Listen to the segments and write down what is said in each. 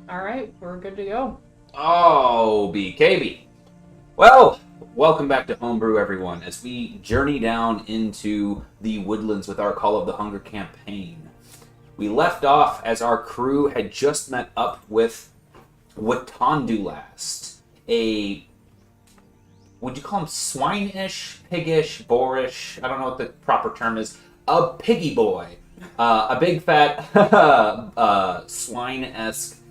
All right, we're good to go. Oh, BKB. Well, welcome back to Homebrew, everyone, as we journey down into the woodlands with our Call of the Hunger campaign. We left off as our crew had just met up with Watandulast, a, would you call him swine-ish, piggish, boorish, I don't know what the proper term is, a piggy boy. A big fat swine-esque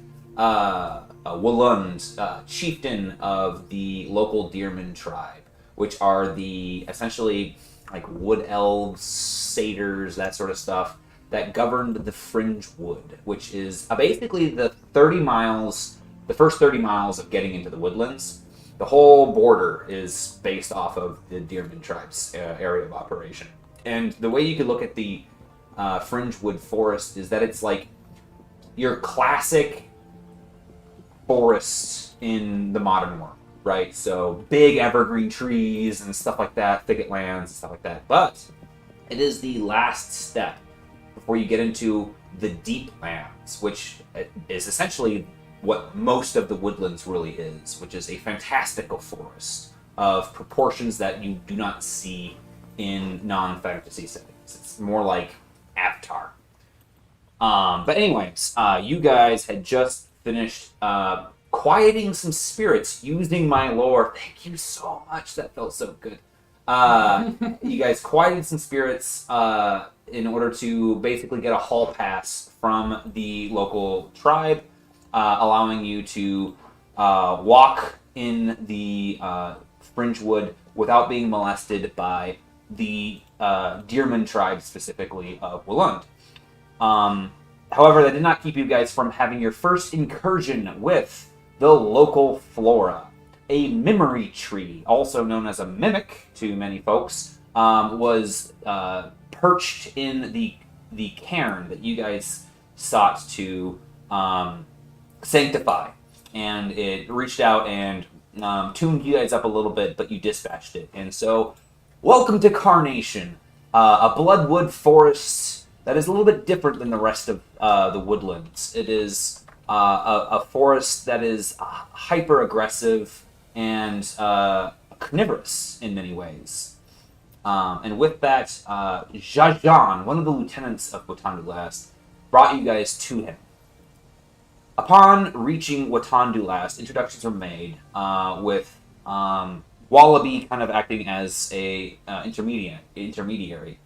Walund, chieftain of the local Deerman tribe, which are the essentially like wood elves, satyrs, that sort of stuff that governed the Fringe Wood, which is basically the first 30 miles of getting into the woodlands. The whole border is based off of the Deerman tribe's area of operation. And the way you could look at the Fringewood Forest is that it's like your classic forest in the modern world, right? So big evergreen trees and stuff like that, thicket lands and stuff like that. But it is the last step before you get into the deep lands, which is essentially what most of the woodlands really is, which is a fantastical forest of proportions that you do not see in non-fantasy settings. It's more like Avatar. But anyways, you guys had just finished quieting some spirits using my lore. Thank you so much. That felt so good. You guys quieted some spirits in order to basically get a hall pass from the local tribe, allowing you to walk in the Fringewood without being molested by the Deerman tribe, specifically of Walund. However, that did not keep you guys from having your first incursion with the local flora. A memory tree, also known as a mimic to many folks, was perched in the cairn that you guys sought to sanctify. And it reached out and tuned you guys up a little bit, but you dispatched it. And so, welcome to Carnation, a bloodwood forest that is a little bit different than the rest of the woodlands. It is a forest that is hyper-aggressive and carnivorous in many ways. And with that, Jajan, one of the lieutenants of Watandulast, brought you guys to him. Upon reaching Watandulast, introductions were made with Wallaby kind of acting as a intermediary.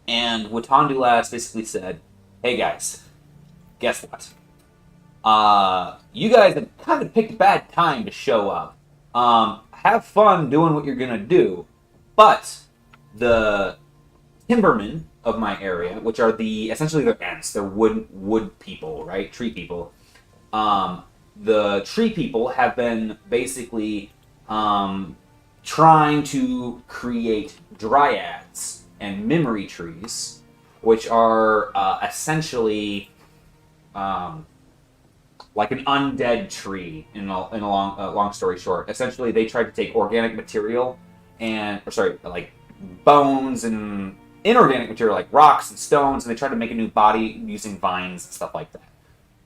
And Watandulast basically said, hey guys, guess what? You guys have kind of picked a bad time to show up. Have fun doing what you're gonna do, but the timbermen of my area, which are essentially the ants, they're wood people, right? Tree people. The tree people have been basically trying to create dryads and memory trees, which are essentially like an undead tree. In a long story short, essentially they tried to take organic material like bones and inorganic material like rocks and stones, and they tried to make a new body using vines and stuff like that.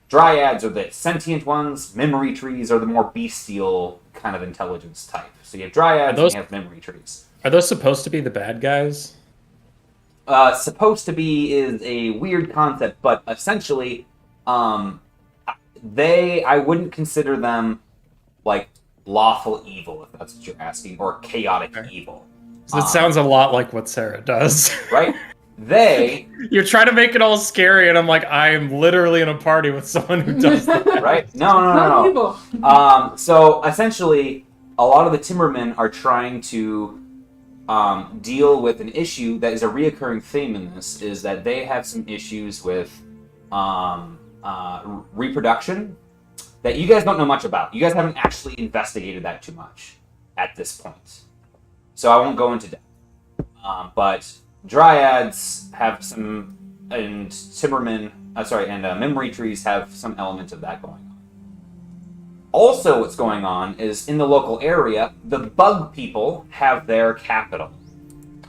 Dryads are the sentient ones. Memory trees are the more bestial kind of intelligence type. So you have dryads and you have memory trees. Are those supposed to be the bad guys? Supposed to be is a weird concept, but essentially, I wouldn't consider them like lawful evil, if that's what you're asking, or chaotic evil. So it sounds a lot like what Sarah does. Right? You're trying to make it all scary, and I'm like, I'm literally in a party with someone who does that. Right? No. So essentially, a lot of the timbermen are trying to deal with an issue that is a reoccurring theme in this, is that they have some issues with reproduction that you guys don't know much about. You guys haven't actually investigated that too much at this point. So I won't go into depth. But dryads have some, and timbermen, and memory trees have some element of that going on. Also, what's going on is in the local area, the bug people have their capital.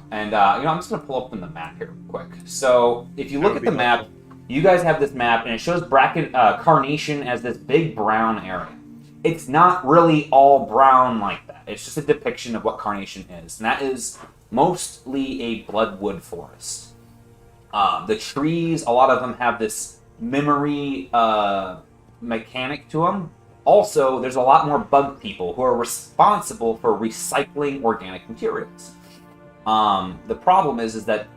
And, I'm just going to pull up on the map here real quick. So, if you look at the map, you guys have this map, and it shows Carnation as this big brown area. It's not really all brown like that. It's just a depiction of what Carnation is, and that is mostly a bloodwood forest. The trees, a lot of them have this memory mechanic to them. Also, there's a lot more bug people who are responsible for recycling organic materials. The problem is that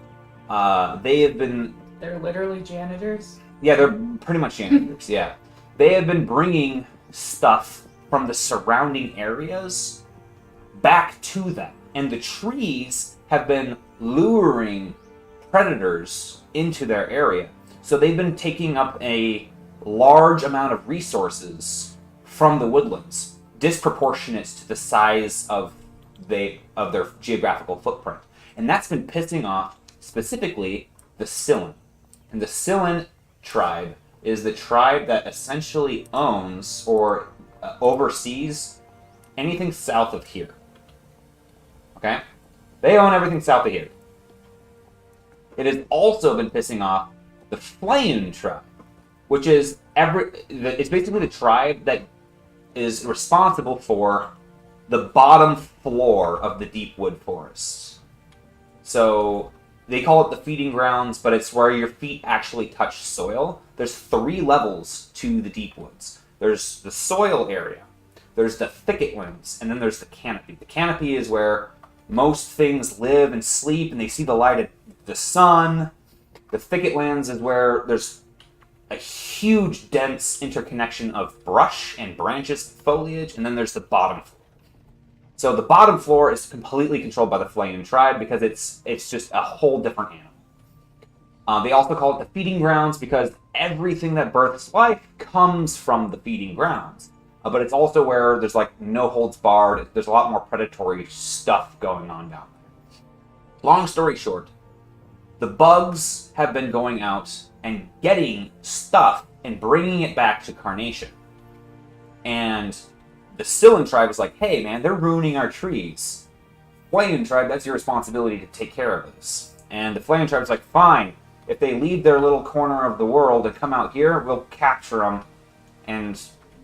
they have been... They're literally janitors? Yeah, they're pretty much janitors, yeah. They have been bringing stuff from the surrounding areas back to them. And the trees have been luring predators into their area. So they've been taking up a large amount of resources from the woodlands, disproportionate to the size of their geographical footprint. And that's been pissing off specifically the Sloan. And the Sloan tribe is the tribe that essentially owns or oversees anything south of here. Okay? They own everything south of here. It has also been pissing off the Sloan tribe, which is it's basically the tribe that is responsible for the bottom floor of the deep wood forest. So they call it the feeding grounds, but it's where your feet actually touch soil. There's 3 levels to the deep woods. There's the soil area, there's the thicket lands, and then there's the canopy. The canopy is where most things live and sleep, and they see the light of the sun. The thicket lands is where there's a huge, dense interconnection of brush and branches and foliage, and then there's the bottom floor. So the bottom floor is completely controlled by the Sloan tribe because it's just a whole different animal. They also call it the feeding grounds because everything that births life comes from the feeding grounds. But it's also where there's like no holds barred. There's a lot more predatory stuff going on down there. Long story short, the bugs have been going out and getting stuff and bringing it back to Carnation. And the Sloan tribe is like, hey man, they're ruining our trees. Sloan tribe, that's your responsibility to take care of this. And the Sloan tribe is like, fine, if they leave their little corner of the world and come out here, we'll capture them and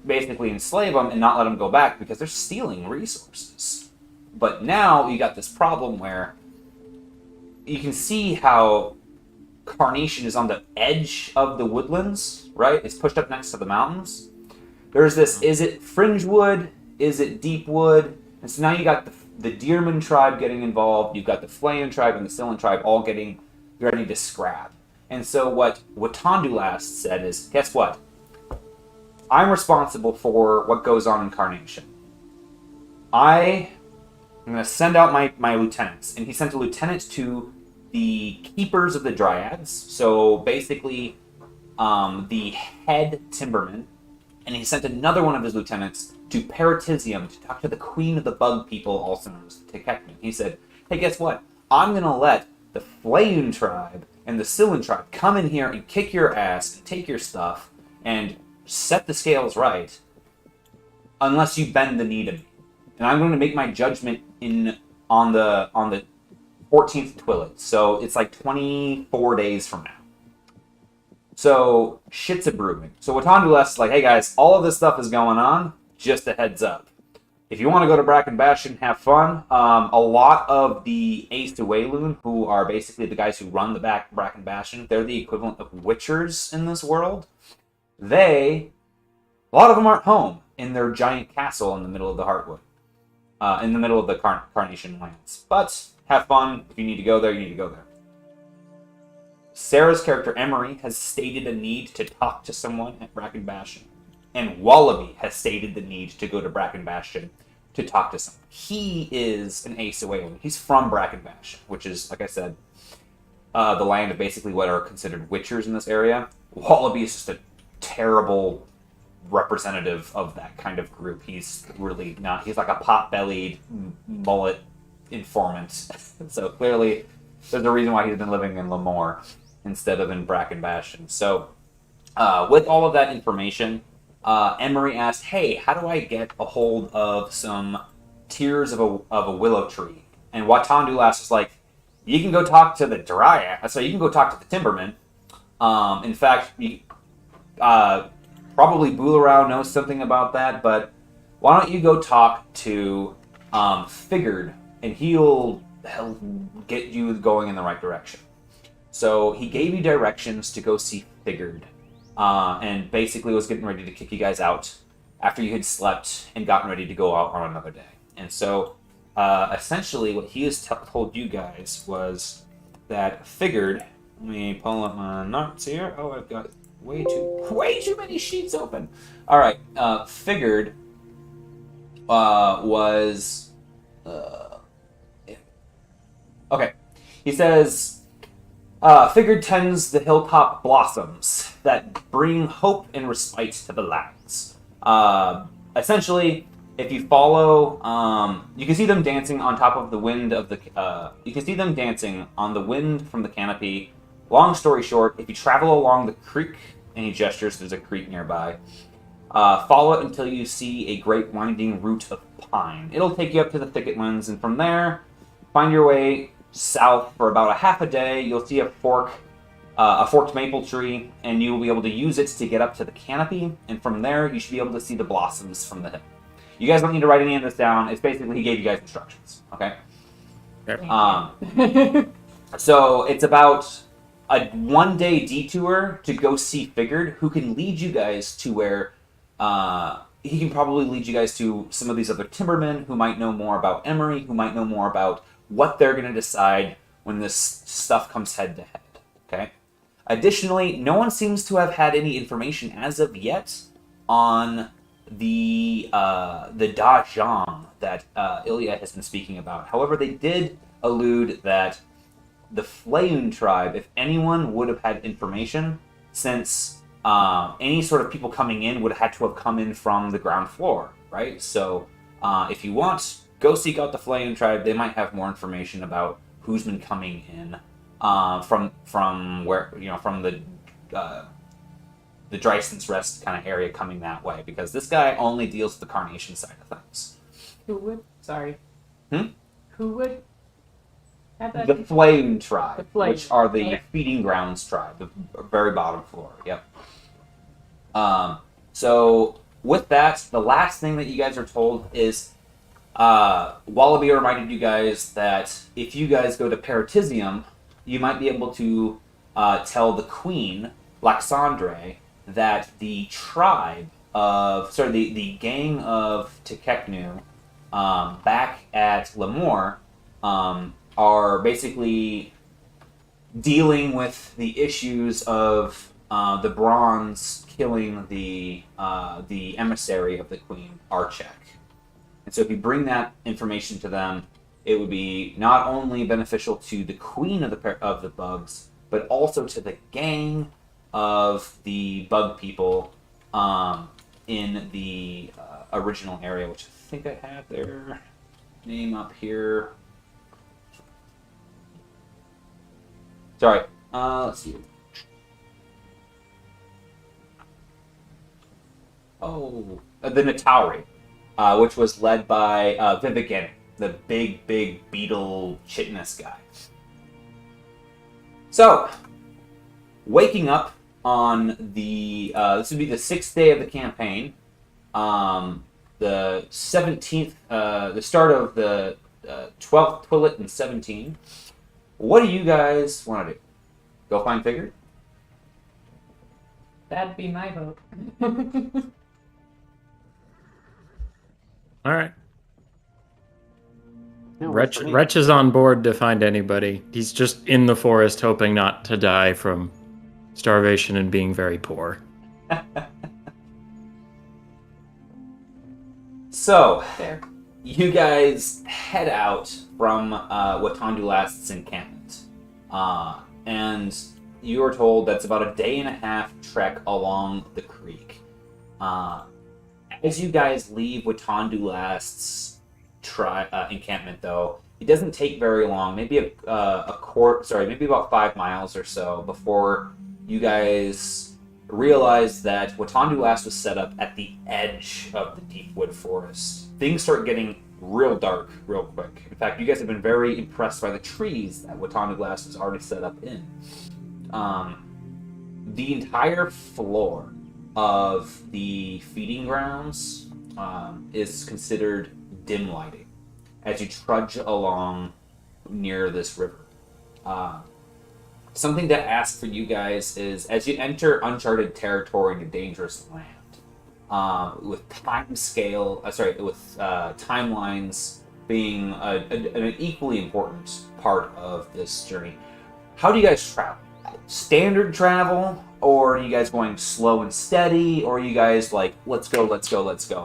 basically enslave them and not let them go back because they're stealing resources. But now you got this problem where you can see how Carnation is on the edge of the woodlands, right? It's pushed up next to the mountains. There's this, is it fringe wood? Is it deep wood? And so now you got the Deerman tribe getting involved. You've got the Sloan tribe and the Sloan tribe all getting ready to scrap. And so what Watandulas said is, guess what? I'm responsible for what goes on in Carnation. I'm going to send out my lieutenants. And he sent a lieutenant to the keepers of the Dryads. So basically the head timberman. And he sent another one of his lieutenants to Paratisium to talk to the queen of the bug people, also known as Tekekman. He said, hey, guess what? I'm going to let the Sloan tribe and the Sloan tribe come in here and kick your ass and take your stuff and set the scales right unless you bend the knee to me. And I'm going to make my judgment on the 14th Twilight. So it's like 24 days from now. So shit's a brewing. So Watandulas is like, hey guys, all of this stuff is going on. Just a heads up. If you want to go to Bracken Bastion, have fun. A lot of the Ace to Wayloon, who are basically the guys who run the Bracken Bastion, they're the equivalent of Witchers in this world. A lot of them aren't home in their giant castle in the middle of the Heartwood. In the middle of the Carnation lands. But have fun. If you need to go there, you need to go there. Sarah's character, Emery, has stated a need to talk to someone at Bracken Bastion. And Wallaby has stated the need to go to Bracken Bastion to talk to someone. He is an Ace away. He's from Bracken Bastion, which is, like I said, the land of basically what are considered Witchers in this area. Wallaby is just a terrible representative of that kind of group. He's really not. He's like a pot-bellied mullet informant. So clearly, there's a reason why he's been living in Lemoore instead of in Bracken Bastion. So, with all of that information, Emery asked, hey, how do I get a hold of some tiers of a willow tree? And Watandulas was like, you can go talk to the Dryad. So you can go talk to the Timberman, In fact, probably Boolarau knows something about that, but why don't you go talk to Figured, and he'll get you going in the right direction. So he gave you directions to go see Figured, and basically was getting ready to kick you guys out after you had slept and gotten ready to go out on another day. And so essentially what he has told you guys was that Figured, let me pull up my notes here. Oh, I've got way too many sheets open. All right, Figured was okay. He says, Figured tends the hilltop blossoms that bring hope and respite to the lands. Essentially, if you follow, you can see them dancing on top of the wind of the. You can see them dancing on the wind from the canopy. Long story short, if you travel along the creek, and he gestures, there's a creek nearby. Follow it until you see a great winding root of pine. It'll take you up to the thicketlands, and from there, find your way south for about a half a day. You'll see a forked maple tree, and you will be able to use it to get up to the canopy. And from there, you should be able to see the blossoms from the hill. You guys don't need to write any of this down. It's basically he gave you guys instructions. Okay. So it's about a one-day detour to go see Figured, who can lead you guys to where he can probably lead you guys to some of these other timbermen who might know more about Emery, who might know more about what they're going to decide when this stuff comes head to head. Okay. Additionally, no one seems to have had any information as of yet on the Dajang that Ilya has been speaking about. However, they did allude that the Flaun tribe, if anyone would have had information, since any sort of people coming in would have had to have come in from the ground floor, right? So if you want, go seek out the Flaun tribe. They might have more information about who's been coming in from where, from the Dryson's Rest kind of area coming that way, because this guy only deals with the Carnation side of things. Who would? Sorry. Who would have that? The Flame tribe, Flame. which are the Feeding Grounds tribe, the very bottom floor. Yep. So with that, the last thing that you guys are told is Wallaby reminded you guys that if you guys go to Paratisium, you might be able to tell the Queen, Laxandre, that the gang of Tekeknu back at Lemoore are basically dealing with the issues of the Bronze killing the emissary of the Queen, Archek. And so if you bring that information to them, it would be not only beneficial to the Queen of the bugs, but also to the gang of the bug people in the original area, which I think I have their name up here. Sorry, let's see. Oh, the Natauri, which was led by Vivigan, the big beetle chitinous guy. So, waking up on the this would be the 6th day of the campaign, the 17th, the start of the 12th Twillet and 17. What do you guys want to do? Go find Figured? That'd be my vote. All right. No, Wretch is on board to find anybody. He's just in the forest hoping not to die from starvation and being very poor. So, Fair. you guys head out from Watandulast's encampment. And you are told that's about a day and a half trek along the creek. As you guys leave Watandulast's encampment, though, it doesn't take very long, maybe maybe about 5 miles or so before you guys realize that Watandulast was set up at the edge of the deep wood forest. Things start getting real dark real quick. In fact, you guys have been very impressed by the trees that Watandulast was already set up in. The entire floor of the feeding grounds is considered dim lighting as you trudge along near this river. Something to ask for you guys is, as you enter uncharted territory into dangerous land, with timelines being an equally important part of this journey, how do you guys travel? Standard travel, or are you guys going slow and steady, or are you guys like, let's go,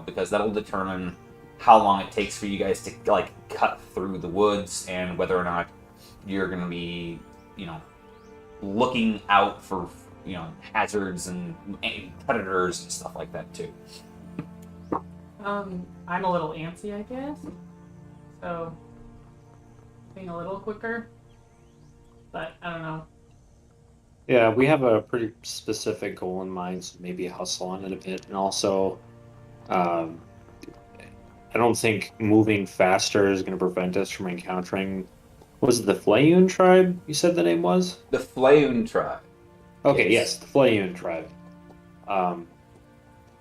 because that'll determine how long it takes for you guys to like cut through the woods and whether or not you're going to be, looking out for, hazards and predators and stuff like that too. I'm a little antsy, I guess. So, being a little quicker. But I don't know. Yeah, we have a pretty specific goal in mind, so maybe hustle on it a bit. And also, um, I don't think moving faster is going to prevent us from encountering. Was it the Flayun tribe? You said the name was? The Flayun tribe. Okay, yes, the Flayun tribe. I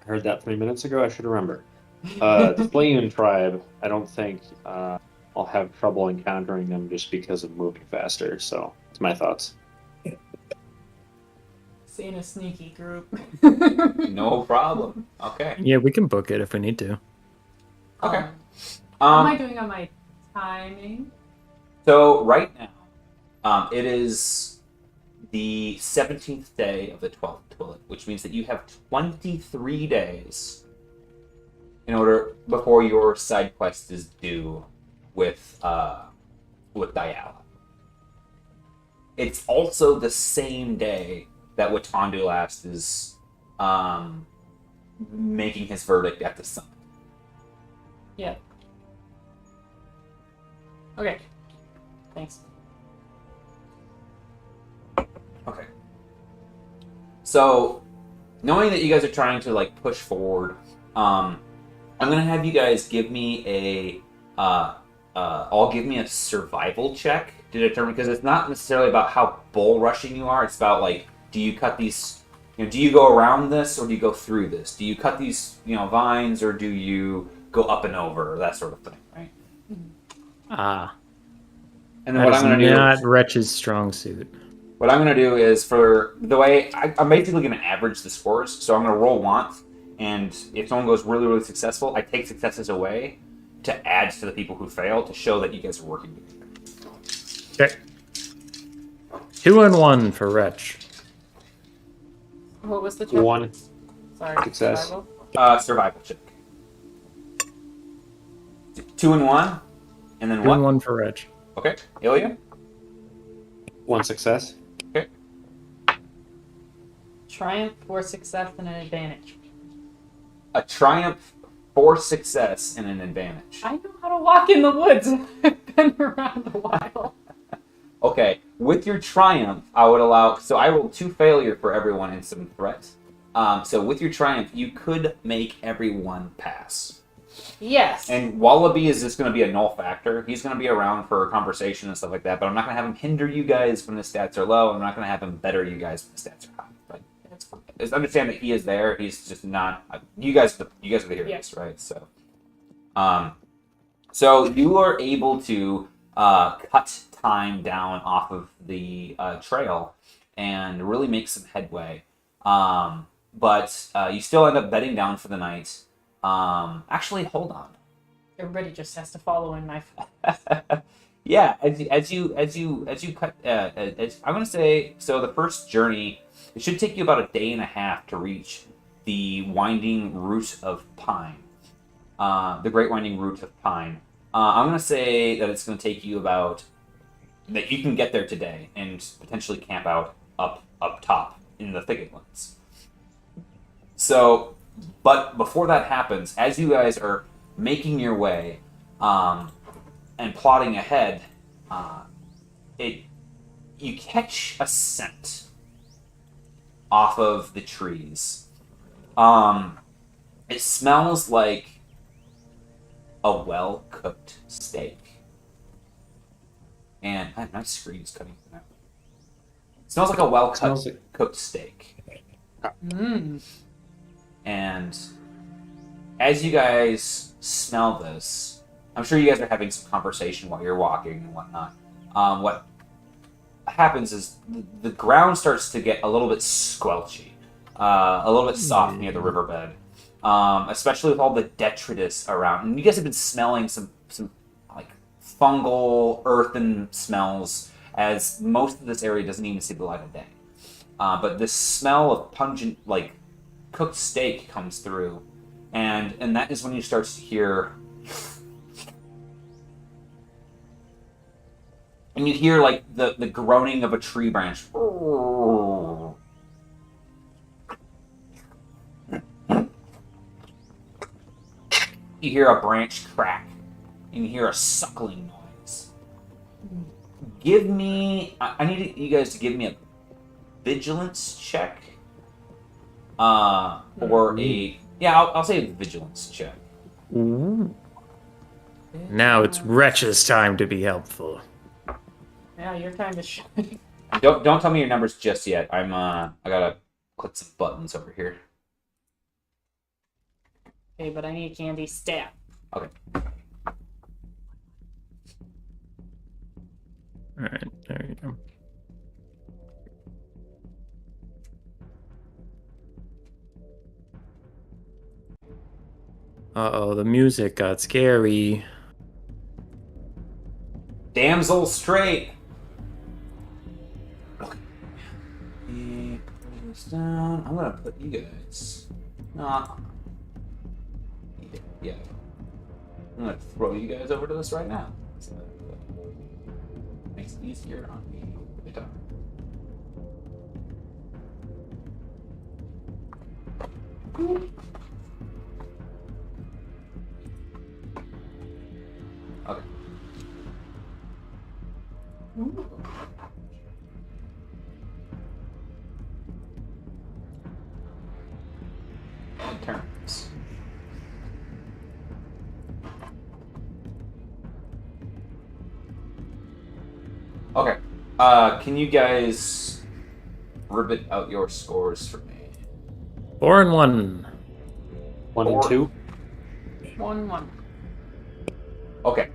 heard that 3 minutes ago. I should remember. The Flayun tribe. I don't think I'll have trouble encountering them just because of moving faster. So, it's my thoughts. Seeing a sneaky group. No problem. Okay. Yeah, we can book it if we need to. Okay. How am I doing on my timing? So right now, it is the 17th day of the 12th toilet, which means that you have 23 days in order before your side quest is due with Diala. It's also the same day that Watandulast is making his verdict at the summit. Yeah. Okay. Thanks. Okay. So, knowing that you guys are trying to like push forward, I'm gonna have you guys give me give me a survival check to determine, because it's not necessarily about how bull rushing you are. It's about like, do you cut these? Do you go around this or do you go through this? Do you cut these vines or do you go up and over, that sort of thing, right? Ah. And then what I'm going to do, not Wretch's strong suit. what I'm going to do is, for the way I'm basically going to average the scores. So I'm going to roll once, and if someone goes really, really successful, I take successes away to add to the people who fail to show that you guys are working together. Okay. 2 and 1 for Wretch. What was the check? 1 Sorry. success. Survival? Survival check. 2 and 1, and then 2 what? and 1 for Wretch. Okay, Ilya. 1 success. Okay. Triumph for success and an advantage. A triumph for success and an advantage. I know how to walk in the woods. I've been around a while. Okay, with your triumph, I would allow. So I rolled 2 failure for everyone in some threat. So with your triumph, you could make everyone pass. Yes. And Wallaby is just going to be a null factor. He's going to be around for a conversation and stuff like that, but I'm not going to have him hinder you guys when the stats are low. I'm not going to have him better you guys when the stats are high. But just understand that he is there. He's just not. You guys are the heroes, Yes. right? So you are able to cut time down off of the trail and really make some headway. But you still end up bedding down for the night. Actually, hold on. Everybody just has to follow in my. Yeah, as you cut, I'm gonna say, so the first journey, it should take you about a day and a half to reach the winding route of Pine, the Great Winding Route of Pine. I'm gonna say that it's gonna take you about, that you can get there today and potentially camp out up top in the thicketlands. So, but before that happens, as you guys are making your way and plodding ahead, you catch a scent off of the trees. It smells like a well-cooked steak. And my screen is cutting out. smells like a well-cut Smells like cooked steak. Mmm. And as you guys smell this, I'm sure you guys are having some conversation while you're walking and whatnot. What happens is the ground starts to get a little bit squelchy, a little bit soft near the riverbed, especially with all the detritus around. And you guys have been smelling some like fungal, earthen smells, as most of this area doesn't even see the light of day. But this smell of pungent, like cooked steak comes through, and that is when you start to hear. And you hear, like, the groaning of a tree branch. You hear a branch crack. And you hear a suckling noise. Give me... I need you guys to give me a vigilance check. Or a... Yeah, I'll say a vigilance check. Now it's Wretch's time to be helpful. Yeah, you're kind of shy. Don't tell me your numbers just yet. I gotta click some buttons over here. Okay, but I need candy stat. Okay. Alright, there you go. Uh-oh, the music got scary. Damsel straight. Down. I'm gonna put you guys. Nah. Yeah. I'm gonna throw you guys over to this right now. So that makes it easier on me. Okay. Turns. Okay. Can you guys ribbit out your scores for me? 4 and 1. 1 and 2. 1-1. Okay.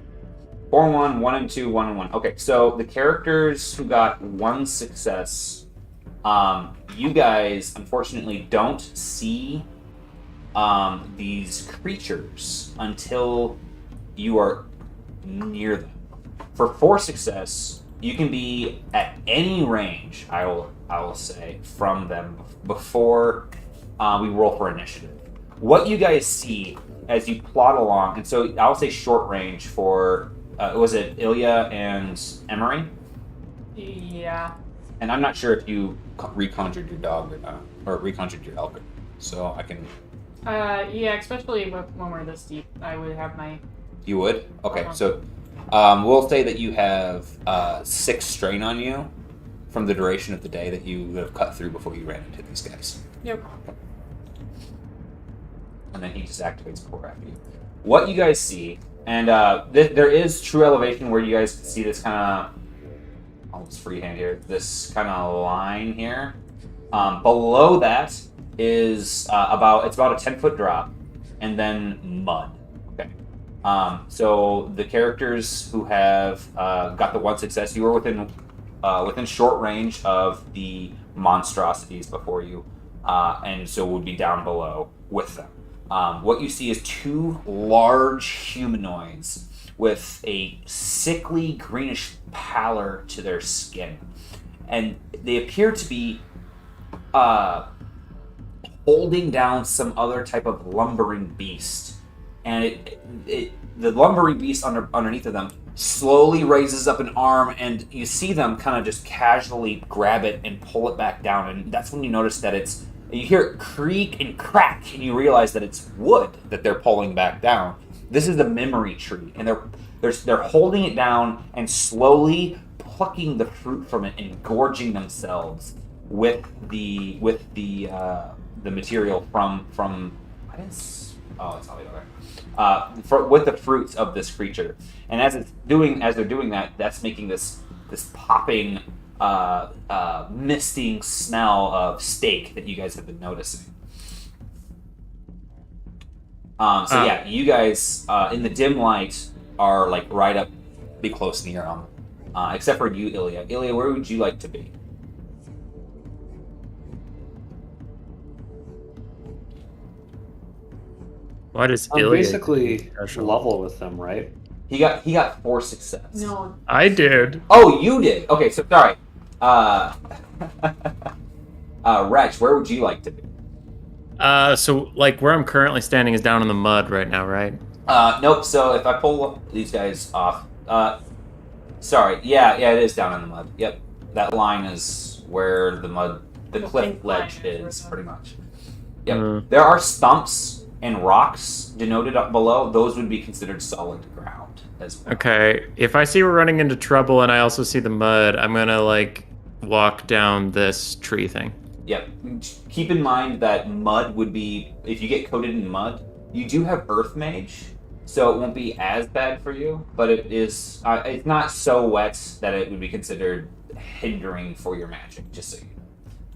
4 and 1, 1 and 2, 1 and 1. Okay, so the characters who got 1 success, you guys unfortunately don't see these creatures until you are near them. For 4 success, you can be at any range, I will say, from them before we roll for initiative. What you guys see as you plot along, and so I'll say short range for, was it Ilya and Emery? Yeah. And I'm not sure if you reconjured your dog or not, or reconjured your elk, so I can... Yeah, especially when we're this deep, I would have my... You would? Okay, Uh-huh. so we'll say that you have 6 strain on you from the duration of the day that you have cut through before you ran into these guys. Yep. And then he just activates 4 after you. What you guys see, and there is true elevation where you guys can see this kind of, almost freehand here, this kind of line here. Below that is about a 10-foot drop, and then mud. Okay. So the characters who have got the 1 success, you are within short range of the monstrosities before you, and so would be down below with them. What you see is 2 large humanoids with a sickly greenish pallor to their skin, and they appear to be holding down some other type of lumbering beast, and the lumbering beast underneath of them slowly raises up an arm, and you see them kind of just casually grab it and pull it back down, and that's when you notice that you hear it creak and crack, and you realize that it's wood that they're pulling back down. This is the memory tree, and they're holding it down and slowly plucking the fruit from it and gorging themselves with the material from it's not there. With the fruits of this creature, and as they're doing that, that's making this popping misting smell of steak that you guys have been noticing. Yeah, you guys in the dim light are like right up, be close near them, except for you, Ilya. Ilya, where would you like to be? Why does I'm Ilya basically special? level with them, right? He got 4 success. No. I did. Oh, you did. Okay, so sorry. Wretch, where would you like to be? So like where I'm currently standing is down in the mud right now, right? Nope. So if I pull these guys off, sorry. Yeah, it is down in the mud. Yep, that line is where the cliff pink ledge line is is, where pretty much. Yep. Mm. There are stumps and rocks denoted up below. Those would be considered solid ground as well. Okay. If I see we're running into trouble and I also see the mud, I'm gonna like walk down this tree thing. Yep. Keep in mind that mud would be, if you get coated in mud, you do have Earth Mage, so it won't be as bad for you, but it is, it's not so wet that it would be considered hindering for your magic, just so you know.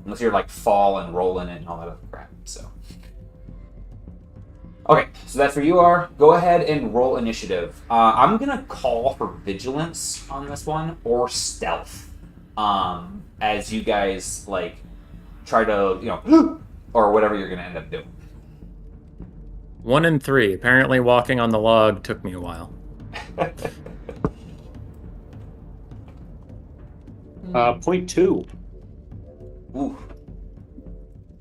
Unless you're like fall and roll in it and all that other crap, so. Okay, so that's where you are. Go ahead and roll initiative. I'm gonna call for vigilance on this one, or stealth, as you guys, like, try to, or whatever you're gonna end up doing. 1 and 3. Apparently walking on the log took me a while. Point 2. Ooh.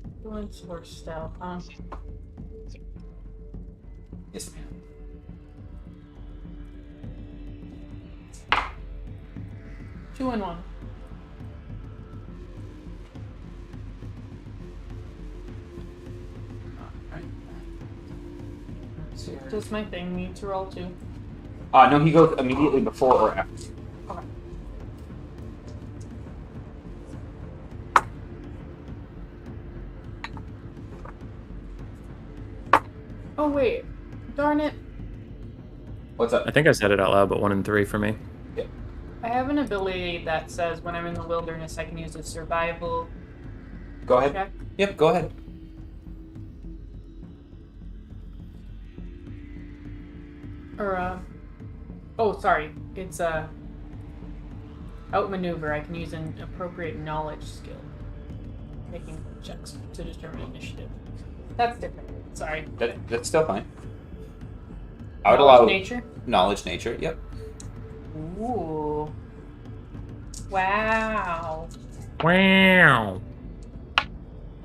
Influence or stealth, huh? Yes, ma'am. 2 and 1. Does my thing need to roll too? No, he goes immediately before or after. Okay. Oh wait, darn it! What's up? I think I said it out loud, but 1 and 3 for me. I have an ability that says when I'm in the wilderness, I can use a survival Go ahead. check. Yep, go ahead. Or, oh, sorry. It's outmaneuver. I can use an appropriate knowledge skill. Making checks to determine initiative. That's different. Sorry. That's still fine. I would Knowledge allow nature? knowledge nature. Yep. Ooh. Wow. Wow.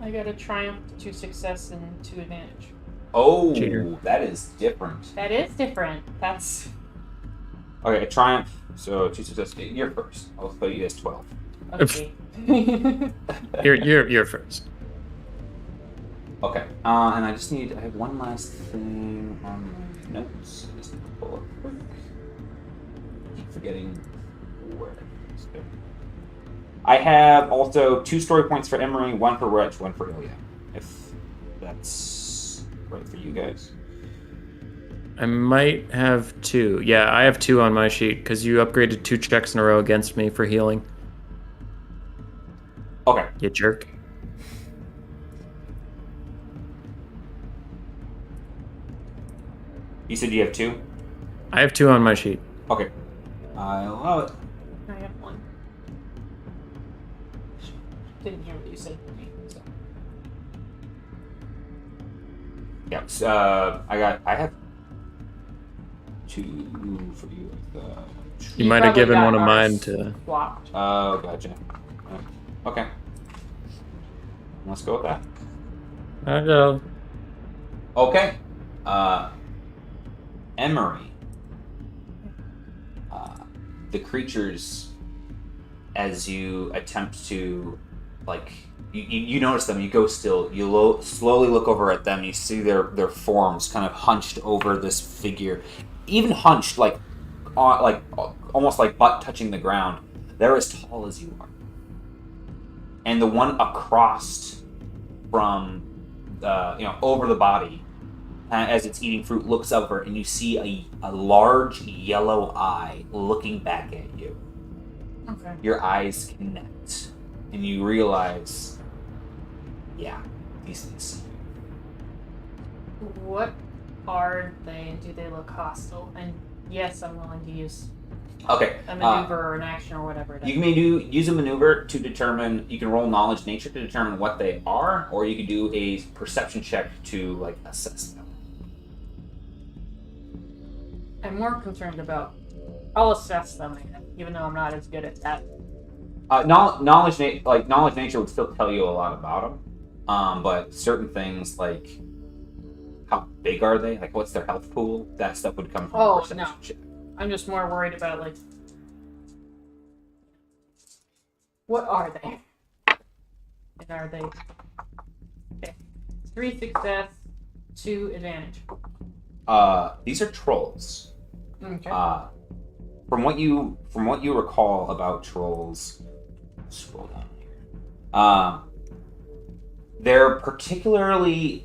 I got a triumph, 2 success, and 2 advantage. Oh, Cheater. that is different. That is different. That's Okay, a triumph. So 2 success. You're first. I'll put you as 12. okay. You're first. Okay. And I have one last thing on my notes. Just need to pull up quick. Keep forgetting where it is. There. I have also 2 story points for Emery, 1 for Wretch, 1 for Ilya. If that's right for you guys. I might have 2. Yeah, I have 2 on my sheet because you upgraded 2 checks in a row against me for healing. Okay. You jerk. You said you have 2? I have 2 on my sheet. Okay. I'll allow it. I have 1. Didn't hear what you said for me. So. Yeah. So, I have 2 for you. You might have probably given got one of ours mine to. swapped. Oh, gotcha. Okay. Let's go with that. I know. Okay. Emery. The creatures, as you attempt to, like, you notice them, you go still, you slowly look over at them, you see their forms kind of hunched over this figure, even hunched, like almost like butt touching the ground. They're as tall as you are. And the one across from, over the body, as it's eating fruit, looks over, and you see a large yellow eye looking back at you. Okay. Your eyes connect, and you realize, yeah, these things. What are they, and do they look hostile? And yes, I'm willing to use Okay. a maneuver or an action or whatever it is. You can use a maneuver to determine. You can roll knowledge nature to determine what they are, or you can do a perception check to like assess them. I'm more concerned about. I'll assess them, even though I'm not as good at that. Knowledge nature would still tell you a lot about them, but certain things like how big are they? Like what's their health pool? That stuff would come from a perception no. check. I'm just more worried about like. What are they? And are they? Okay. 3 success, 2 advantage. These are trolls. Okay. From what you recall about trolls, scroll down here. They're particularly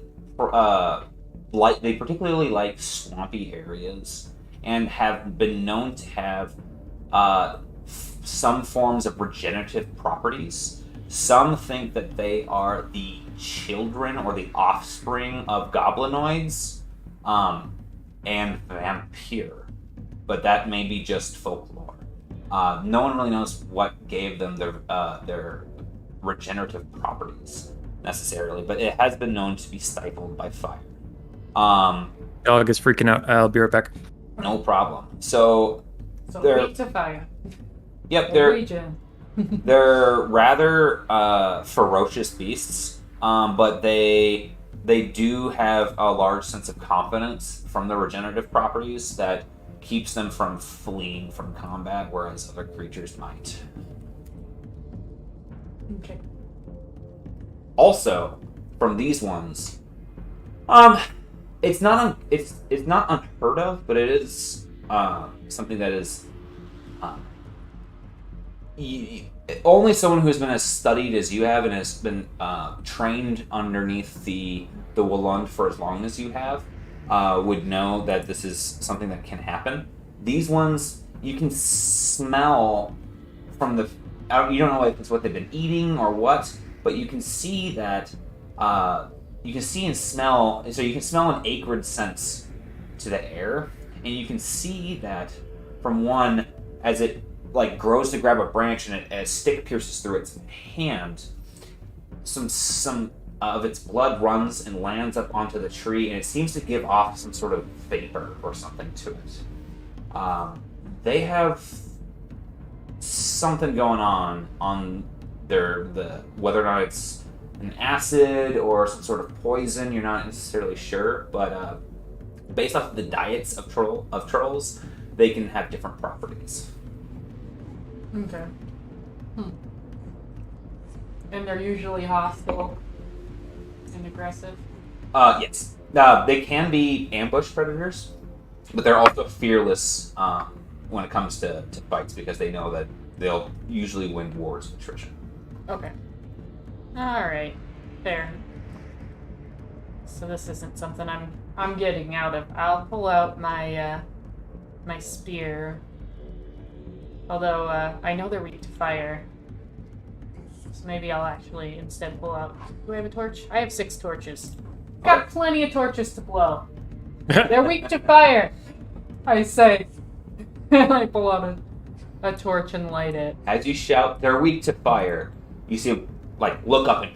particularly like swampy areas and have been known to have some forms of regenerative properties. Some think that they are the children or the offspring of goblinoids and vampire, but that may be just folklore. No one really knows what gave them their regenerative properties necessarily, but it has been known to be stifled by fire. Dog is freaking out. I'll be right back. No problem. So they're weak to fire. Yep, Region. they're rather ferocious beasts, but they do have a large sense of confidence from the regenerative properties that keeps them from fleeing from combat, whereas other creatures might. Okay. Also, from these ones, it's not unheard of, but it is something that is only someone who's been as studied as you have and has been trained underneath the Wallund for as long as you have would know that this is something that can happen. These ones, you can smell from the. You don't know if it's what they've been eating or what, but you can see that. You can see and smell. So you can smell an acrid sense to the air, and you can see that from one as it like grows to grab a branch and a stick pierces through its hand. Some of its blood runs and lands up onto the tree, and it seems to give off some sort of vapor or something to it. They have something going on whether or not it's an acid or some sort of poison. You're not necessarily sure, but based off of the diets of trolls, they can have different properties. Okay. And they're usually hostile and aggressive? Yes. They can be ambush predators, but they're also fearless when it comes to fights because they know that they'll usually win wars with attrition. Okay. Alright. Fair. So this isn't something I'm getting out of. I'll pull out my my spear. Although I know they're weak to fire. So maybe I'll actually instead pull out. Do I have a torch? I have 6 torches. Got plenty of torches to blow. They're weak to fire, I say. And I pull out a torch and light it. As you shout, they're weak to fire, you see them, like, look up and...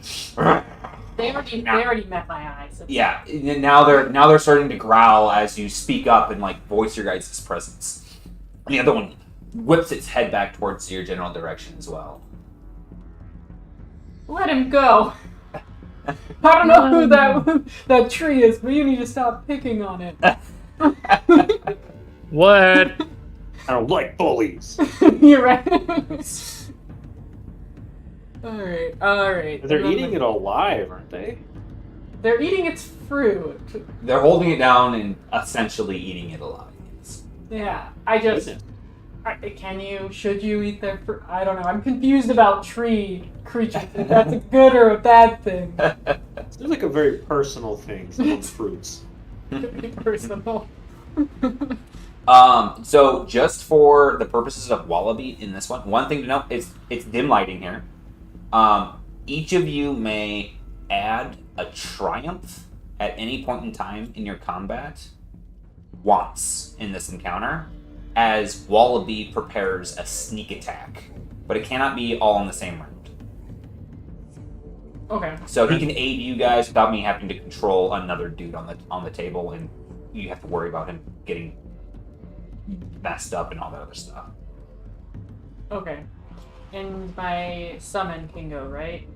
They already met my eyes. Yeah, and now they're starting to growl as you speak up and, like, voice your guys' presence. And the other one whips its head back towards your general direction as well. Let him go. I don't know who that tree is, but you need to stop picking on it. What? I don't like bullies. You're right. Alright. They're eating it alive, aren't they? They're eating its fruit. They're holding it down and essentially eating it alive. Yeah, should you eat their fruit? I don't know. I'm confused about tree creatures. If that's a good or a bad thing. It's like a very personal thing, someone's fruits. Pretty personal. So just for the purposes of Wallaby in this one thing to note is it's dim lighting here. Each of you may add a triumph at any point in time in your combat once in this encounter as Wallaby prepares a sneak attack. But it cannot be all in the same round. Okay. So he can aid you guys without me having to control another dude on the table, and you have to worry about him getting messed up and all that other stuff. Okay. And my summon can go, right?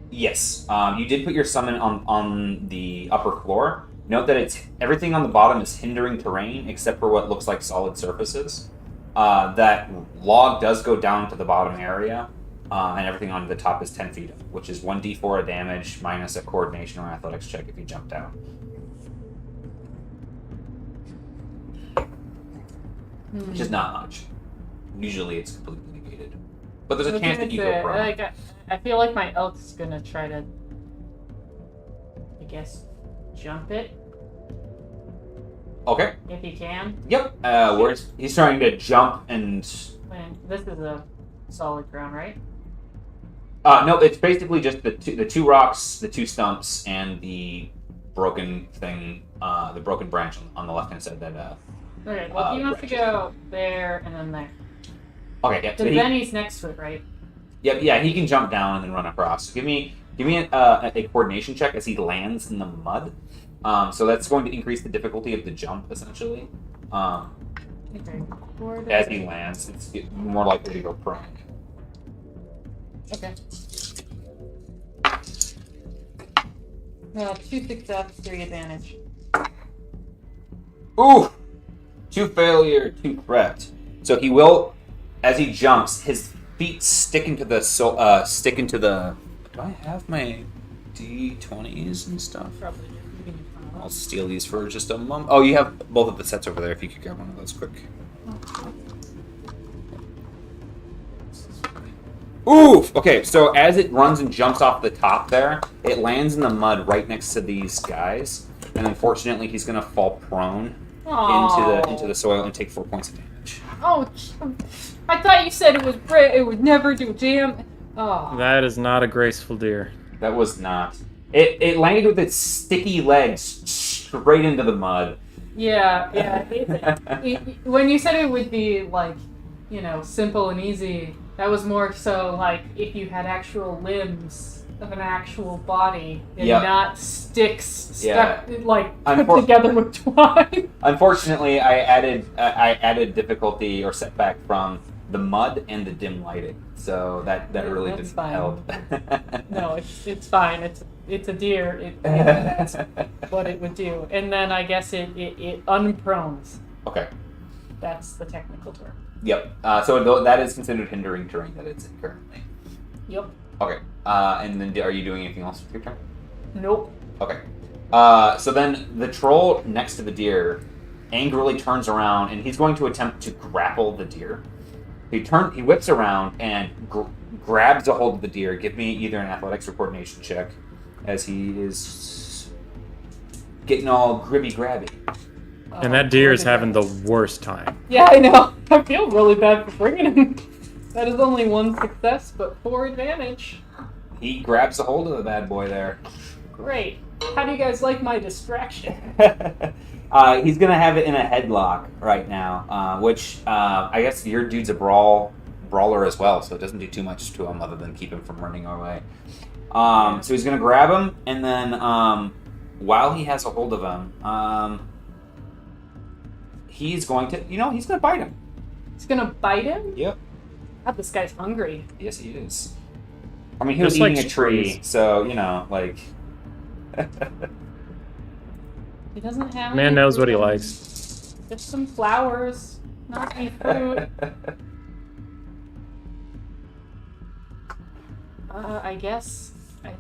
Yes. You did put your summon on the upper floor. Note that everything on the bottom is hindering terrain except for what looks like solid surfaces. That log does go down to the bottom area, and everything on the top is 10 feet up, which is 1d4 of damage minus a coordination or athletics check if you jump down. Which is not much. Usually it's completely negated. But there's a chance that you go prone. I feel like my elk's gonna try to, I guess, jump it. Okay. If he can. Yep. He's trying to jump and... This is a solid ground, right? No, it's basically just the two rocks, the two stumps, and the broken thing, the broken branch on the left-hand side that... Okay, well, he wants to go there and then there. Okay, yeah. So then he's next to it, right? Yep, yeah, he can jump down and then run across. So give me a coordination check as he lands in the mud. So that's going to increase the difficulty of the jump, essentially. Okay. As he lands, it's more likely to go prone. Okay. 2 success, 3 advantage. Ooh! 2 failure, 2 threat. So he will, as he jumps, his feet stick into the. Do I have my D20s and stuff? Probably. I'll steal these for just a moment. Oh, you have both of the sets over there. If you could grab one of those quick. Oof! Okay, so as it runs and jumps off the top there, it lands in the mud right next to these guys, and unfortunately, he's gonna fall prone into the soil and take 4 points of damage. Oh, I thought you said it would never do jam. Oh. That is not a graceful deer. That was not. It landed with its sticky legs straight into the mud. Yeah. When you said it would be like, simple and easy, that was more so like if you had actual limbs of an actual body and not sticks stuck put together with twine. Unfortunately, I added difficulty or setback from the mud and the dim lighting, so that really didn't help. No, it's fine. It's a deer. That's what it would do, and then I guess it unprones. Okay. That's the technical term. Yep. So that is considered hindering terrain that it's in currently. Yep. Okay. And then are you doing anything else with your turn? Nope. Okay. So then the troll next to the deer angrily turns around and he's going to attempt to grapple the deer. He whips around and grabs a hold of the deer. Give me either an athletics or coordination check as he is getting all gribby-grabby. And that deer is having the worst time. Yeah, I know. I feel really bad for bringing him. That is only 1 success, but 4 advantage. He grabs a hold of the bad boy there. Great. How do you guys like my distraction? He's going to have it in a headlock right now, which I guess your dude's a brawler as well, so it doesn't do too much to him other than keep him from running away. So he's going to grab him, and then while he has a hold of him, he's going to, he's going to bite him. He's going to bite him? Yep. God, this guy's hungry. Yes, he is. I mean, he was eating a tree, so, He doesn't have Man any knows what he fruit. likes. Just some flowers, not any fruit. I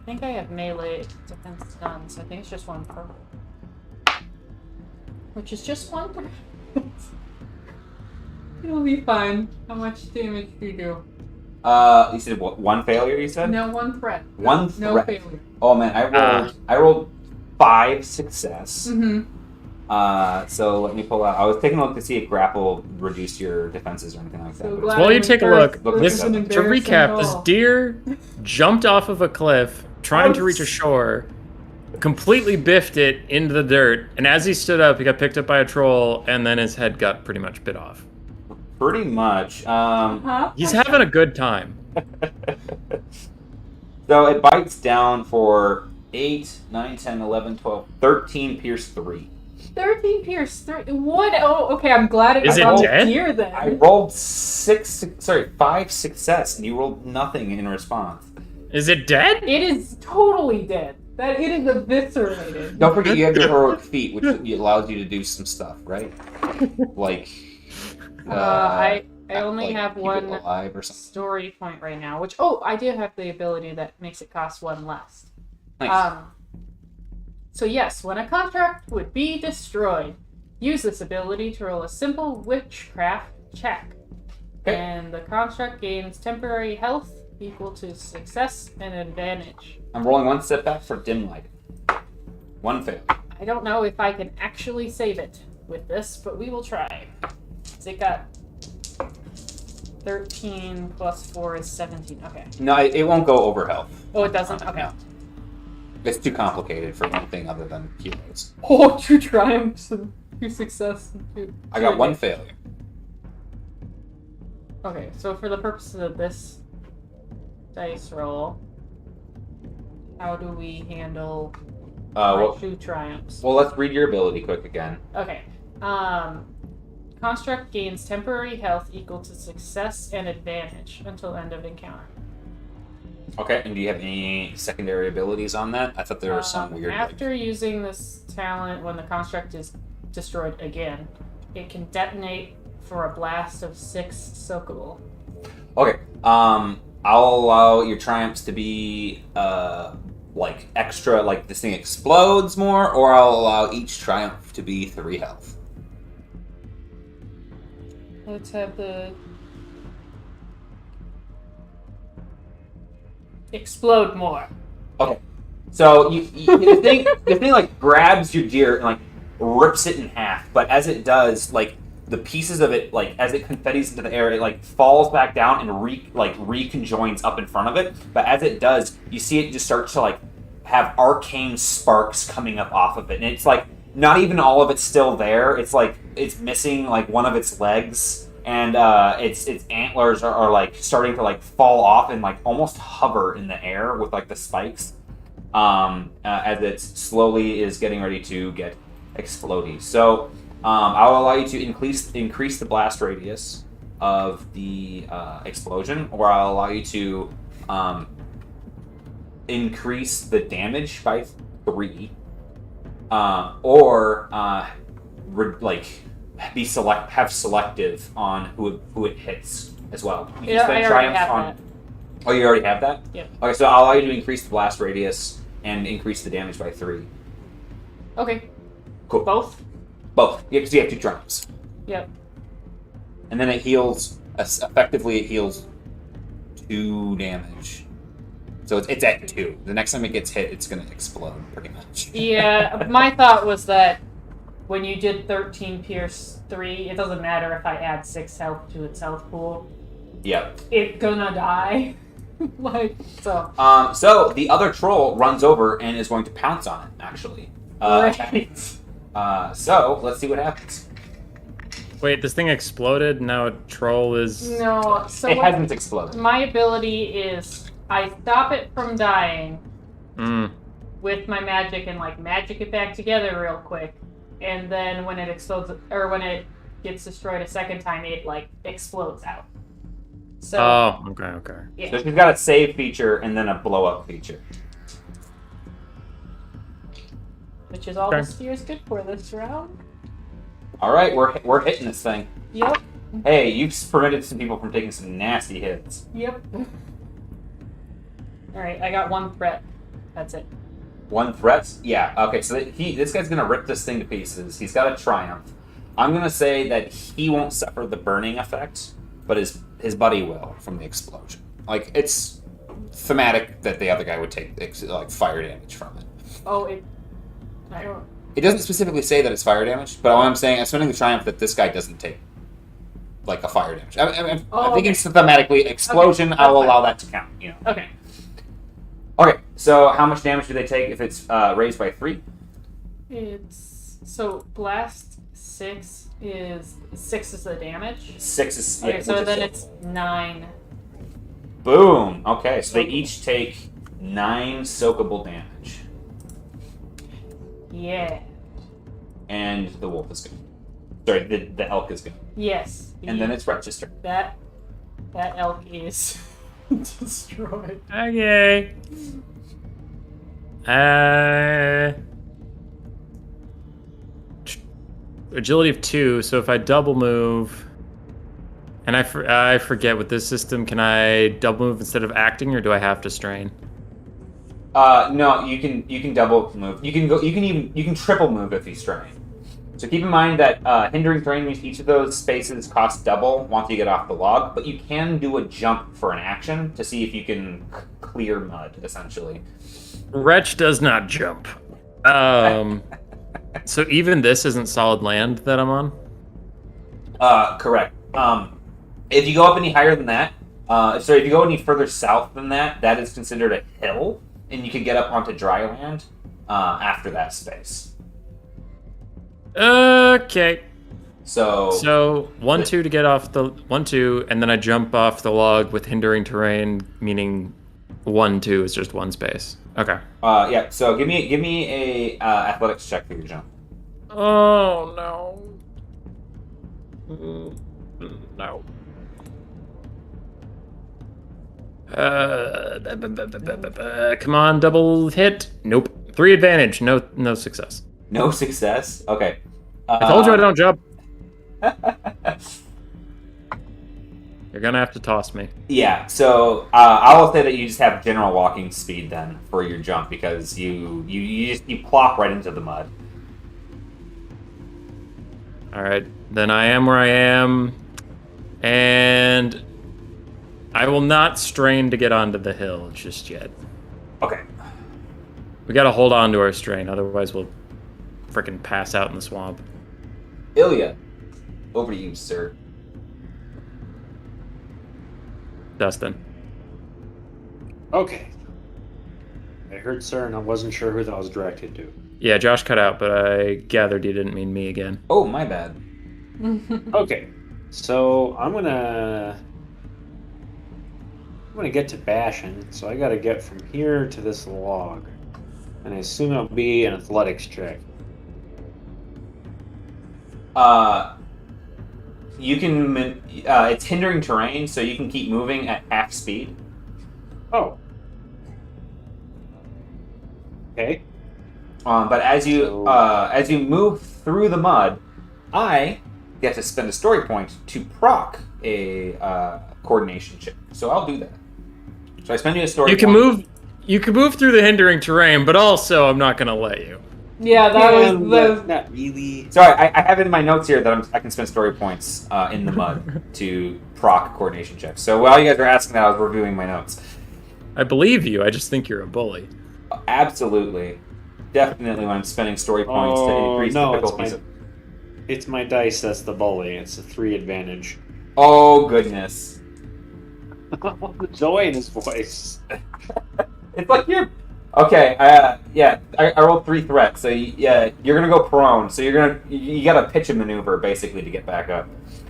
think I have melee defense done, so I think it's just 1 purple. Which is just 1 purple. It'll be fine. How much damage do you do? You said what, 1 failure, you said? No, 1 threat. One threat. No failure. Oh man, I rolled 5 success. Mm-hmm. So let me pull out. I was taking a look to see if grapple reduced your defenses or anything like that. So but- glad While you I'm take a embarrassed. look, This this is an to embarrassing recap, this call. deer jumped off of a cliff trying to reach a shore, completely biffed it into the dirt, and as he stood up, he got picked up by a troll, and then his head got pretty much bit off. Pretty much. Huh? He's having a good time. So it bites down for 8, 9, 10, 11, 12, 13 pierce 3. 13 pierce 3. What? Oh, okay. I'm glad it Is it was dead? deer then. I rolled 5 success, and you rolled nothing in response. Is it dead? It is totally dead. That it is eviscerated. Don't forget you have your heroic feat, which allows you to do some stuff, right? Like, I only like have keep it one alive or something. story point right now, which I do have the ability that makes it cost 1 less. Nice. So yes, when a contract would be destroyed, use this ability to roll a simple witchcraft check. Okay. And the construct gains temporary health equal to success and advantage. I'm rolling 1 setback for dim light. 1 fail. I don't know if I can actually save it with this, but we will try. So it got 13 plus 4 is 17. Okay. No, it won't go over health. Oh, it doesn't? Okay. No. It's too complicated for anything other than heroes. Oh, 2 triumphs and 2 success. And 2. I got 1 failure. Okay, so for the purposes of this dice roll, how do we handle my 2 triumphs? Well, let's read your ability quick again. Okay. Construct gains temporary health equal to success and advantage until end of encounter. Okay, and do you have any secondary abilities on that? I thought there was some weird. After using this talent, when the construct is destroyed again, it can detonate for a blast of 6 soakable. Okay, I'll allow your triumphs to be like extra, like this thing explodes more, or I'll allow each triumph to be 3 health. Let's have the explode more. Okay, so the thing like grabs your deer and like rips it in half, but as it does, like the pieces of it, like as it confettis into the air, it like falls back down and reconjoins up in front of it. But as it does, you see it just start to like have arcane sparks coming up off of it, and it's like not even all of it's still there. It's like it's missing like one of its legs, and its antlers are like starting to like fall off and like almost hover in the air with like the spikes, as it slowly is getting ready to get explodey. So I'll allow you to increase the blast radius of the explosion, or I'll allow you to increase the damage by 3, or have selective on who it hits as well. You can Yeah, spend I already triumphs have on. that. Oh, you already have that? Yeah. Okay, so I'll allow you to increase the blast radius and increase the damage by 3. Okay. Cool. Both? Both. Yeah, because you have 2 triumphs. Yep. And then it heals. Effectively, it heals 2 damage. So it's at 2. The next time it gets hit, it's going to explode, pretty much. Yeah, my thought was that when you did 13 pierce 3, it doesn't matter if I add 6 health to its health pool. Yep. It's gonna die. So. So the other troll runs over and is going to pounce on it, actually. Right. So let's see what happens. Wait, this thing exploded. Now a troll is. No, so It hasn't exploded. my ability is I stop it from dying Mm. with my magic and like magic it back together real quick, and then when it explodes or when it gets destroyed a second time, it like explodes out. So Oh, okay. yeah. So she's got a save feature and then a blow up feature. Which is all Okay. the spear's good for this round. All right, we're hitting this thing. Yep. Hey, you've prevented some people from taking some nasty hits. Yep. Alright, I got 1 threat. That's it. 1 threat? Yeah. Okay, so this guy's gonna rip this thing to pieces. He's got a triumph. I'm gonna say that he won't suffer the burning effect, but his buddy will from the explosion. Like, it's thematic that the other guy would take like fire damage from it. Oh, I don't. It doesn't specifically say that it's fire damage, but all I'm saying, I'm spending the triumph that this guy doesn't take like a fire damage. I'm thinking thematically explosion. Okay, I'll that's allow fine. that to count. You know. Okay. Okay, so how much damage do they take if it's raised by 3? It's so blast 6 is the damage. 6 is Okay, so which is then still- it's 9. Boom. Okay, so they each take 9 soakable damage, Yeah. and the wolf is gone. Sorry, the elk is gone, Yes. and then it's registered. that elk is destroyed. Okay. Agility of 2, so if I double move, and I forget with this system, can I double move instead of acting, or do I have to strain? No, you can double move. You can triple move if you strain. So keep in mind that hindering terrain means each of those spaces costs double once you get off the log, but you can do a jump for an action to see if you can clear mud, essentially. Wretch does not jump. So even this isn't solid land that I'm on? Correct. If you go up any higher than that, if you go any further south than that, that is considered a hill, and you can get up onto dry land after that space. Okay. So 1-2 to get off the 1-2, and then I jump off the log with hindering terrain, meaning 1-2 is just one space. Okay. yeah. So give me a athletics check for your jump. Oh no. No. Come on, double hit. Nope. 3 advantage. No success. No success. Okay. I told you I don't jump. You're gonna have to toss me. Yeah, so I will say that you just have general walking speed then for your jump because you plop right into the mud. All right, then I am where I am, and I will not strain to get onto the hill just yet. Okay. We gotta hold on to our strain, otherwise we'll frickin' pass out in the swamp. Ilya, over to you, sir. Dustin. Okay. I heard sir, and I wasn't sure who that was directed to. Yeah, Josh cut out, but I gathered he didn't mean me again. Oh, my bad. Okay, so I'm gonna get to bashing. So I gotta get from here to this log, and I assume it'll be an athletics check. You can. It's hindering terrain, so you can keep moving at half speed. Oh. Okay. But as you move through the mud, I get to spend a story point to proc a coordination check. So I'll do that. So I spend you a story. You can point. move through the hindering terrain, but also I'm not gonna let you. Yeah, that was Not really. Sorry, I have it in my notes here that I can spend story points in the mud to proc coordination checks. So while you guys are asking that, I was reviewing my notes. I believe you. I just think you're a bully. Absolutely. Definitely when I'm spending story points to increase the difficulties. It's my dice that's the bully. It's a 3 advantage. Oh, goodness. The joy in his voice. It's like you're... Okay, I rolled 3 threats, so you're gonna go prone, so you gotta pitch a maneuver, basically, to get back up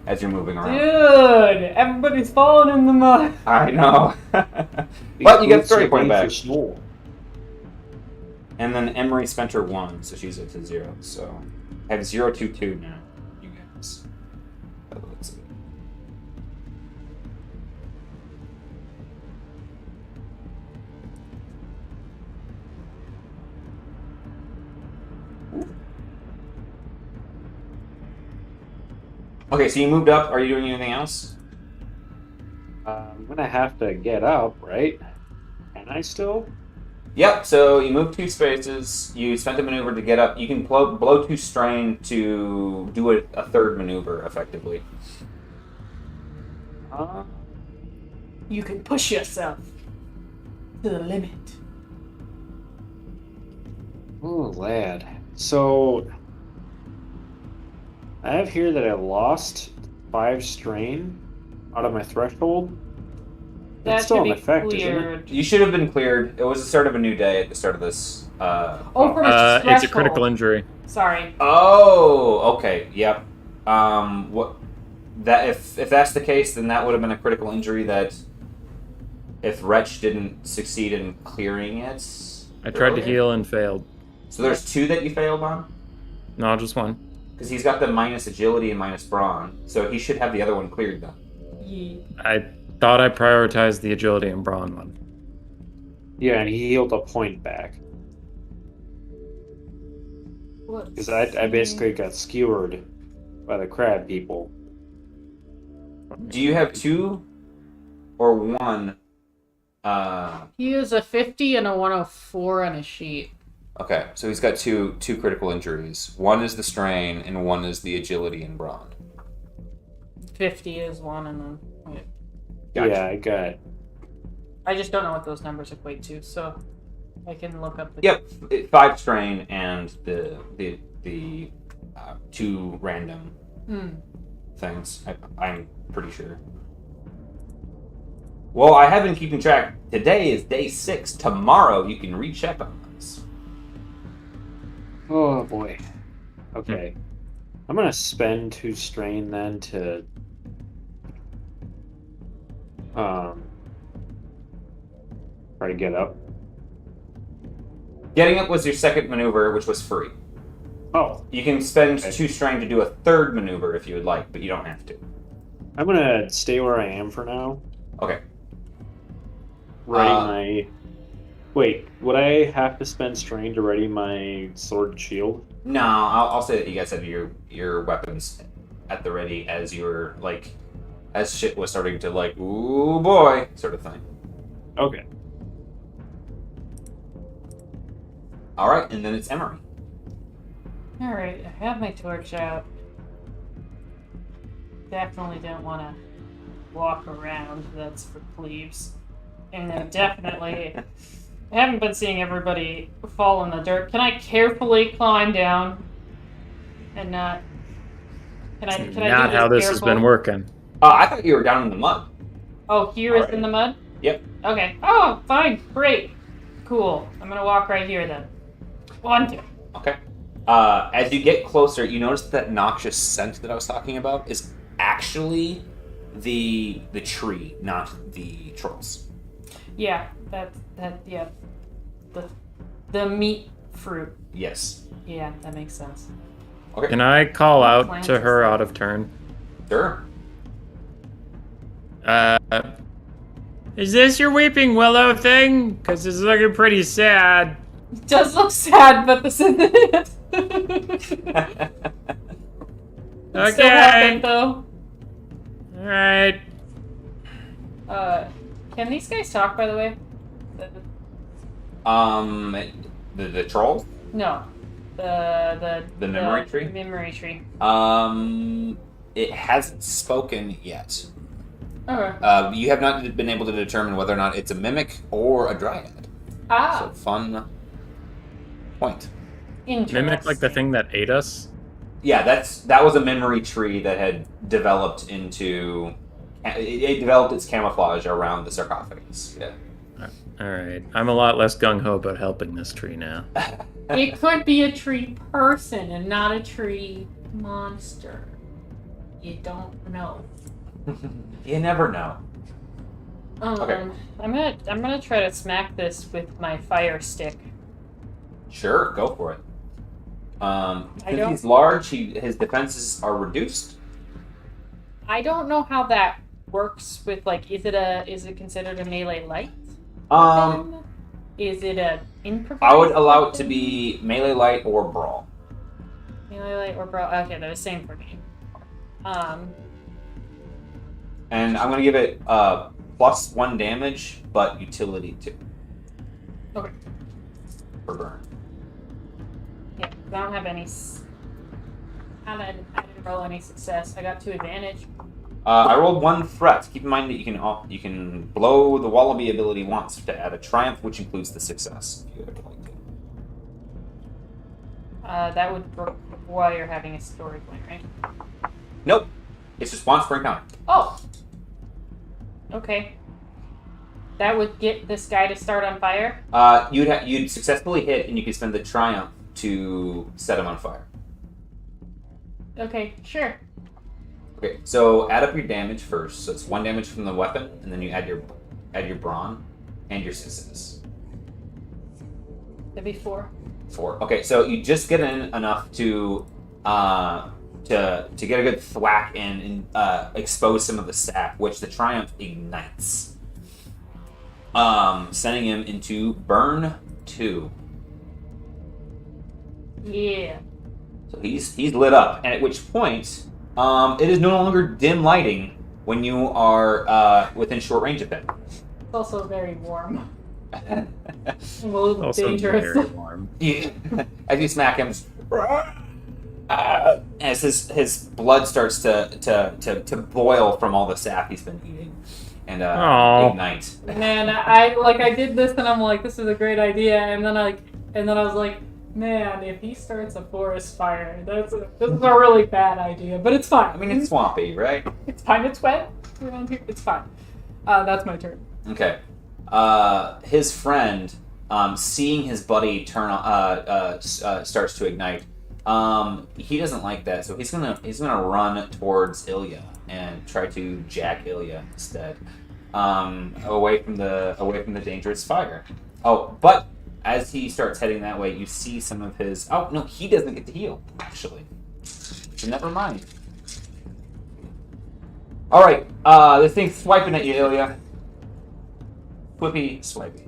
as you're moving around. Dude, everybody's falling in the mud. I know. But you get story point back. Small. And then Emery spent her 1, so she's at 0. So I have 0-2-2 now. You guys. Let's see. Okay, so you moved up. Are you doing anything else? I'm gonna have to get up, right? Can I still? Yep, so you moved 2 spaces, you spent a maneuver to get up. You can blow 2 strain to do a 3rd maneuver, effectively. You can push yourself to the limit. Oh, lad. So I have here that I lost 5 strain out of my threshold. That That's still should in be effect, isn't it? cleared. You should have been cleared. It was the start of a new day at the start of this. Oh, from its It's a critical threshold. injury. Sorry. Oh, okay. Yep. What? That if that's the case, then that would have been a critical injury that if Wretch didn't succeed in clearing it. I tried to earlier. heal and failed. So there's 2 that you failed on? No, just one. Because he's got the minus agility and minus brawn, so he should have the other one cleared then. Ye- I thought I prioritized the agility and brawn one. Yeah, and he healed a point back. Let's Because I see. basically got skewered by the crab people. Do you have 2 or 1? He is a 50 and a 104 on his sheet. Okay, so he's got two critical injuries. One is the strain, and one is the agility and brawn. 50 is one, and then wait. Gotcha. Yeah, I got. I just don't know what those numbers equate to, so I can look up the. Yep, 5 strain and the 2 random things. I'm pretty sure. Well, I have been keeping track. Today is day 6. Tomorrow you can recheck on this. Oh boy. Okay. I'm gonna spend 2 strain then to try to get up. Getting up was your second maneuver, which was free. Oh, You can spend Okay. 2 strain to do a third maneuver if you would like, but you don't have to. I'm gonna stay where I am for now. Okay. Ready Uh, my. Wait, would I have to spend strain to ready my sword and shield? No, I'll say that you guys have your weapons at the ready as you're like, as shit was starting to like, ooh boy, sort of thing. Okay. All right, and then it's Emery. All right, I have my torch out. Definitely don't want to walk around. That's for plebes. And then definitely, I haven't been seeing everybody fall in the dirt. Can I carefully climb down and not? Can I do Not how this has careful? been working. I thought you were down in the mud. Oh, here is Alright. in the mud? Yep. Okay. Oh, fine. Great. Cool. I'm gonna walk right here then. 1, 2. Okay. As you get closer, you notice that noxious scent that I was talking about is actually the tree, not the trolls. Yeah, yeah. The meat fruit. Yes. Yeah, that makes sense. Okay. Can I call out Plants to her and out of turn? Sure. Is this your weeping willow thing? Because it's looking pretty sad. It does look sad, but the Still happen Okay. though. Alright. Can these guys talk, by the way? The troll. No. The memory tree? The memory tree. It hasn't spoken yet. Okay. You have not been able to determine whether or not it's a mimic or a dryad. So fun point. Interesting. Mimic like the thing that ate us? Yeah, that was a memory tree that had developed into. It developed its camouflage around the sarcophagus. Yeah. Alright. I'm a lot less gung-ho about helping this tree now. It could be a tree person and not a tree monster. You don't know. You never know. Okay. I'm gonna try to smack this with my fire stick. Sure, go for it. I Because don't- he's large, his defenses are reduced. I don't know how that works with like is it considered a melee light? Um, weapon? Is it a improvised? I would allow it to weapon? be melee light or brawl. melee light or brawl. Okay, they're the same for me. And I'm gonna give it +1 damage, but utility 2 Okay. for burn. Yeah, 'cause I don't have any. I didn't roll any success. I got 2 advantage. I rolled 1 threat. Keep in mind that you can blow the Wallaby ability once to add a triumph, which includes the success. If you would like That would require having a story point, right? Nope. It's just once per encounter. Oh! Okay. That would get this guy to start on fire? You'd successfully hit, and you could spend the triumph to set him on fire. Okay, sure. Okay, so add up your damage first. So it's 1 damage from the weapon, and then you add your brawn and your success. That'd be 4. 4. Okay, so you just get in enough to get a good thwack in and expose some of the sap, which the triumph ignites, sending him into burn 2. Yeah. So he's lit up, and at which point it is no longer dim lighting when you are within short range of him. It's also very warm. A little Also dangerous. very warm. As you smack him, as his blood starts to boil from all the sap he's been eating, and ignite. Man, I did this and I'm like, this is a great idea, and then I was like, man, if he starts a forest fire, this is a really bad idea, but it's fine. I mean, it's swampy, right? It's fine. It's wet around here. It's fine. That's my turn. Okay. His friend, seeing his buddy turn starts to ignite. He doesn't like that, so he's gonna run towards Ilya and try to jack Ilya instead, away from the dangerous fire. Oh, but as he starts heading that way, you see some of his. Oh no, he doesn't get to heal actually. So never mind. All right, this thing's swiping at you, Ilya. Whippy swipey.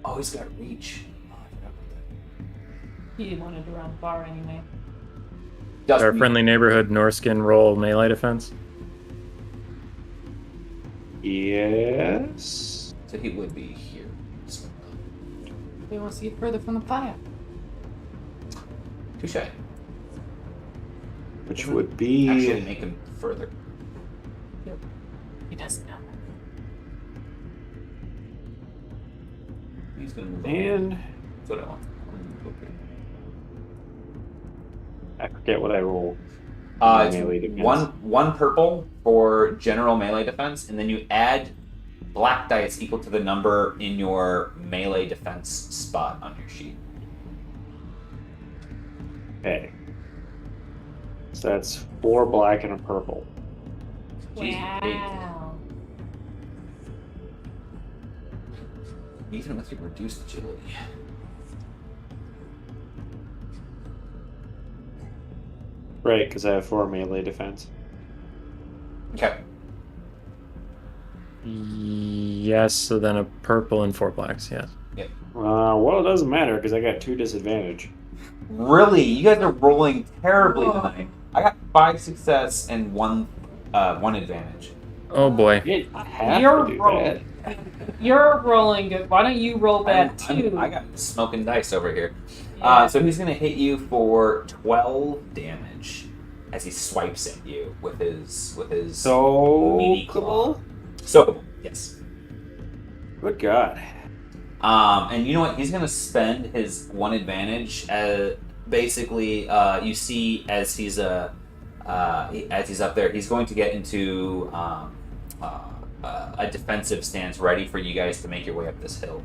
Oh, he's got reach. Oh, I forgot about that. He wanted to run far anyway. Does Our reach. friendly neighborhood Norskin roll melee defense. Yes. So he would be here. He wants to get further from the fire. Touche. Which would be. Actually make him further. Yep. He doesn't know. He's gonna move on. And That's what I want. I forget what I roll. It's Melee defense. one purple for general melee defense, and then you add black dice equal to the number in your melee defense spot on your sheet. Okay. So that's 4 black and a purple. Jeez, Wow. even with your reduced agility. Right, because I have 4 melee defense. Okay. Yes, so then a purple and 4 blacks, yes. Well, it doesn't matter because I got 2 disadvantage. Really? You guys are rolling terribly tonight. I got 5 success and 1 advantage. Oh boy. You have You're to do rolling. that. You're rolling good. Why don't you roll bad too? I got smoking dice over here. Yeah. So he's going to hit you for 12 damage as he swipes at you with his So meaty claw. cool. Soakable, yes. Good God. And you know what? He's going to spend his 1 advantage. Basically, you see as he's up there, he's going to get into a defensive stance, ready for you guys to make your way up this hill.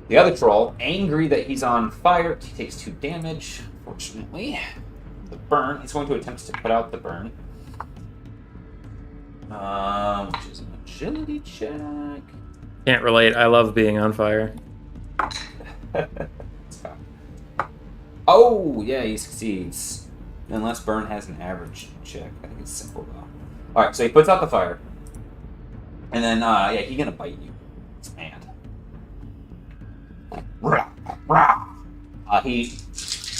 The other troll, angry that he's on fire, he takes 2 damage. Fortunately, the burn. He's going to attempt to put out the burn, which is an agility check. Can't relate. I love being on fire. Oh, yeah, he succeeds. Unless Burn has an average check. I think it's simple, though. Alright, so he puts out the fire. And then, he's gonna bite you. He's mad. He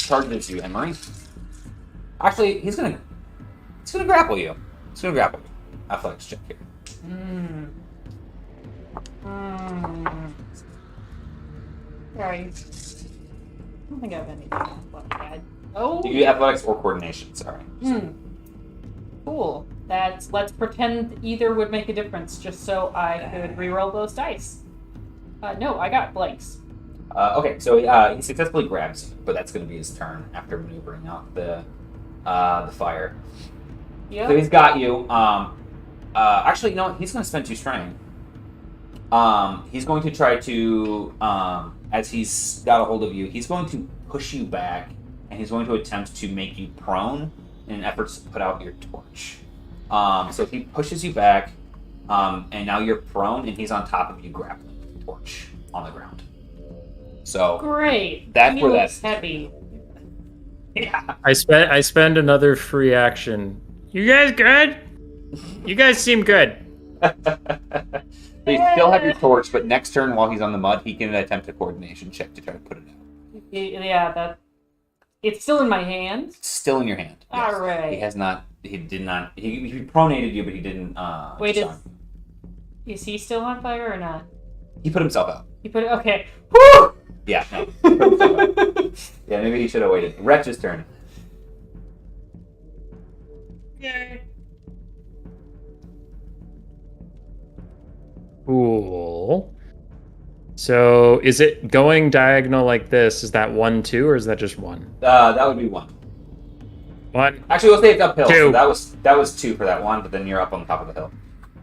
charges you, Emery. Actually, he's gonna grapple you. He's gonna grapple you. Athletics check here. Sorry. I don't think I have anything like that. Oh. You can do athletics or coordination, sorry. Cool. Let's pretend either would make a difference, just so I could reroll those dice. No, I got blanks. Okay, so he successfully grabs you, but that's going to be his turn after maneuvering out the fire. Yep. So he's got you. Actually, no, he's going to spend 2 strain. He's going to try to, as he's got a hold of you, he's going to push you back, and he's going to attempt to make you prone in an effort to put out your torch. So he pushes you back, and now you're prone, and he's on top of you grappling with the torch on the ground. So Great. that's where That's that's heavy. Yeah. I spend another free action. You guys good? You guys seem good. So you still have your torch, but next turn while he's on the mud, he can attempt a coordination check to try to put it out. Yeah, it's still in my hand. It's still in your hand. Yes. All right. He did not. He pronated you, but he didn't. Wait, disarm. is he still on fire or not? He put himself out. He put it. Okay. Woo! Yeah. No. He put himself out. Yeah, maybe he should have waited. Wretch's turn. Yay. Cool. So is it going diagonal like this? Is that 1, 2, or is that just 1? That would be 1. 1. Actually, we'll say it's uphill. 2. So that was 2 for that one, but then you're up on top of the hill.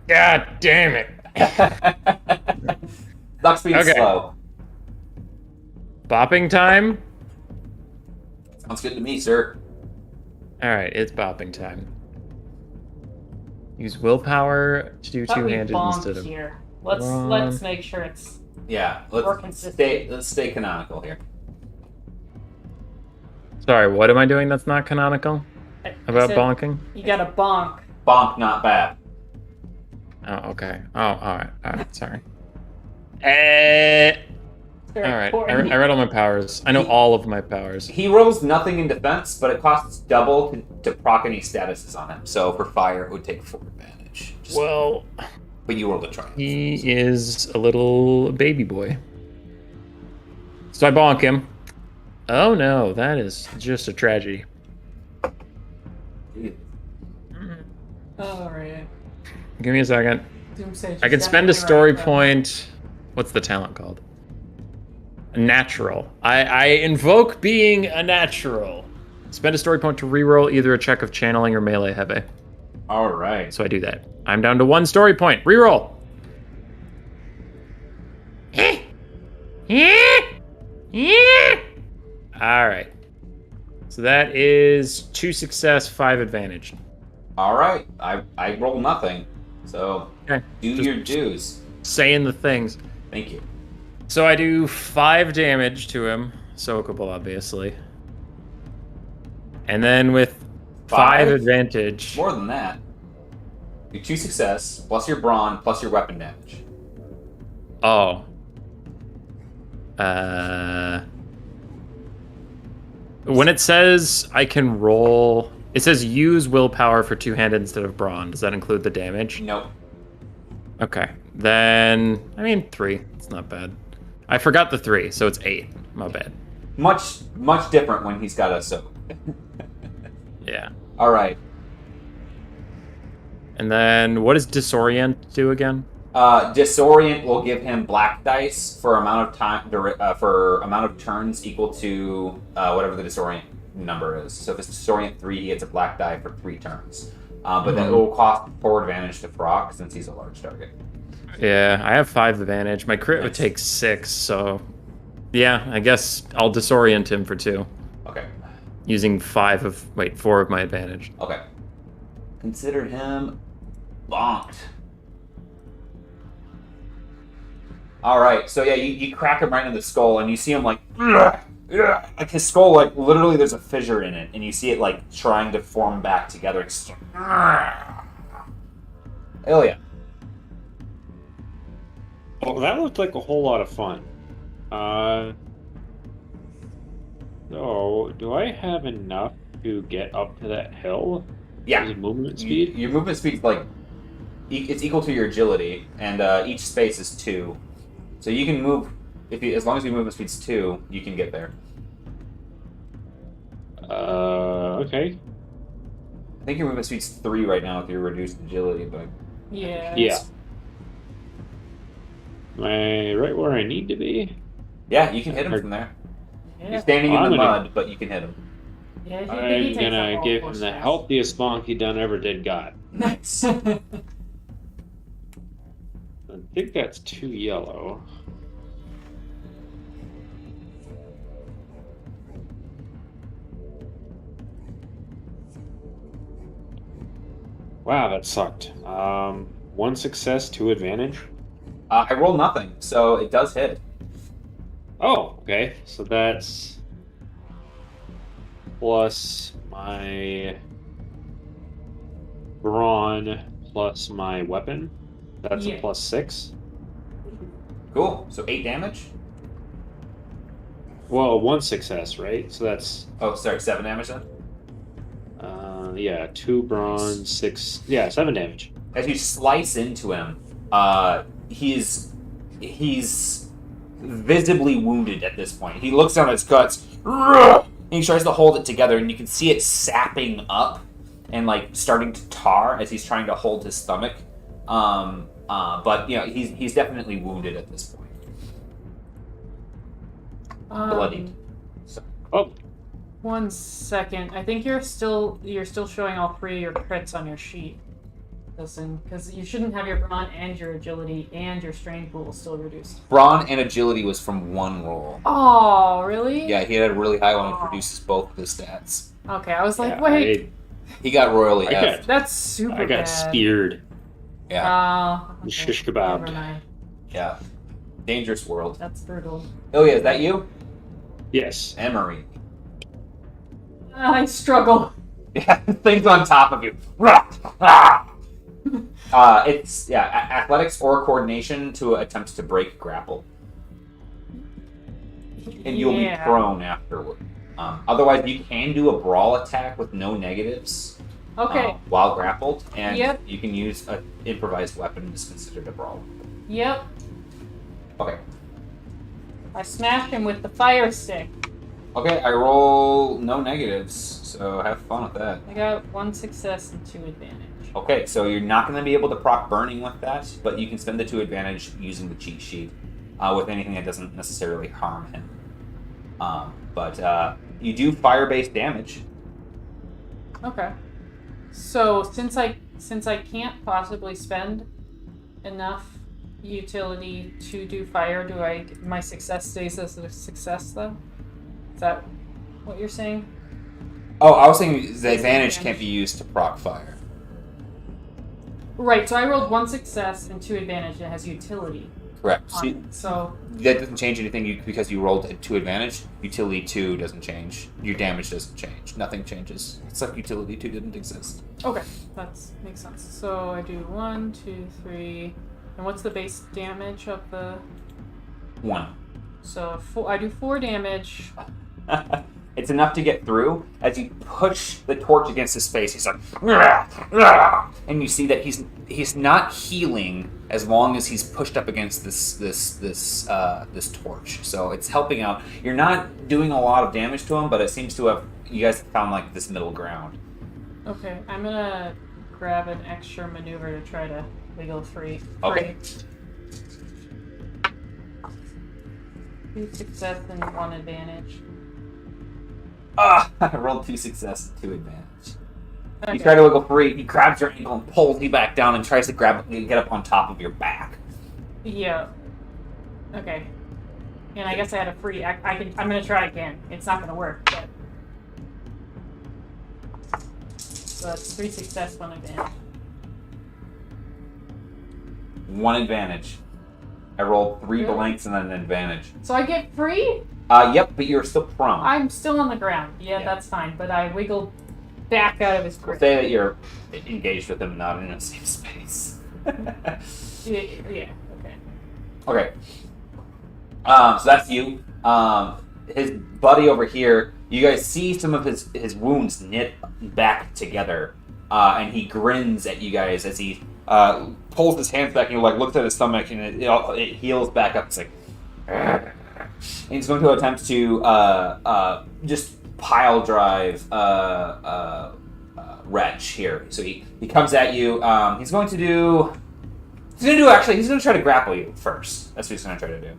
God damn it. Luck speed is Okay. slow. Bopping time? Sounds good to me, sir. Alright, it's bopping time. Use willpower to do Thought we two-handed bonked instead of... here. One. Let's make sure it's Yeah, more let's consistent. stay canonical here. Sorry, what am I doing that's not canonical? About said bonking? You got a bonk. Bonk, not bad. Oh, okay. Oh, alright, sorry. Very Alright, important. I read all my powers. I know all of my powers. He rolls nothing in defense, but it costs double to proc any statuses on him. So for fire, it would take 4 advantage. Well, But you rolled a triumph. he is a little baby boy. So I bonk him. Oh no, that is just a tragedy. All right. Give me a second. Doomsay's I can just spend a definitely story right, though. point. What's the talent called? A natural. I invoke being a natural. Spend a story point to reroll either a check of channeling or melee heavy. All right. So I do that. I'm down to 1 story point. Reroll. All right. So that is 2 success, 5 advantage. All right. I roll nothing. So Okay. do Just your dues. saying the things. Thank you. So I do 5 damage to him. Soakable, obviously. And then with 5 advantage. More than that. Your 2 success plus your brawn plus your weapon damage. Oh. When it says I can roll, it says use willpower for 2-handed instead of brawn. Does that include the damage? Nope. Okay. Then, 3. It's not bad. I forgot the 3, so it's 8. My bad. Much different when he's got a soak. Yeah. All right. And then what does disorient do again? Disorient will give him black dice for amount of time for amount of turns equal to whatever the disorient number is. So if it's disorient 3, he gets a black die for 3 turns. But then it will cost 4 advantage to Brock since he's a large target. Yeah, I have 5 advantage. My crit would Nice. take 6, so yeah, I guess I'll disorient him for 2. Okay. Using 4 of my advantage. Okay. Consider him bonked. All right. So yeah, you crack him right in the skull, and you see him like his skull, like literally, there's a fissure in it, and you see it like trying to form back together. It's just, hell yeah. Oh, that looked like a whole lot of fun. So, do I have enough to get up to that hill? Yeah. Is it movement speed? Your movement speed's like it's equal to your agility, and each space is 2. So you can move as long as your movement speed's 2, you can get there. Okay. I think your movement speed's 3 right now with your reduced agility, but Yeah. Yeah. Am I right where I need to be? yeah, you can hit him from there. Yeah. You're standing in I'm the gonna- mud, but you can hit him. Yeah, he I'm takes up gonna all give 4 him the stress. healthiest bonk he done ever did got. Nice. I think that's 2 yellow. Wow, that sucked. 1 success, 2 advantage. I roll nothing, so it does hit. Oh, okay. So that's plus my brawn plus my weapon. That's Yeah. a plus 6. Cool. So 8 damage? Well, 1 success, right? So that's Oh, sorry, 7 damage then? yeah, 2 brawn, 6. Yeah, 7 damage. As you slice into him, he's visibly wounded at this point. He looks down at his guts, and he tries to hold it together, and you can see it sapping up and like starting to tar as he's trying to hold his stomach. But you know, he's definitely wounded at this point. Bloodied. So, Oh, 1 second. I think you're still showing all 3 of your crits on your sheet. Listen, because you shouldn't have your brawn and your agility and your strain pool still reduced. brawn and agility was from 1 roll. Oh, really? Yeah, he had a really high one which reduces both of his stats. Okay, I was like, yeah, wait, He got royally I effed. got- that's super I got bad. speared. Yeah, Okay. Shish kebabbed. Never mind. yeah. Dangerous world. That's brutal. Oh yeah, is that you? Yes. Emery. I struggle. Yeah, things on top of you. It's athletics or coordination to attempt to break grapple, and you'll be prone afterward. Otherwise, you can do a brawl attack with no negatives Okay. while grappled, and Yep. you can use an improvised weapon that's considered a brawl. Yep. Okay. I smashed him with the fire stick. Okay, I roll no negatives, so have fun with that. I got 1 success and 2 advantage. Okay, so you're not going to be able to proc burning with that, but you can spend the 2 advantage using the cheat sheet with anything that doesn't necessarily harm him. But you do fire-based damage. Okay. So since I can't possibly spend enough utility to do fire, my success stays as a success though? Is that what you're saying? Oh, I was saying the advantage can't be used to proc fire. Right, so I rolled 1 success and 2 advantage and it has utility Correct. on it. So That doesn't change anything because you rolled a 2 advantage. Utility 2 doesn't change. Your damage doesn't change. Nothing changes. It's like utility 2 didn't exist. okay, that makes sense. So I do 1, 2, 3, and what's the base damage of the? 1. So I do 4 damage. It's enough to get through. As you push the torch against his face, he's like, "Rah, rah," and you see that he's not healing as long as he's pushed up against this torch. So it's helping out. You're not doing a lot of damage to him, but it seems to have you guys have found like this middle ground. Okay, I'm gonna grab an extra maneuver to try to wiggle free. Okay. 2 success and 1 advantage. I rolled 2 success and 2 advantage. Okay. You try to wiggle free. He grabs your ankle and pulls you back down and tries to get up on top of your back. Yeah. Okay. And I guess I had a free. I'm gonna try again. It's not gonna work, but. So that's 3 success, 1 advantage. 1 advantage. I rolled 3 Really? blanks and then an advantage. So I get free? Yep, but you're still prone. I'm still on the ground. Yeah, Yeah. that's fine. But I wiggled back out of his We'll grip. say that you're engaged with him, not in the same space. Yeah. Okay. Okay. So that's you. His buddy over here, you guys see some of his wounds knit back together, and he grins at you guys as he pulls his hands back and like looks at his stomach and it heals back up. It's like, and he's going to attempt to just pile drive wretch here. So he comes at you. He's going to try to grapple you first. That's what he's going to try to do.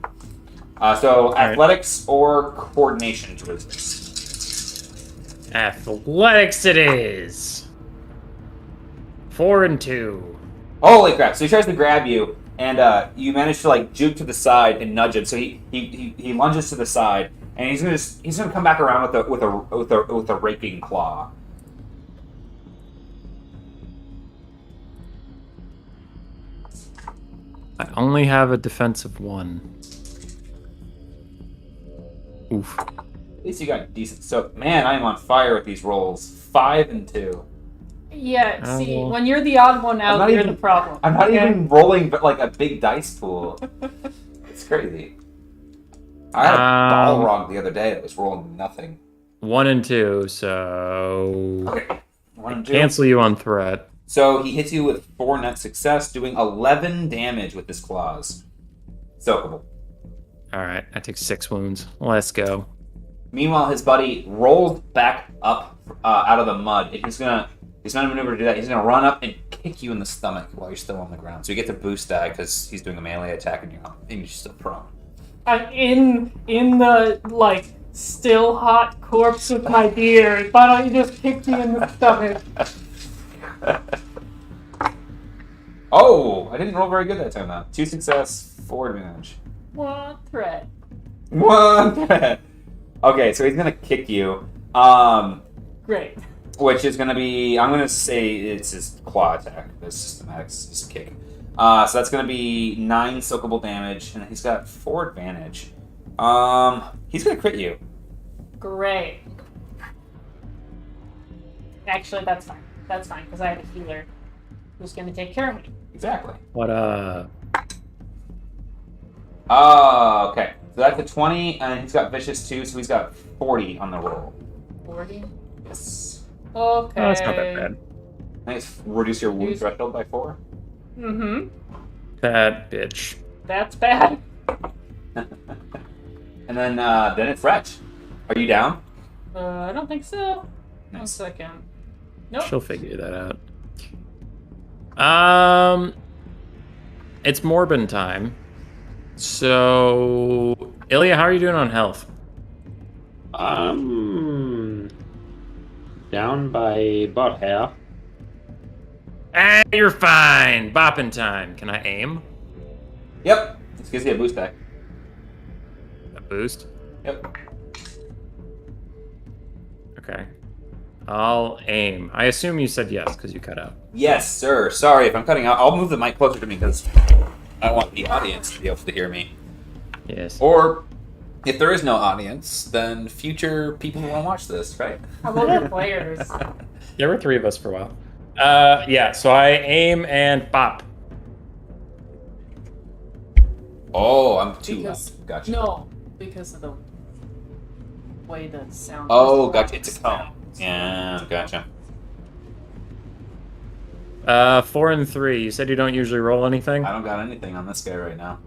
So athletics or coordination to resist. Athletics it is. 4 and 2. Holy crap! So he tries to grab you, and you manage to like juke to the side and nudge him. So he lunges to the side, and he's gonna come back around with a raking claw. I only have a defensive 1. Oof. At least you got decent. So man, I am on fire with these rolls. 5 and 2. Yeah, see, when you're the odd one out, you're the problem. I'm not even rolling, but like a big dice pool. It's crazy. I had a Balrog the other day that was rolling nothing. 1 and 2, so Okay. 1 and 2. Cancel you on threat. So he hits you with 4 net success, doing 11 damage with his claws. Soakable. Alright, I take 6 wounds. Let's go. Meanwhile, his buddy rolls back up out of the mud, and he's not a maneuver to do that. He's gonna run up and kick you in the stomach while you're still on the ground. So you get to boost that because he's doing a melee attack and you're still prone. I'm in the like still hot corpse of my deer. Why don't you just kick me in the stomach? Oh, I didn't roll very good that time though. 2 success, 4 advantage. 1 threat. 1 threat. Okay, so he's gonna kick you. Great. Which is going to be, I'm going to say it's his claw attack. It's systematic, it's just a kick. So that's going to be 9 soakable damage, and he's got 4 advantage. He's going to crit you. Great. Actually, that's fine. That's fine, because I have a healer who's going to take care of me. Exactly. What, Okay. So that's a 20, and he's got vicious too, so he's got 40 on the roll. 40? Yes. Okay. Oh, that's not that bad. I think it's reduce your wound threshold by 4. Mm-hmm. That bitch. That's bad. And then it's Wretch. Are you down? I don't think so. Nice. 1 second. Nope. She'll figure that out. It's Morbin time. So, Ilya, how are you doing on health? Down by about half. You're fine. Bopping time. Can I aim? Yep. This gives you a boost back. A boost? Yep. Okay. I'll aim. I assume you said yes because you cut out. Yes, sir. Sorry if I'm cutting out. I'll move the mic closer to me because I want the audience to be able to hear me. Yes. Or if there is no audience, then future people who want to watch this, right? How about the players? There were 3 of us for a while. Yeah, so I aim and bop. Oh, I'm too Because- loud. Gotcha. No, because of the way the sound. Oh, gotcha. It's a cone. Yeah, gotcha. 4 and 3. You said you don't usually roll anything? I don't got anything on this guy right now.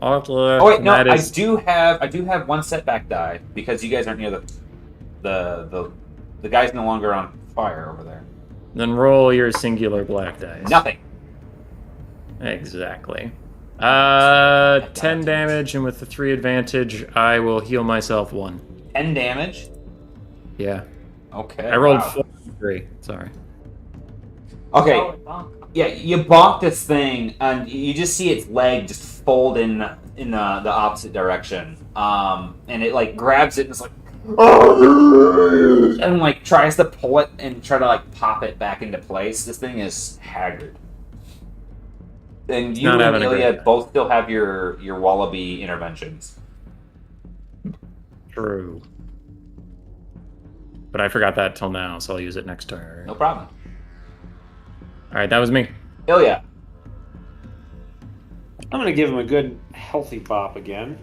I'll have to look. Oh wait, no, That I is- do have 1 setback die because you guys aren't near the guy's no longer on fire over there. Then roll your singular black dice. Nothing. Exactly. 10 damage, and with the 3 advantage, I will heal myself 1. 10 damage. Yeah. Okay. I rolled wow. 4 and 3. Sorry. Okay. Oh, bonk. Yeah, you bonk this thing, and you just see its leg just fold in the opposite direction. And it like grabs it and it's like, and like tries to pull it and try to like pop it back into place. This thing is haggard. And you not and having a great Ilya time. both still have your wallaby interventions. True. But I forgot that till now, so I'll use it next turn. No problem. Alright, that was me. Ilya. I'm gonna give him a good, healthy bop again.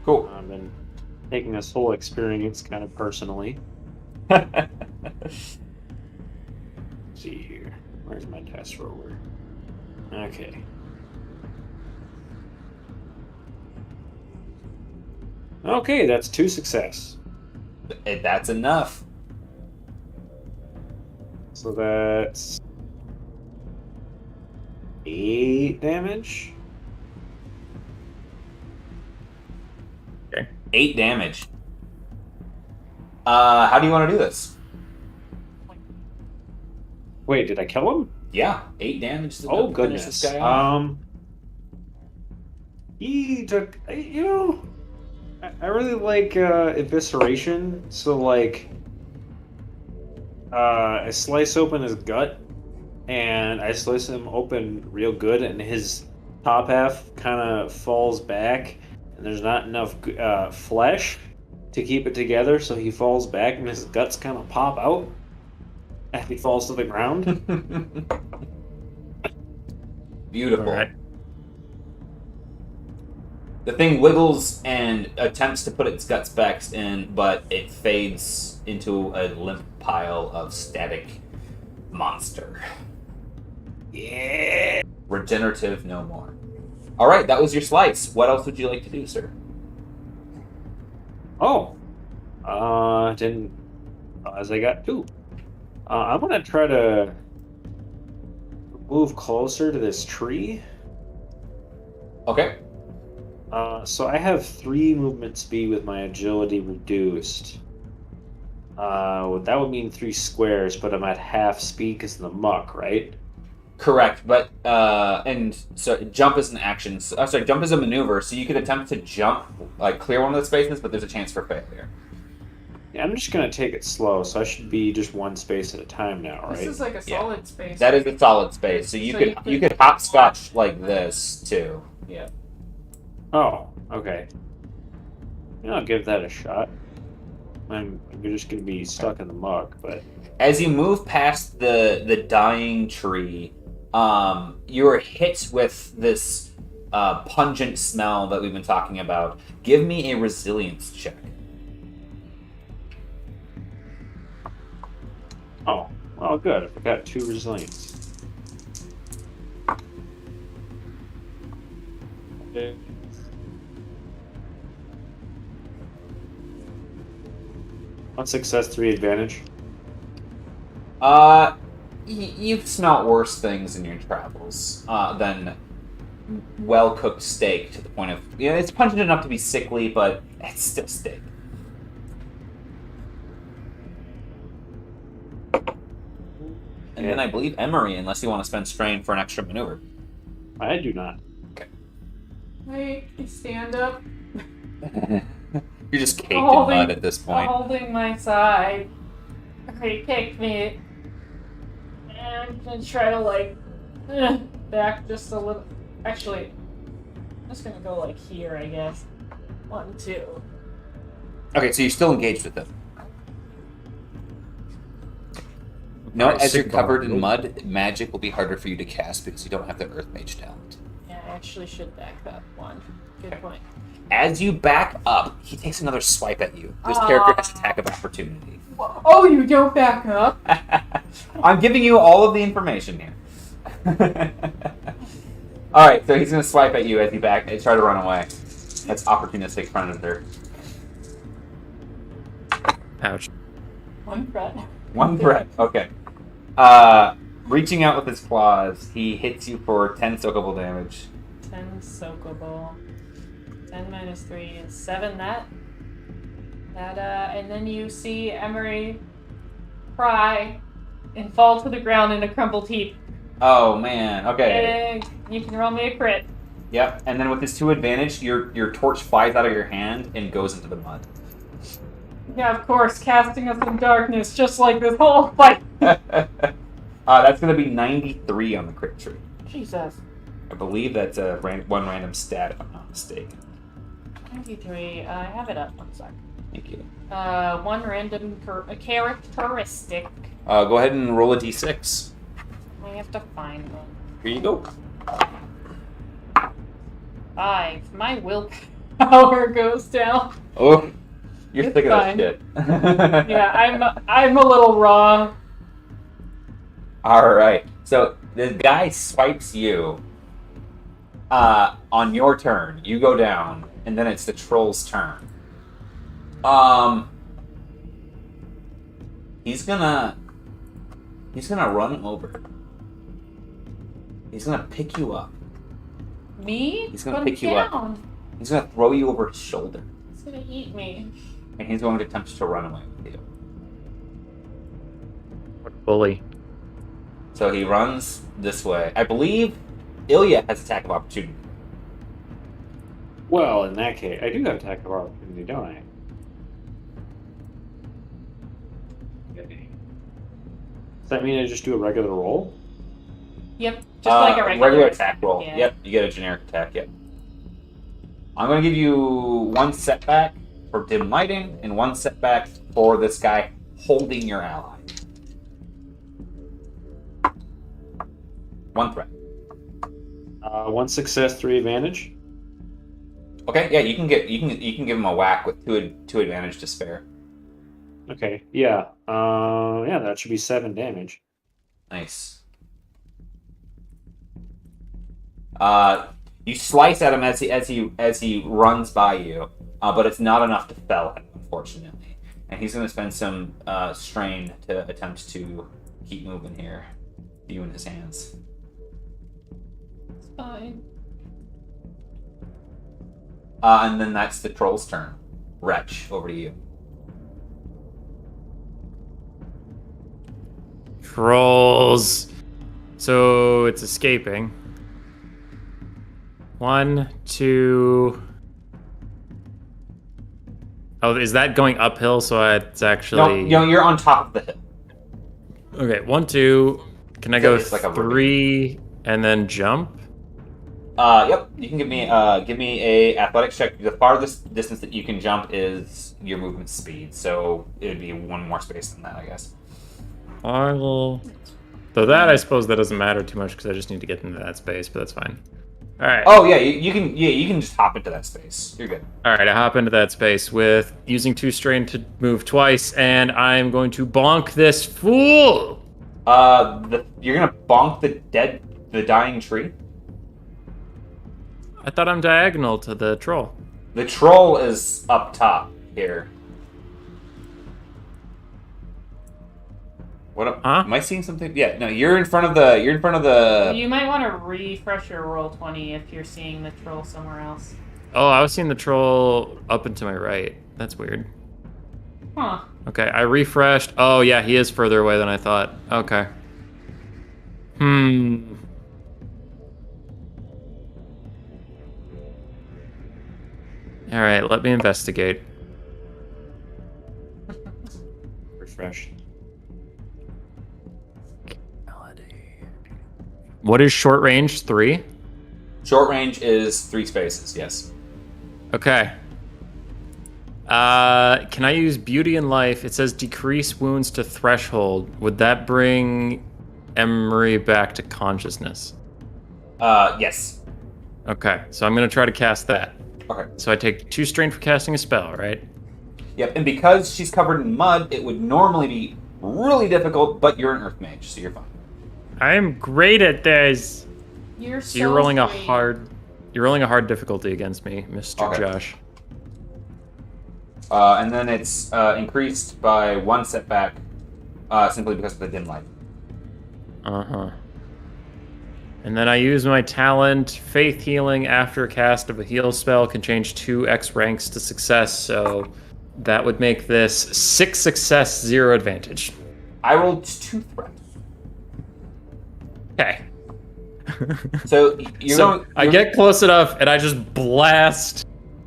Cool. I've been taking this whole experience kind of personally. Let's see here. Where's my test roller? Okay. Okay, that's 2 success. That's enough. So that's 8 damage. 8 damage. How do you want to do this? Wait, did I kill him? Yeah, 8 damage to Oh finish goodness. this guy off. He took. I really like evisceration. So like, I slice open his gut, and I slice him open real good, and his top half kind of falls back, and there's not enough flesh to keep it together, so he falls back, and his guts kind of pop out as he falls to the ground. Beautiful. All right. The thing wiggles and attempts to put its guts back in, but it fades into a limp pile of static monster. Yeah. Regenerative no more. Alright, that was your slice. What else would you like to do, sir? Oh. Didn't realize I got 2. I'm gonna try to move closer to this tree. Okay. So I have 3 movement speed with my agility reduced. That would mean 3 squares, but I'm at half speed because of the muck, right? Correct, but and so jump is an action. So, sorry, jump is a maneuver. So you could attempt to jump, like clear one of the spaces, but there's a chance for failure. Yeah, I'm just gonna take it slow, so I should be just 1 space at a time now, right? This is like a Yeah. solid space. That is a solid space. So you could hopscotch like this too. Yeah. Oh, okay. Yeah, I'll give that a shot. I'm just gonna be stuck in the muck, but As you move past the dying tree, you're hit with this pungent smell that we've been talking about. Give me a resilience check. oh, well, good. I got 2 resilience. Okay. One success, 3 advantage. You've smelt worse things in your travels than well-cooked steak to the point of... it's pungent enough to be sickly, but it's still steak. And then I believe Emery, unless you want to spend strain for an extra maneuver. I do not. I stand up, You're just caked in mud at this point. holding my side. He kicked me. And I'm gonna try to, like, back just a little. Actually, I'm just gonna go, like, here, I guess. 1, 2. Okay, so you're still engaged with him. No, Alright, as you're sick covered ball. in mud, magic will be harder for you to cast because you don't have the Earth Mage talent. Yeah, I actually should back up 1. Good point. As you back up, he takes another swipe at you. This character has attack of opportunity. Oh, you don't back up? I'm giving you all of the information here. Alright, so he's going to swipe at you as you try to run away. That's opportunistic predator. Ouch. 1 threat. 1 threat, okay. Reaching out with his claws, he hits you for 10 soakable damage. 10 soakable. 10 minus 3 is 7 that. And then you see Emery cry and fall to the ground in a crumpled heap. Oh man, okay. And you can roll me a crit. Yep, and then with this 2 advantage, your torch flies out of your hand and goes into the mud. Yeah, of course, casting us in darkness, just like this whole fight. That's going to be 93 on the crit tree. Jesus. I believe that's one random stat, if I'm not mistaken. 93. I have it up. 1 sec. Thank you. 1 random characteristic. Go ahead and roll a d6. I have to find one. Here you go. 5. My willpower goes down. Oh, you're It's sick of that fine. shit. Yeah, I'm a little raw. All right. So the guy swipes you. On your turn, you go down, and then it's the troll's turn. He's gonna He's gonna run over. He's gonna pick you up. Me? He's gonna Put pick him you up. down. He's gonna throw you over his shoulder. He's gonna eat me. And he's going to attempt to run away with you. What bully. So he runs this way. I believe Ilya has attack of opportunity. Well, in that case, I do have attack of opportunity, don't I? Okay. Does that mean I just do a regular roll? Yep, just like a regular attack roll. Yeah. Yep, you get a generic attack, yep. I'm going to give you one setback for dim lighting and one setback for this guy holding your ally. One threat. 1 success, 3 advantage. Okay, yeah, you can give him a whack with two advantage to spare. Okay, yeah. Yeah, that should be 7 damage. Nice. You slice at him as he runs by you, but it's not enough to fell him, unfortunately. And he's going to spend some strain to attempt to keep moving here. You in his hands. It's fine. And then that's the troll's turn. Wretch, over to you. Trolls. So it's escaping. 1, 2. Oh, is that going uphill? So it's actually. No, you're on top of the hill. Okay, 1, 2. Can I go It's like a 3 and then jump? Yep. You can give me a athletics check. The farthest distance that you can jump is your movement speed, so it'd be one more space than that, I guess. I will. Though that, I suppose that doesn't matter too much because I just need to get into that space, but that's fine. All right. Oh yeah, you can just hop into that space. You're good. All right, I hop into that space with using 2 strain to move twice, and I'm going to bonk this fool. You're gonna bonk the dying tree. I thought I'm diagonal to the troll. The troll is up top here. What? Huh? Am I seeing something? Yeah. No, you're in front of the. You might want to refresh your roll 20 if you're seeing the troll somewhere else. Oh, I was seeing the troll up and to my right. That's weird. Huh. Okay, I refreshed. Oh, yeah, he is further away than I thought. Okay. All right, let me investigate. Refresh. What is short range? 3? Short range is 3 spaces. Yes. Okay. Can I use Beauty and Life? It says decrease wounds to threshold. Would that bring Emery back to consciousness? Yes. Okay, so I'm gonna try to cast that. Okay. So I take 2 strain for casting a spell, right? Yep. And because she's covered in mud, it would normally be really difficult, but you're an earth mage, so you're fine. I'm great at this. You're So you're rolling great. You're rolling a hard difficulty against me, Mr. Okay. Josh. And then it's increased by 1 setback, simply because of the dim light. Uh-huh. And then I use my talent, Faith Healing, after a cast of a heal spell can change 2 X ranks to success, so that would make this 6 success, 0 advantage. I rolled 2 threats. Okay. So you're So going. I get close enough and I just blast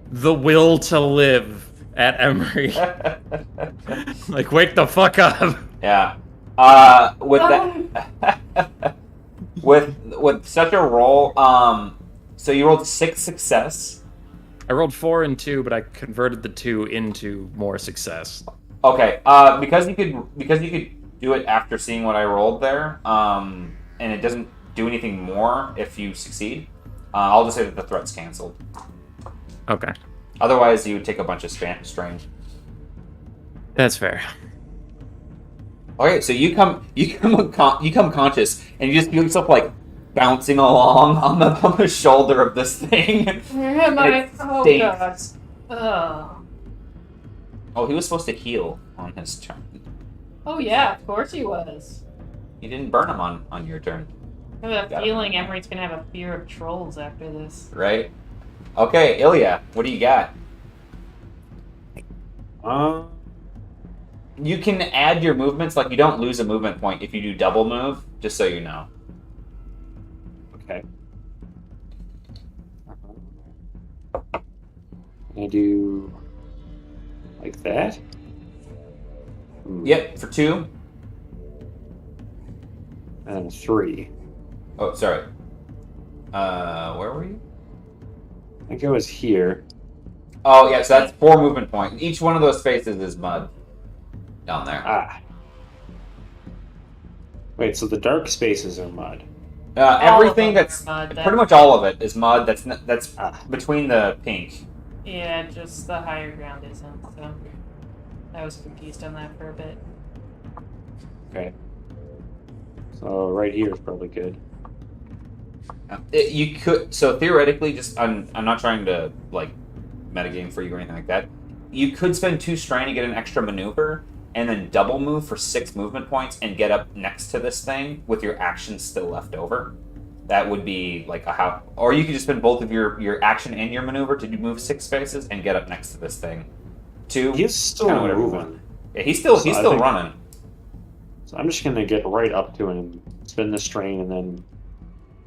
the will to live at Emery. Like, wake the fuck up. Yeah. With that, with such a roll, so you rolled 6 success. I rolled 4 and 2, but I converted the 2 into more success. Okay. Because you could do it after seeing what I rolled there. And it doesn't do anything more if you succeed. I'll just say that the threat's canceled. Okay. Otherwise, you would take a bunch of strain. That's fair. Okay, so you come conscious, and you just feel yourself like bouncing along on the shoulder of this thing. Am I? Oh god. stinks. Ugh. Oh, he was supposed to heal on his turn. Oh yeah, of course he was. You didn't burn them on your turn, I have a Got it. feeling Emery's gonna have a fear of trolls after this. right? Okay, Ilya, what do you got? You can add your movements, like you don't lose a movement point if you do double move, just so you know. Okay. I do like that. Yep, for 2. And 3. Oh, sorry. Where were you? I think I was here. Oh, yeah, so that's 4 movement points. Each one of those spaces is mud down there. Ah. Wait, so the dark spaces are mud. Everything them are that's mud, pretty much all of it is mud. That's Ah. between the pink. Yeah, just the higher ground isn't, so I was confused on that for a bit. Okay. So right here is probably good. You could, so theoretically, just I'm not trying to like metagame for you or anything like that. You could spend 2 strain to get an extra maneuver, and then double move for 6 movement points and get up next to this thing with your actions still left over. That would be like a how, or you could just spend both of your action and your maneuver to move 6 spaces and get up next to this thing. 2. He's still kinda whatever you want. moving. Yeah, he's still So I think- running. So I'm just gonna get right up to him, spin the strain, and then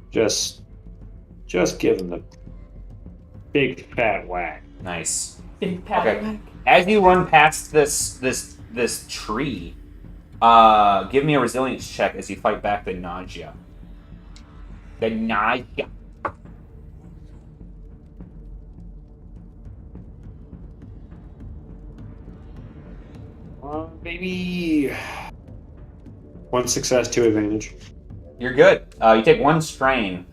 just give him the big fat whack. Nice. Big pat. Okay. As you run past this tree, give me a resilience check as you fight back the nausea. The nausea. Maybe 1 success, 2 advantage. You're good. You take 1 strain,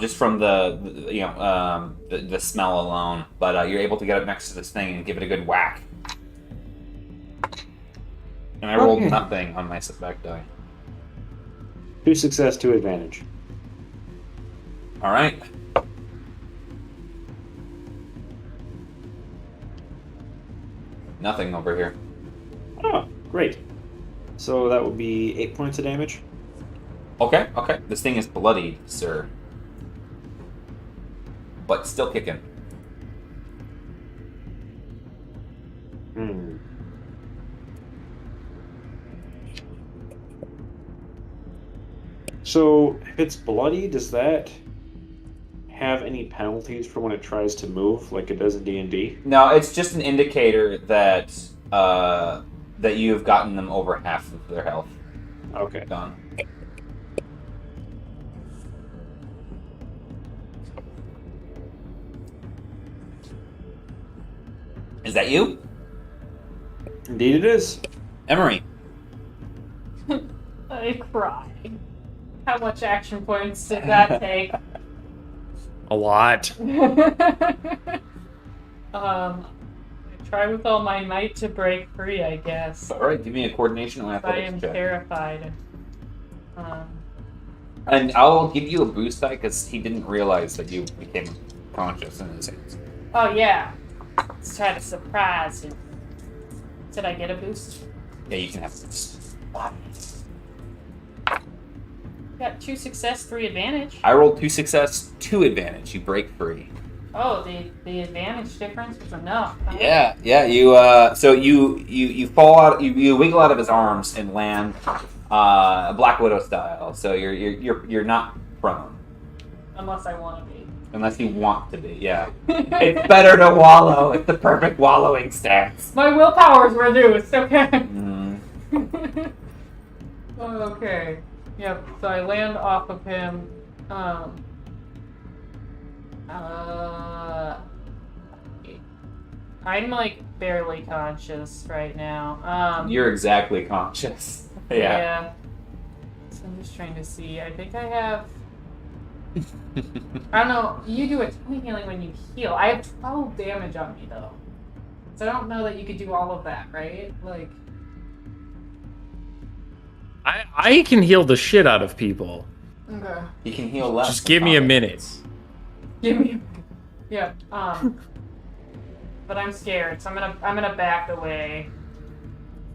just from the smell alone, but you're able to get up next to this thing and give it a good whack. And I rolled Okay. nothing on my setback die. 2 success, 2 advantage. All right. Nothing over here. Oh, great. So that would be 8 points of damage. Okay. This thing is bloodied, sir, but still kicking. Hmm. So if it's bloody, does that have any penalties for when it tries to move, like it does in D&D? No, it's just an indicator that that you've gotten them over half of their health. Okay. Done. Is that you, Indeed, it is. Emery? I cry. How much action points did that take? A lot. I try with all my might to break free, I guess. All right, give me a coordination or I athletics am check. terrified. And I'll give you a boost die because he didn't realize that you became conscious in his hands. Oh yeah. Let's try to surprise him. Did I get a boost? Yeah, you can have a boost. Got 2 success, 3 advantage. I rolled 2 success, 2 advantage. You break free. Oh, the advantage difference was enough. Huh? Yeah. You so you fall out. You wiggle out of his arms and land, Black Widow style. So you're not prone Unless I want to be. unless you want to be. Yeah, it's better to wallow. It's the perfect wallowing stance. My willpower's reduced. Okay. Mm. Okay. Yep. So I land off of him. I'm like barely conscious right now. You're exactly conscious. Yeah. So I'm just trying to see. I think I have. I don't know. You do a 20 healing when you heal. I have 12 damage on me though, so I don't know that you could do all of that, right? Like. I can heal the shit out of people. Okay. You can heal less. Just give me a minute. Give me. Yeah. But I'm scared, so I'm gonna back away.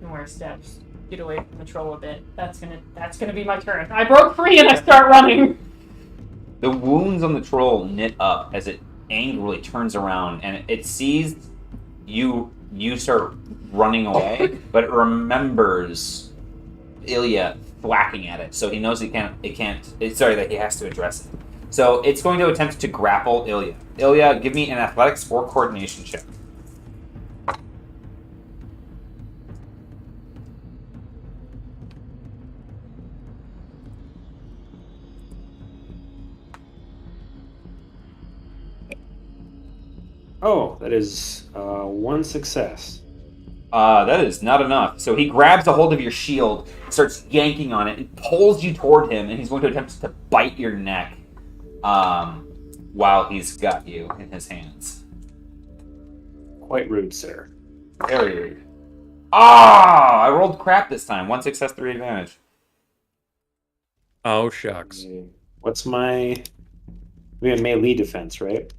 More steps. get away from the troll a bit. That's gonna be my turn. I broke free and I start running. The wounds on the troll knit up as it angrily turns around and it sees you start running away, but it remembers Ilya thwacking at it, so he knows that he has to address it. So it's going to attempt to grapple Ilya. Ilya, give me an athletics or coordination check. Oh, that is one success. That is not enough. So he grabs a hold of your shield, starts yanking on it, and pulls you toward him, and he's going to attempt to bite your neck while he's got you in his hands. Quite rude, sir. Very rude. I rolled crap this time. 1 success, 3 advantage. Oh, shucks. What's my... We have melee defense, right?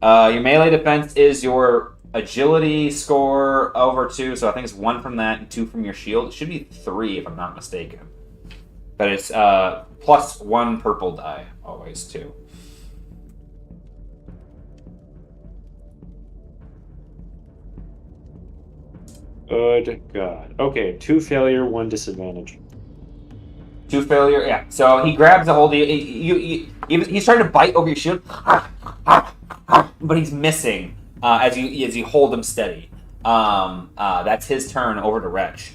Your melee defense is your agility score over 2, so I think it's 1 from that and 2 from your shield. It should be 3 if I'm not mistaken. But it's plus 1 purple die, always, too. Good God. Okay, 2 failure, 1 disadvantage. 2 failure, yeah. So he grabs a hold of you. He's trying to bite over your shield, but he's missing as you hold him steady. That's his turn. Over to Wretch.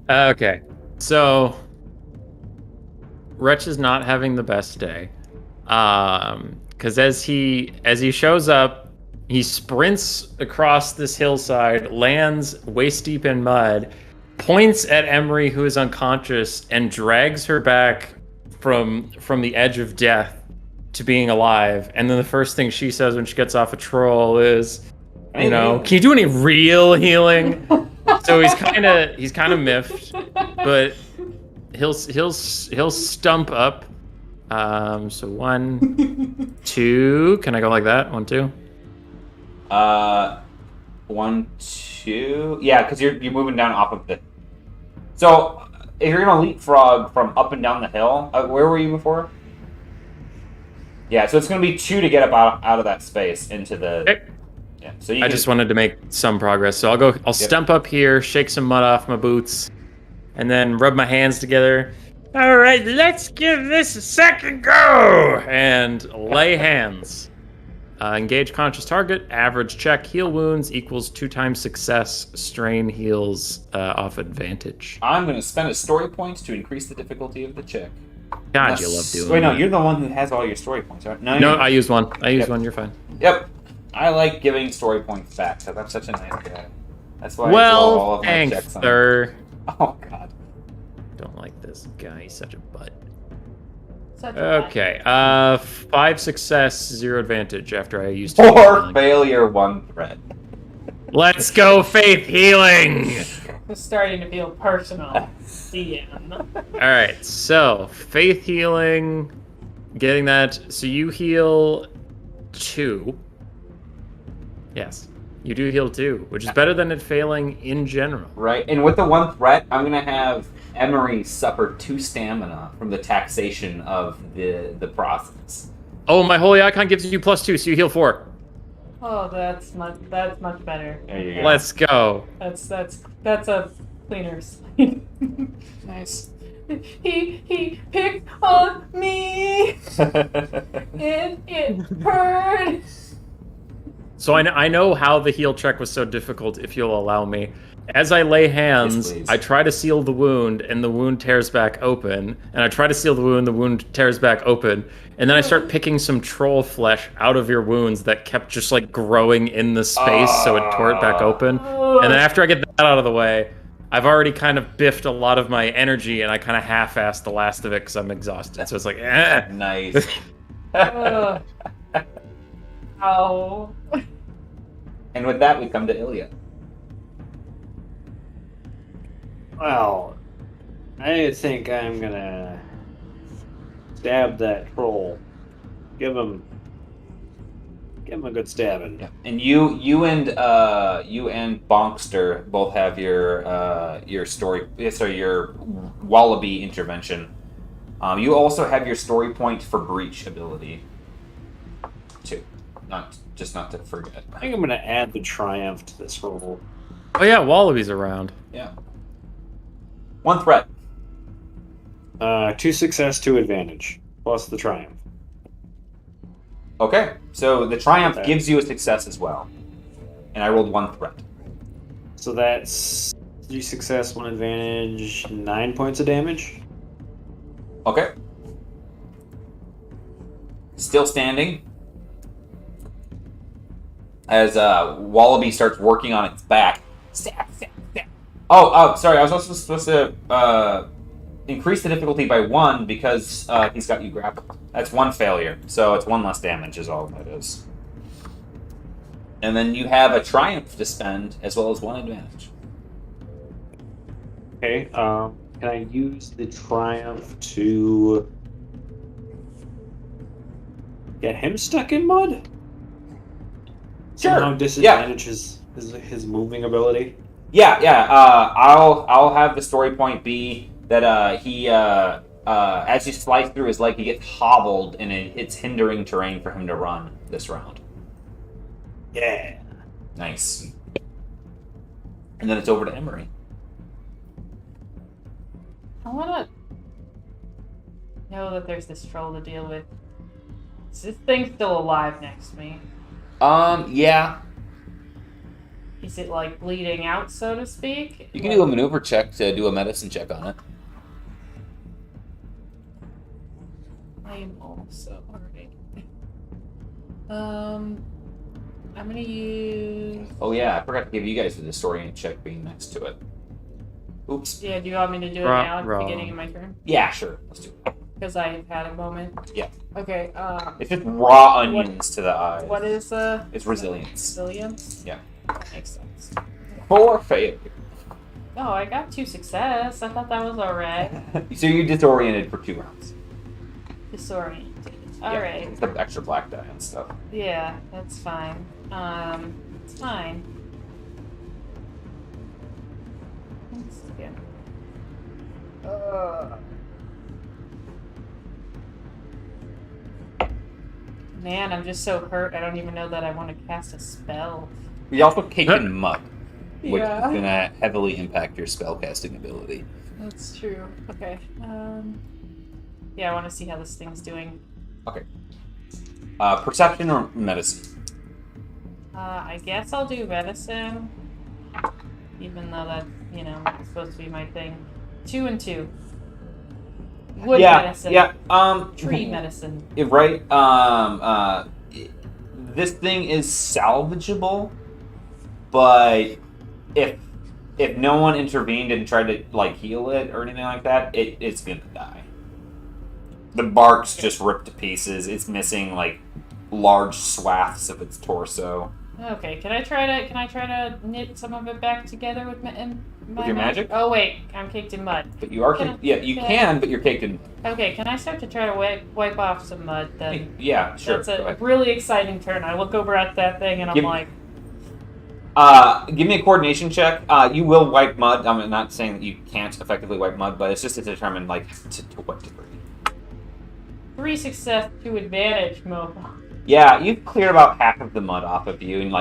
Okay, so Wretch is not having the best day, because as he shows up, he sprints across this hillside, lands waist deep in mud, points at Emery, who is unconscious, and drags her back from the edge of death to being alive. And then the first thing she says when she gets off a troll is, can you do any real healing? So he's kind of miffed, but he'll stump up. So 1, 2. Can I go like that? 1, 2. 1, 2. Yeah, because you're moving down off of the. So if you're gonna leapfrog from up and down the hill, where were you before? Yeah, so it's gonna be 2 to get up out of that space into the. Okay. Yeah. So I just wanted to make some progress, so I'll stump up here, shake some mud off my boots, and then rub my hands together. All right, let's give this a second go, and lay hands. Engage conscious target. Average check. Heal wounds equals 2 times success. Strain heals off advantage. I'm going to spend a story point to increase the difficulty of the check. God, you love doing Wait, that. no, you're the one who has all your story points, right? No, I used one. One. You're fine. Yep. I like giving story points back because I'm such a nice guy. That's why I roll all of my checks on. sir. Oh, God. Don't like this guy. He's such a butt. Such a Okay. 5 success, 0 advantage after I used 4 failure, 1 threat. Let's go, faith healing. It's starting to feel personal. DM. All right. So faith healing, getting that. So you heal 2. Yes, you do heal 2, which is better than it failing in general. Right, and with the 1 threat, I'm going to have Emery suffer 2 stamina from the taxation of the process. Oh, my holy icon gives you +2, so you heal 4. Oh, that's much better. There you go. Let's go. That's a cleaner slate. Nice. He picked on me. It hurt. So I know how the heal check was so difficult, if you'll allow me. As I lay hands, Yes, please. I try to seal the wound, and the wound tears back open. And I try to seal the wound tears back open. And then I start picking some troll flesh out of your wounds that kept just like growing in the space, so it tore it back open. And then after I get that out of the way, I've already kind of biffed a lot of my energy, and I kind of half-assed the last of it because I'm exhausted. So it's like, eh. Nice. Ow. And with that, we come to Ilya. Well, I think I'm gonna stab that troll. Give him Give him a good stabbing. Yeah. And you and Bonkster both have your story. Sorry, your Wallaby intervention. You also have your story point for breach ability. Too, not to forget. I think I'm gonna add the triumph to this roll. Oh yeah, Wallaby's around. Yeah. One threat. 2 success, 2 advantage, plus the triumph. Okay, so the triumph Okay. gives you a success as well, and I rolled 1 threat. So that's 3 success, 1 advantage, 9 points of damage. Okay. Still standing. As Wallaby starts working on its back. Stab, stab, stab. Oh, sorry. I was also supposed to increase the difficulty by 1 because he's got you grappled. That's 1 failure, so it's 1 less damage is all that is. And then you have a triumph to spend as well as 1 advantage. Okay, can I use the triumph to get him stuck in mud? Sure. Somehow disadvantage his moving ability? Yeah. I'll have the story point be that he as you slice through his leg, he gets hobbled, and it's hindering terrain for him to run this round. Yeah. Nice. And then it's over to Emery. I want to know that there's this troll to deal with. Is this thing still alive next to me? Yeah. Is it like bleeding out, so to speak? You can do a maneuver check to do a medicine check on it. I'm also already. I'm gonna use. Oh yeah, I forgot to give you guys the disorient check being next to it. Oops. Yeah, do you want me to do it Wrong- now at the wrong. beginning of my turn? Yeah, sure. Let's do it. Because I've had a moment. Yeah. Okay. It's just raw onions to the eyes. What is It's resilience. resilience? Yeah. Makes sense. 4 failure. Oh, I got 2 success. I thought that was alright. So you're disoriented for 2 rounds. Disoriented. Yeah, Alright. it's the extra black die and stuff. Yeah, that's fine. It's fine. Let's see. Man, I'm just so hurt. I don't even know that I want to cast a spell. You also caked in mud, which Yeah. is going to heavily impact your spellcasting ability. That's true. Okay. Yeah, I want to see how this thing's doing. Okay. Perception or medicine? I guess I'll do medicine. Even though that's, not supposed to be my thing. 2 and 2. Wood medicine. Yeah. Tree medicine. Right. This thing is salvageable, but if no one intervened and tried to heal it or anything like that, it's gonna die. The bark's just ripped to pieces. It's missing large swaths of its torso. Okay, can I try to knit some of it back together with my your magic? Oh wait, I'm caked in mud. But you are you can, but you're caked in. Okay, can I start to try to wipe off some mud then? Yeah, sure. That's a really exciting turn. I look over at that thing and I'm like, give me a coordination check. You will wipe mud. I'm not saying that you can't effectively wipe mud, but it's just to determine to what degree. 3 success, 2 advantage, Mo. Yeah, you've cleared about half of the mud off of you, and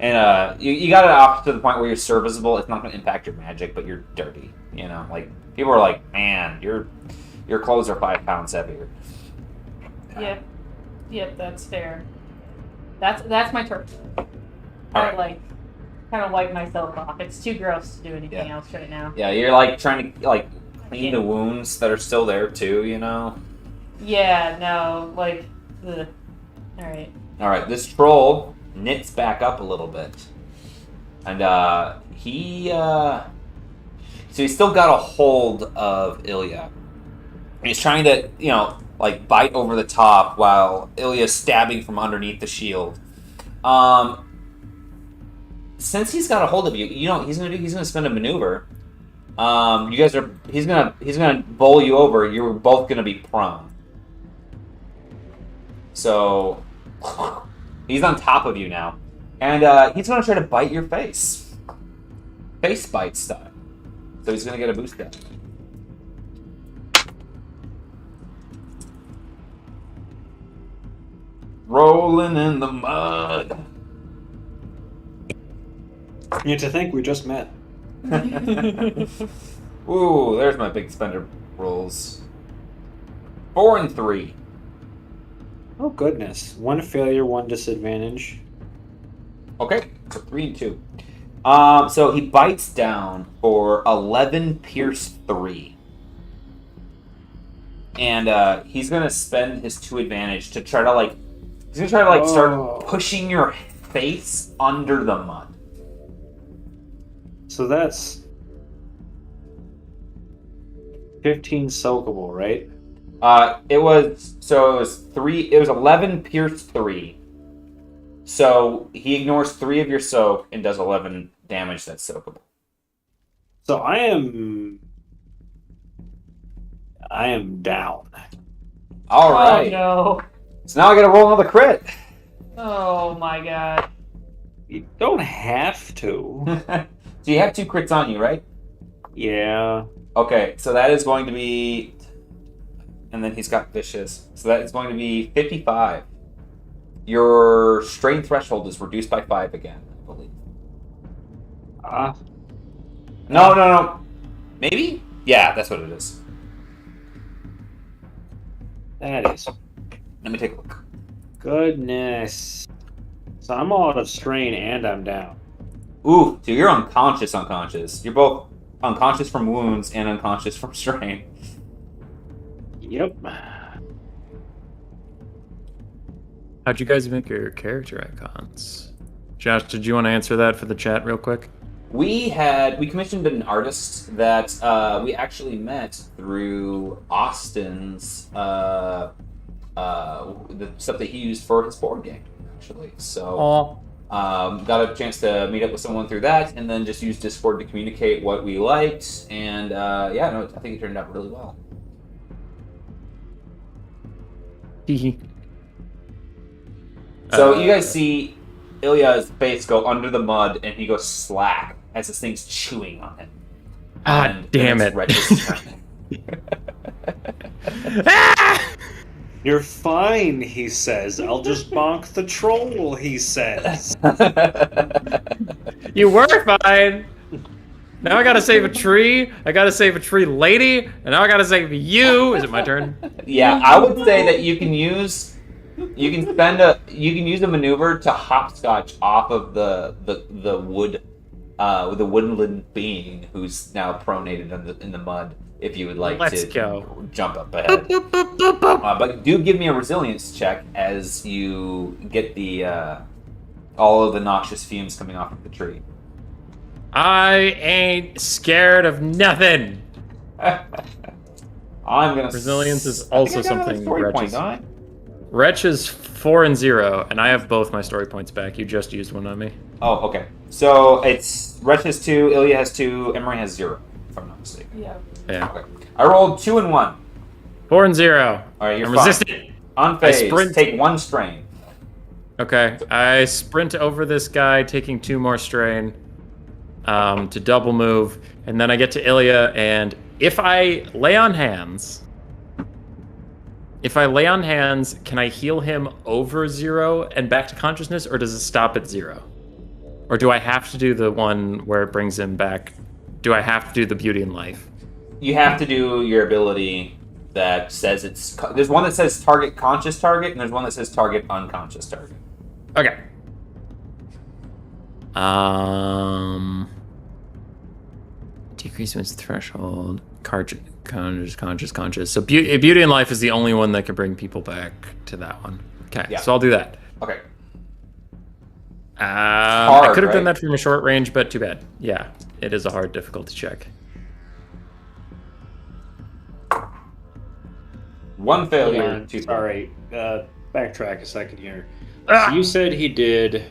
and you got it off to the point where you're serviceable. It's not going to impact your magic, but you're dirty. People are like, man, your clothes are 5 pounds heavier. Yep, that's fair. That's my turn. All right. Kind of wipe myself off. It's too gross to do anything else right now. Yeah, you're trying to clean the wounds that are still there too. Yeah, no, ugh. All right. This troll knits back up a little bit, and so he's still got a hold of Ilya. And he's trying to bite over the top while Ilya's stabbing from underneath the shield. Since he's got a hold of you, he's gonna spend a maneuver. He's gonna bowl you over. You're both gonna be prone. So He's on top of you now. And he's going to try to bite your face. Face bite style. So he's going to get a boost down. Rolling in the mud. You to think we just met. Ooh, there's my big spender rolls. 4 and 3. Oh goodness. 1 failure, 1 disadvantage. Okay, so 3 and 2. So he bites down for 11 pierce 3. And he's gonna spend his 2 advantage to try to start pushing your face under the mud. So that's 15 soakable, right? It was 11 pierce 3. So he ignores 3 of your soak and does 11 damage that's soakable. So I am down. All right. Oh no. So now I gotta roll another crit. Oh my god. You don't have to. So you have 2 crits on you, right? Yeah. Okay, so that is going to be... And then he's got vicious. So that is going to be 55. Your strain threshold is reduced by 5 again, I believe. No. Maybe? Yeah, that's what it is. That is. Let me take a look. Goodness. So I'm all out of strain and I'm down. Ooh, so you're unconscious. You're both unconscious from wounds and unconscious from strain. Yep. How'd you guys make your character icons? Josh, did you want to answer that for the chat real quick? We commissioned an artist that we actually met through Austin's the stuff that he used for his board game, actually. So got a chance to meet up with someone through that, and then just use Discord to communicate what we liked, and I think it turned out really well. Hee. So you guys see Ilya's face go under the mud, and he goes slack as this thing's chewing on him. Ah, damn it. You're fine, he says. I'll just bonk the troll, he says. You were fine. Now I gotta save a tree. I gotta save a tree lady, and now I gotta save you. Is it my turn? Yeah, I would say that you can use a maneuver to hopscotch off of the wood, with the woodland being who's now pronated in the mud. If you would like Let's to go. jump up ahead. But do give me a resilience check as you get the all of the noxious fumes coming off of the tree. I ain't scared of nothing. I'm gonna. Resilience is also something Wretch Wretch is. Wretch is 4 and 0, and I have both my story points back. You just used one on me. Oh, okay. So it's Wretch has 2, Ilya has 2, Emery has 0, if I'm not mistaken. Yeah. Yeah. Okay. I rolled 2 and 1. 4 and 0. All right, you're I'm fine. resistant. Unfazed. I sprint. Take 1 strain. Okay. I sprint over this guy, taking 2 more strain to double move, and then I get to Ilya, and if I lay on hands, can I heal him over 0 and back to consciousness, or does it stop at 0? Or do I have to do the one where it brings him back? Do I have to do the beauty in life? You have to do your ability that says it's... There's one that says target conscious target, and there's one that says target unconscious target. Okay. Decrease its threshold. Conscious. So beauty in life is the only one that can bring people back to that one. Okay, Yeah. so I'll do that. Okay. I could have done right? that from a short range, but too bad. Yeah, it is a hard difficulty check. 1 failure, Hold on. 2 Sorry. Backtrack a second here. Ah! So you said he did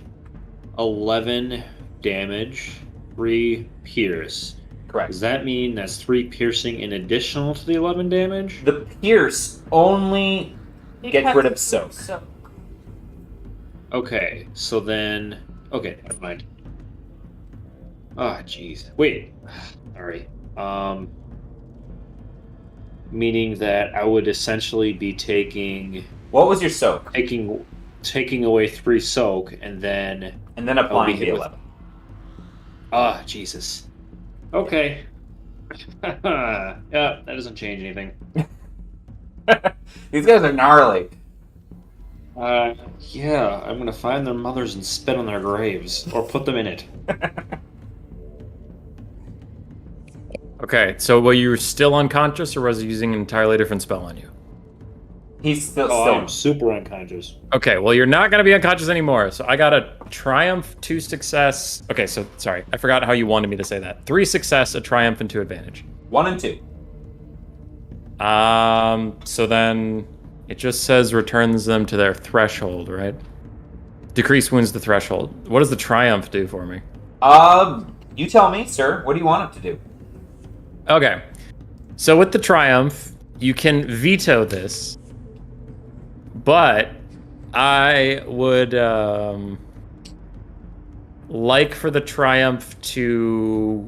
11 damage, 3 pierce. Correct. Does that mean that's 3 piercing in additional to the 11 damage? The pierce only gets rid of soak. Okay, so then... Okay, never mind. Oh, jeez. Wait. Sorry. Meaning that I would essentially be taking What was your soak? taking away 3 soak, and then And then I would be applying hit the with... 11. Ah, Jesus. Okay. Yeah, that doesn't change anything. These guys are gnarly. Yeah, I'm gonna find their mothers and spit on their graves, or put them in it. Okay, so were you still unconscious, or was he using an entirely different spell on you? He's still. Oh, I'm super unconscious. Okay, well, you're not going to be unconscious anymore. So I got a triumph, 2 success. Okay, so sorry. I forgot how you wanted me to say that. 3 success, a triumph, and 2 advantage. 1 and 2. So then it just says returns them to their threshold, right? Decrease wounds to threshold. What does the triumph do for me? You tell me, sir. What do you want it to do? Okay. So with the triumph, you can veto this, but I would like for the triumph to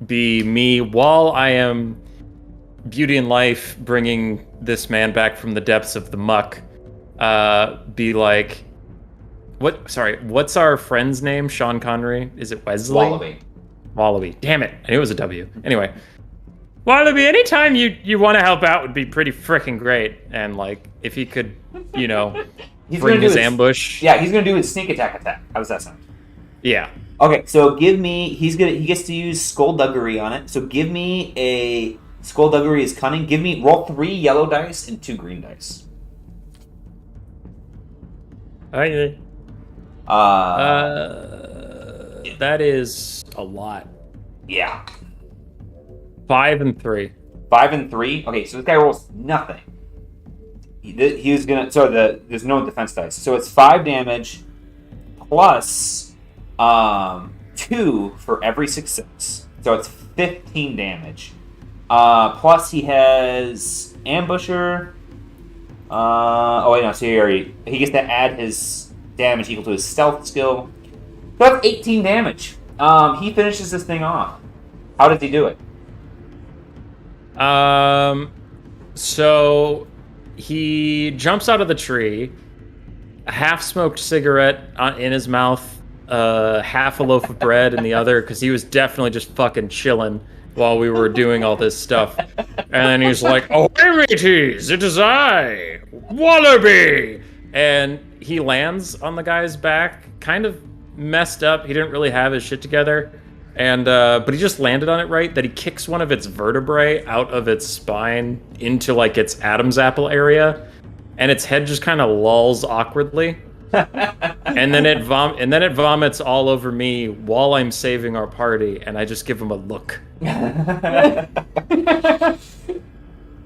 be me while I am Beauty and Life bringing this man back from the depths of the muck. Be like, what's our friend's name? Sean Connery? Is it Wesley? Wallaby. Damn it. I knew it was a W. Anyway. Wallaby, anytime you want to help out would be pretty freaking great. And, like, if he could, bring his ambush. Yeah, he's going to do his sneak attack. How does that sound? Yeah. Okay, so give me... He gets to use Skullduggery on it. So give me a... Skullduggery is cunning. Roll 3 yellow dice and 2 green dice. Okay. That is a lot. Yeah. 5 and 3. 5 and 3? Okay, so this guy rolls nothing. He was gonna... So there's no defense dice. So it's 5 damage plus 2 for every success. So it's 15 damage. Plus he has Ambusher. So he gets to add his damage equal to his stealth skill. So that's 18 damage. He finishes this thing off. How does he do it? So he jumps out of the tree, a half-smoked cigarette in his mouth, half a loaf of bread in the other, because he was definitely just fucking chilling while we were doing all this stuff. And then he's like, "Oh, mateys, it is I, Wallaby!" And he lands on the guy's back, kind of messed up. He didn't really have his shit together. And but he just landed on it right, that he kicks one of its vertebrae out of its spine into, like, its Adam's apple area, and its head just kind of lolls awkwardly. and then it vomits all over me while I'm saving our party, and I just give him a look.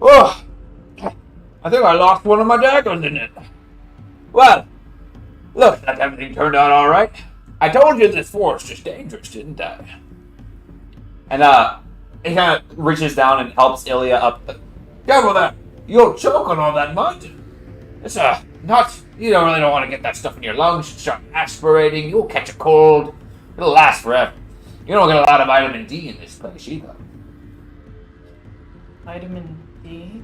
Oh, I think I lost one of my daggers in it. Well, look, that everything turned out all right. I told you this forest is dangerous, didn't I? And he kind of reaches down and helps Ilya up. Careful there! You'll choke on all that mud. It's you don't really want to get that stuff in your lungs. Start aspirating. You'll catch a cold. It'll last forever. You don't get a lot of vitamin D in this place either. Vitamin D?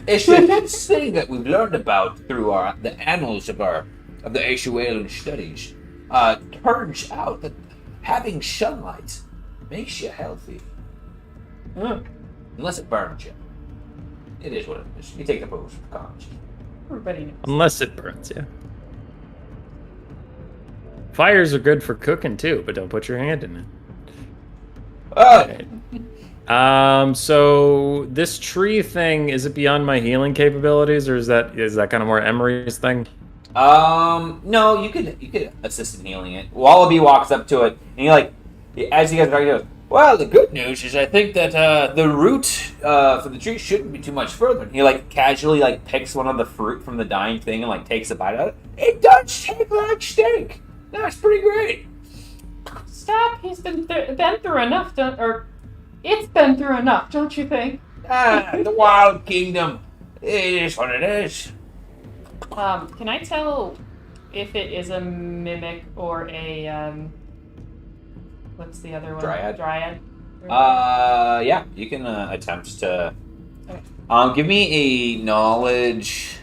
It's this thing that we've learned about through the annals of the Aishuelan studies. Turns out that having sunlight makes you healthy. Unless it burns you. It is what it is. You take the pros and cons. Everybody knows. Unless it burns you. Fires are good for cooking too, but don't put your hand in it. Right. So this tree thing, is it beyond my healing capabilities, or is that kind of more Emery's thing? No, you could assist in healing it. Wallaby walks up to it, and as you guys are talking, he goes, "Well, the good news is I think that the root for the tree shouldn't be too much further." And he casually picks one of the fruit from the dying thing and takes a bite out of it. It does taste like steak. That's pretty great. Stop! He's been through enough, it's been through enough, don't you think? The Wild Kingdom. It is what it is. Can I tell if it is a mimic or a what's the other one? Dryad? Dryad. Yeah, you can attempt to. Okay. Give me a knowledge.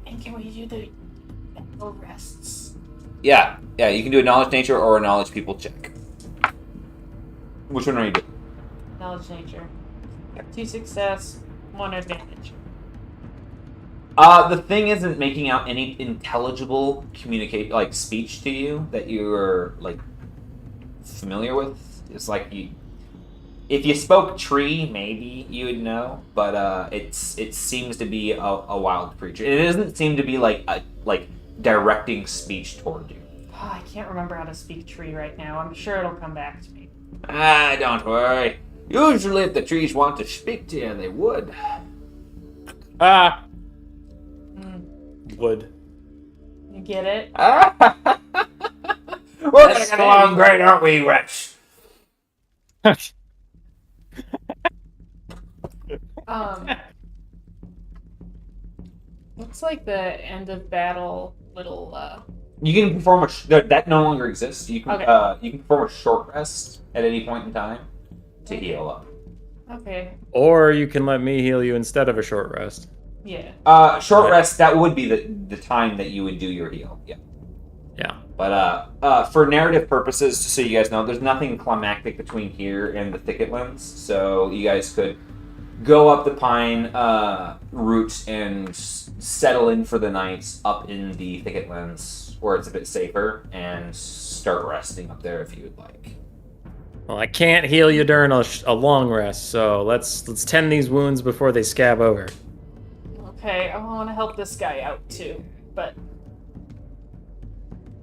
And can we do the mental rests? Yeah, you can do a knowledge nature or a knowledge people check. Which one are you doing? Knowledge nature. 2 success, 1 advantage. The thing isn't making out any intelligible speech to you that you're like familiar with. It's like if you spoke tree, maybe you would know, but it seems to be a wild creature. It doesn't seem to be like directing speech toward you. Oh, I can't remember how to speak tree right now. I'm sure it'll come back to me. Don't worry. Usually, if the trees want to speak to you, they would. Wood. You get it? We're gonna get along great, aren't we, Rex? Looks like the end of battle little You can perform that no longer exists. You can Okay. You can perform a short rest at any point in time to heal up. Okay. Or you can let me heal you instead of a short rest. Yeah. Short Right. rest, that would be the time that you would do your heal. Yeah. Yeah. But for narrative purposes, just so you guys know, there's nothing climactic between here and the Thicketlands, so you guys could go up the pine route and settle in for the night up in the Thicketlands, where it's a bit safer, and start resting up there if you would like. Well, I can't heal you during a long rest, so let's tend these wounds before they scab over. Okay, I want to help this guy out too, but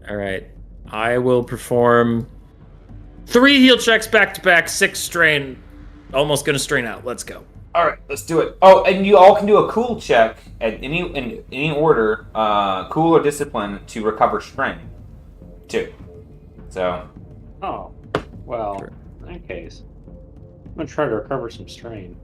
All right. I will perform 3 heal checks back to back, 6 strain. Almost gonna strain out. Let's go. All right, let's do it. Oh, and you all can do a cool check at in any order, cool or discipline, to recover strain, too. So, Oh, well, Sure. in that case, I'm gonna try to recover some strain.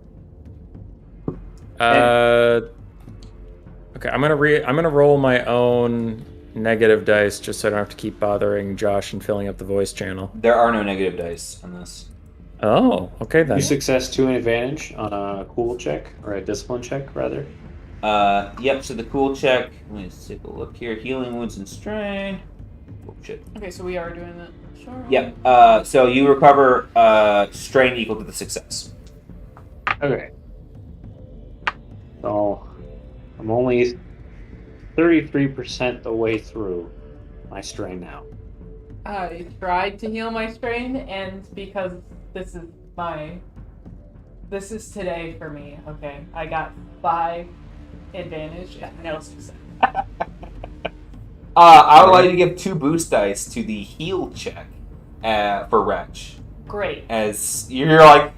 Okay, I'm gonna roll my own negative dice just so I don't have to keep bothering Josh and filling up the voice channel. there are no negative dice on this. Oh, okay then. 2 success, 2 an advantage on a cool check, or a discipline check, rather. Yep, so the cool check, let me take a look here. Healing wounds and strain. Oh, shit. okay, so we are doing that. Sure. Yep, so you recover strain equal to the success. Okay. So, I'm only 33% the way through my strain now. I tried to heal my strain, and because this is today for me. Okay, I got 5 advantage and no success. I would like to give 2 boost dice to the heal check for Wretch. Great. As you're like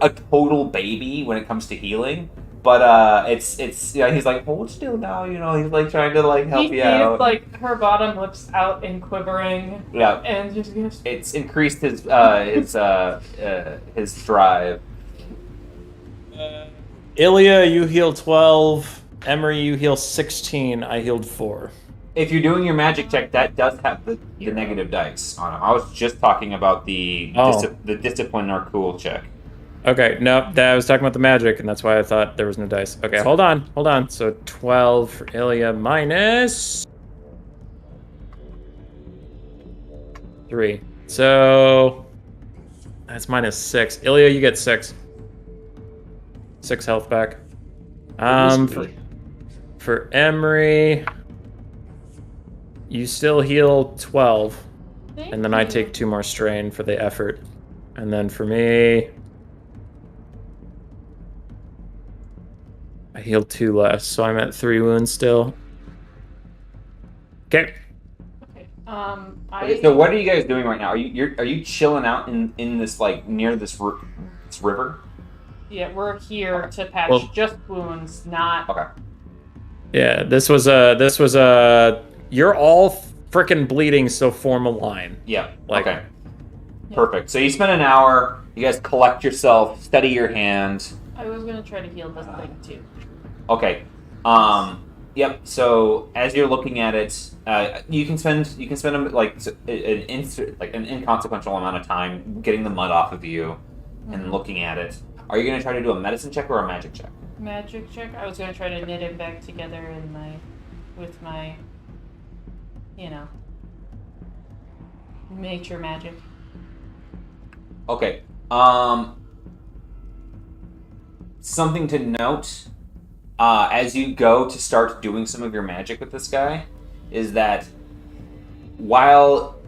a total baby when it comes to healing, but it's he's like, hold still now, he's like trying to like help you out. He's like her bottom lips out and quivering. Yeah. And just goes, It's increased his drive. Ilya, you heal 12. Emery, you heal 16. I healed 4. If you're doing your magic check, that does have the negative dice on it. I was just talking about the discipline or cool check. Okay, no, I was talking about the magic, and that's why I thought there was no dice. Okay, hold on. So 12 for Ilya minus 3. So that's minus 6. Ilya, you get 6. 6 health back. For Emery, you still heal 12, and then I take 2 more strain for the effort. And then for me, I healed 2 less, so I'm at 3 wounds still. Okay. okay. So what are you guys doing right now? Are you chilling out in this like near this river? Yeah, we're here to patch just wounds, not. Okay. Yeah, this was a. You're all freaking bleeding, so form a line. Yeah. Like- okay. Yeah. Perfect. So you spend an hour. You guys collect yourself, steady your hand. I was gonna try to heal this thing too. Okay. Yep. So as you're looking at it, you can spend like an inconsequential amount of time getting the mud off of you and looking at it. Are you going to try to do a medicine check or a magic check? Magic check. I was gonna try to knit it back together with my, nature magic. Okay. Something to note as you go to start doing some of your magic with this guy is that while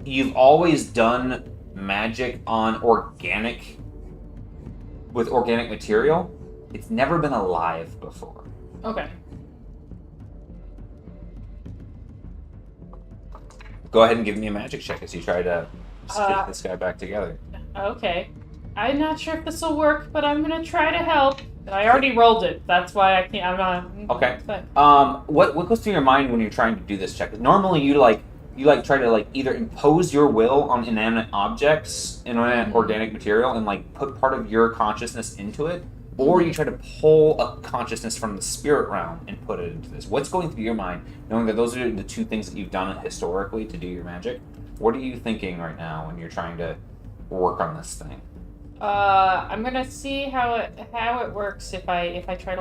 you've always done magic on organic material, it's never been alive before. Okay. Go ahead and give me a magic check as you try to stick this guy back together. Okay. I'm not sure if this will work, but I'm gonna try to help. I already rolled it. That's why I can't. I'm not. Okay. But, What goes through your mind when you're trying to do this check? 'Cause normally you try to either impose your will on inanimate objects, inanimate organic material, and put part of your consciousness into it, or you try to pull a consciousness from the spirit realm and put it into this. What's going through your mind, knowing that those are the two things that you've done historically to do your magic? What are you thinking right now when you're trying to work on this thing? I'm gonna see how it works if I try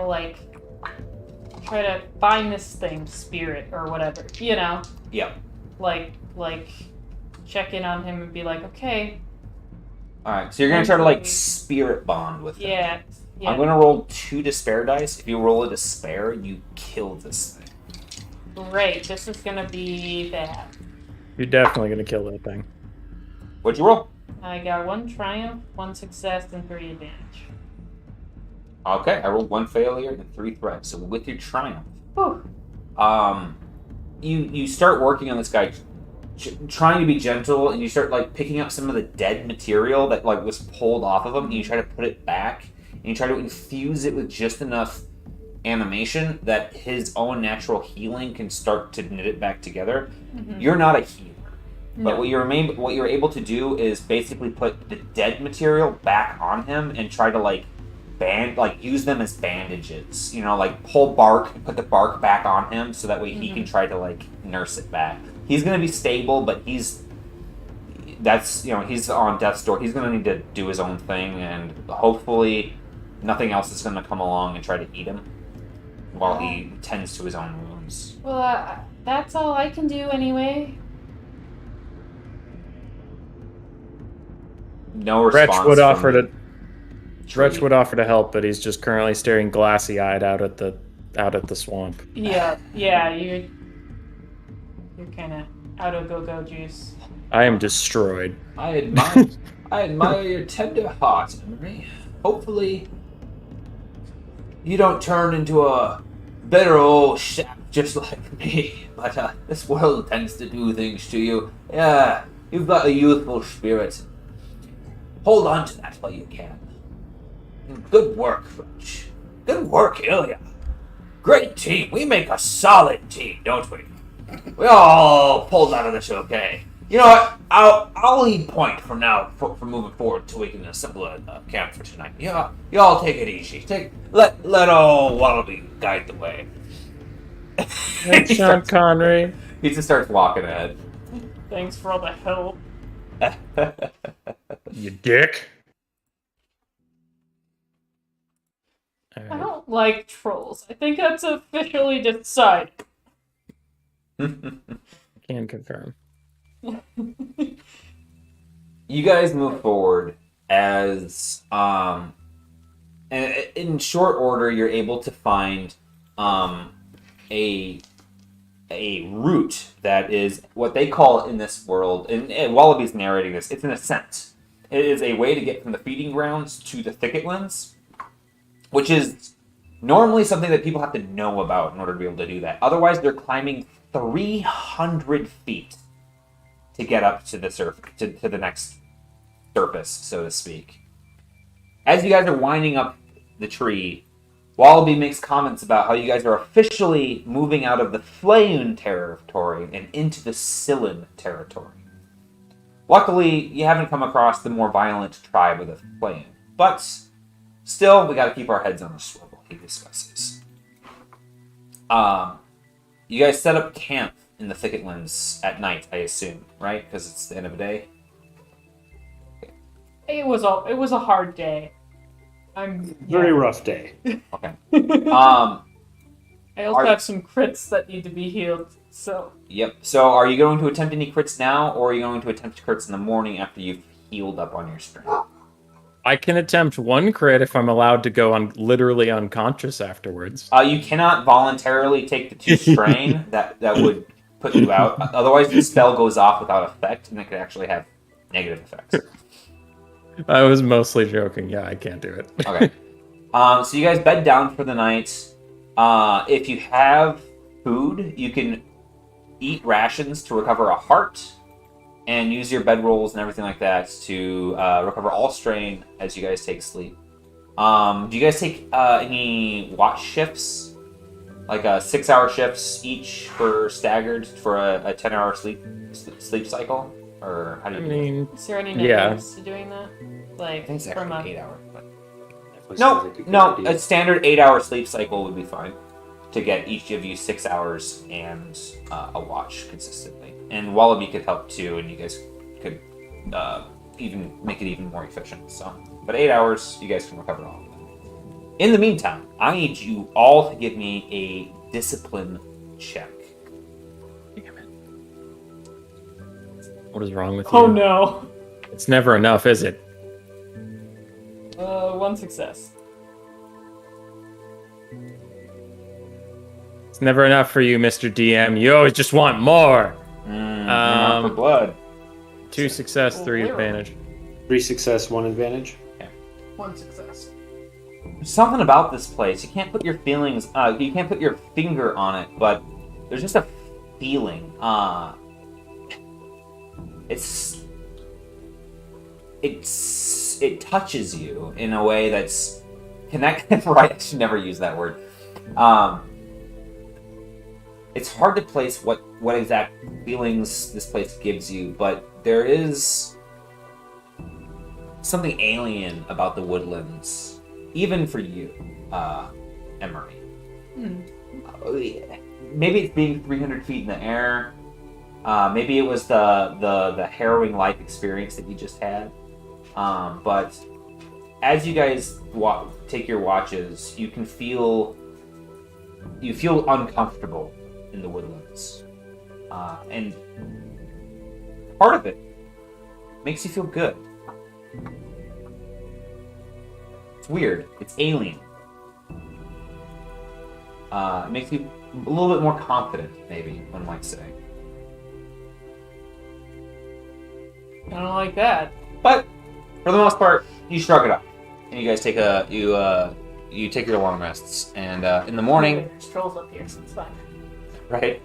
to find this thing, spirit or whatever. Yeah. Like check in on him and be like, okay. All right. So you're gonna try to spirit bond with him. Yeah. I'm gonna roll 2 despair dice. If you roll a despair, you kill this thing. Great. This is gonna be bad. You're definitely gonna kill that thing. What'd you roll? I got 1 triumph, 1 success, and 3 advantage. Okay, I rolled 1 failure and 3 threats. So with your triumph, Whew. you start working on this guy, trying to be gentle, and you start picking up some of the dead material that was pulled off of him, and you try to put it back, and you try to infuse it with just enough animation that his own natural healing can start to knit it back together. Mm-hmm. You're not a healer. But No. what you're able to do is basically put the dead material back on him and try to use them as bandages. Pull bark and put the bark back on him so that way he can try to nurse it back. He's gonna be stable, but he's on death's door. He's gonna need to do his own thing, and hopefully nothing else is gonna come along and try to eat him while he tends to his own wounds. Well, that's all I can do anyway. No response. Wretch would offer to help, but he's just currently staring glassy-eyed out at the swamp. Yeah, you're kind of out of go-go juice. I am destroyed. I admire your tender heart, Emery. Hopefully, you don't turn into a bitter old sap just like me. But this world tends to do things to you. Yeah, you've got a youthful spirit. Hold on to that while you can. Good work, French. Good work, Ilya. Great team. We make a solid team, don't we? We all pulled out of this okay. You know what? I'll lead point from now for moving forward until we can assemble a camp for tonight. Yeah, you all take it easy. Let old Wallaby guide the way. Thanks, Sean Connery. He just starts walking ahead. Thanks for all the help. You dick. I don't like trolls. I think that's officially decided. Can confirm. You guys move forward as in short order. You're able to find a route that is what they call in this world, and Wallaby's narrating this, it's an ascent. It is a way to get from the feeding grounds to the thicketlands, which is normally something that people have to know about in order to be able to do that. Otherwise, they're climbing 300 feet to get up to the to the next surface, so to speak. As you guys are winding up the tree, Wallaby makes comments about how you guys are officially moving out of the Sloan territory and into the Scylan territory. Luckily, you haven't come across the more violent tribe of the Sloan, but still, we gotta keep our heads on a swivel, he discusses. You guys set up camp in the thicketlands at night, I assume, right? Because it's the end of the day. It was a hard day. Very rough day. Okay. I also have some crits that need to be healed, so... Yep. So are you going to attempt any crits now, or are you going to attempt crits in the morning after you've healed up on your strength? I can attempt one crit if I'm allowed to go on literally unconscious afterwards. You cannot voluntarily take the 2 strain. that would put you out. Otherwise, the spell goes off without effect, and it could actually have negative effects. I was mostly joking. Yeah, I can't do it. Okay. So you guys bed down for the night. If you have food, you can eat rations to recover a heart, and use your bedrolls and everything like that to recover all strain as you guys take sleep. Do you guys take any watch shifts? Like 6-hour shifts each for staggered for a 10-hour sleep cycle? Or how do you do it? Is there any negatives to doing that? Like, I think it's from actually 8 hours. Definitely sounds No, like a good no. idea. A standard 8-hour sleep cycle would be fine to get each of you 6 hours and a watch consistently. And Wallaby could help too, and you guys could even make it even more efficient. So, but 8 hours, you guys can recover all of them. In the meantime, I need you all to give me a discipline check. Damn it. What is wrong with you? Oh no! It's never enough, is it? 1 success. It's never enough for you, Mr. DM. You always just want more. For blood. 2 success, 3 Well, advantage. 3 success, 1 advantage. 1 success. There's something about this place. You can't put your feelings. You can't put your finger on it, but there's just a feeling. It touches you in a way that's connected. Right? I should never use that word. It's hard to place what exact feelings this place gives you, but there is something alien about the woodlands, even for you, Emery. Maybe it's being 300 feet in the air. Maybe it was the harrowing life experience that you just had. But as you guys take your watches, you feel uncomfortable in the woodlands, and part of it makes you feel good. It's weird. It's alien. It makes you a little bit more confident, maybe one might say. I don't like that. But for the most part, you shrug it off, and you guys take you take your long rests. And in the morning, There's trolls up here, so it's fine. right?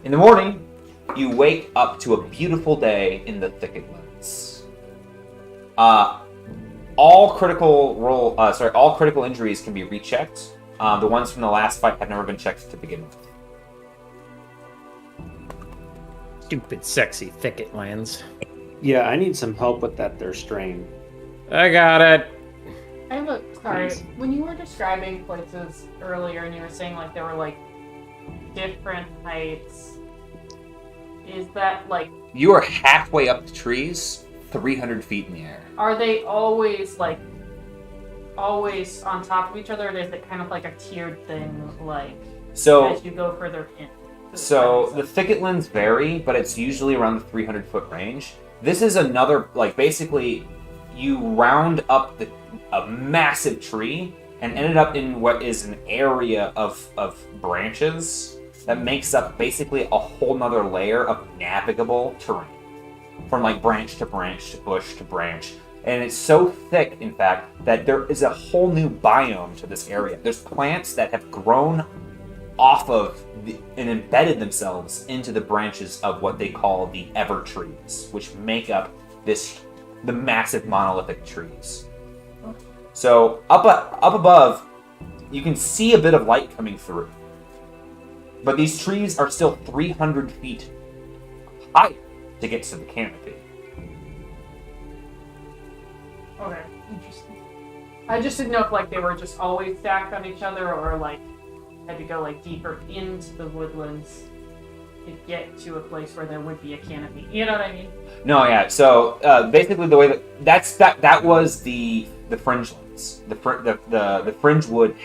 In the morning, you wake up to a beautiful day in the thicketlands. All critical injuries can be rechecked. The ones from the last fight have never been checked to begin with. Stupid, sexy thicketlands. Yeah, I need some help with that there strain. I got it. I have a... Sorry, Please. when you were describing places earlier and you were saying, like, there were, like, different heights, is that, like... You are halfway up the trees, 300 feet in the air. Are they always, like, always on top of each other, or is it kind of like a tiered thing, like, So, as you go further in? So the thicketlands vary, but it's usually around the 300-foot range. This is another, like, basically, you round up a massive tree and ended up in what is an area of branches that makes up basically a whole nother layer of navigable terrain. From, like, branch to branch to bush to branch. And it's so thick, in fact, that there is a whole new biome to this area. There's plants that have grown off of and embedded themselves into the branches of what they call the ever trees, which make up the massive monolithic trees. So up above, you can see a bit of light coming through, but these trees are still 300 feet high to get to the canopy. Okay, interesting. I just didn't know if, like, they were just always stacked on each other, or, like, had to go like deeper into the woodlands to get to a place where there would be a canopy. You know what I mean? No, yeah. So basically, the way that was the fringe lands. The fringe wood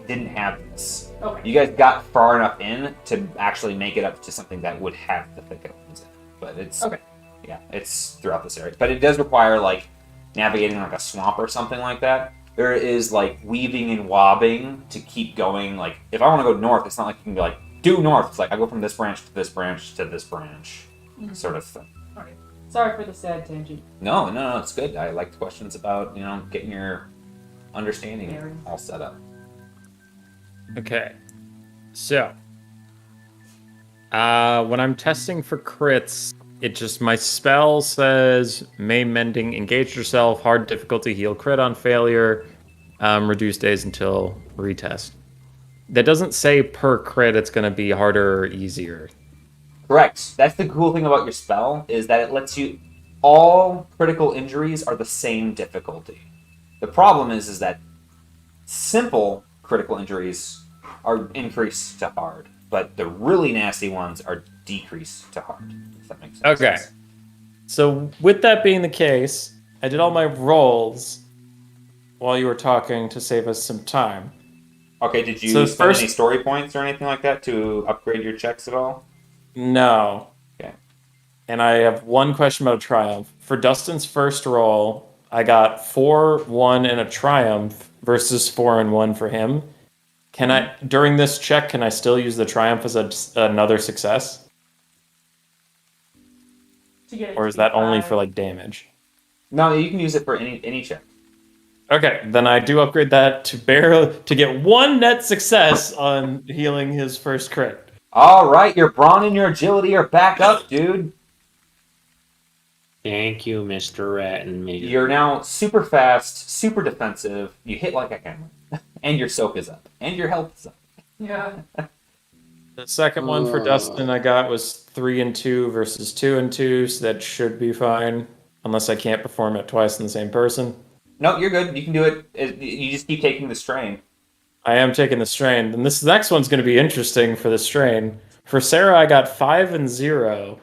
didn't have this. Okay. You guys got far enough in to actually make it up to something that would have the thicket lands in it. But it's Okay. Yeah, it's throughout this area. But it does require like navigating like a swamp or something like that. There is like weaving and wobbing to keep going. Like if I want to go north, it's not like you can be like due north. It's like I go from this branch to this branch to this branch, sort of thing. Okay. Sorry for the sad tangent. No, it's good. I like the questions about getting your understanding Yeah. all set up. Okay. So, when I'm testing for crits, my spell says May Mending, engage yourself, hard difficulty, heal crit on failure, reduce days until retest. That doesn't say per crit it's going to be harder or easier. Correct. That's the cool thing about your spell is that it lets you. All critical injuries are the same difficulty. The problem is that simple critical injuries are increased to hard, but the really nasty ones are decreased to hard. If that makes sense. Okay. So with that being the case, I did all my rolls while you were talking to save us some time. Okay, did you So spend first- any story points or anything like that to upgrade your checks at all? No. Okay. And I have one question about a triumph. For Dustin's first roll, I got 4, 1, and a triumph versus 4 and 1 for him. Can I, during this check, can I still use the triumph as another success? To get it Or to is be that only 5. for like damage? No, you can use it for any check. Okay, then I do upgrade that to get 1 net success on healing his first crit. All right, your brawn and your agility are back up, dude. Thank you, Mr. Ratton. You're now super fast, super defensive. You hit like a hammer, and your soak is up, and your health is up. Yeah. The second one for Dustin I got was 3 and 2 versus 2 and 2, so that should be fine. Unless I can't perform it twice in the same person. No, you're good. You can do it. You just keep taking the strain. I am taking the strain, and this next one's going to be interesting for the strain. For Sarah, I got 5 and 0,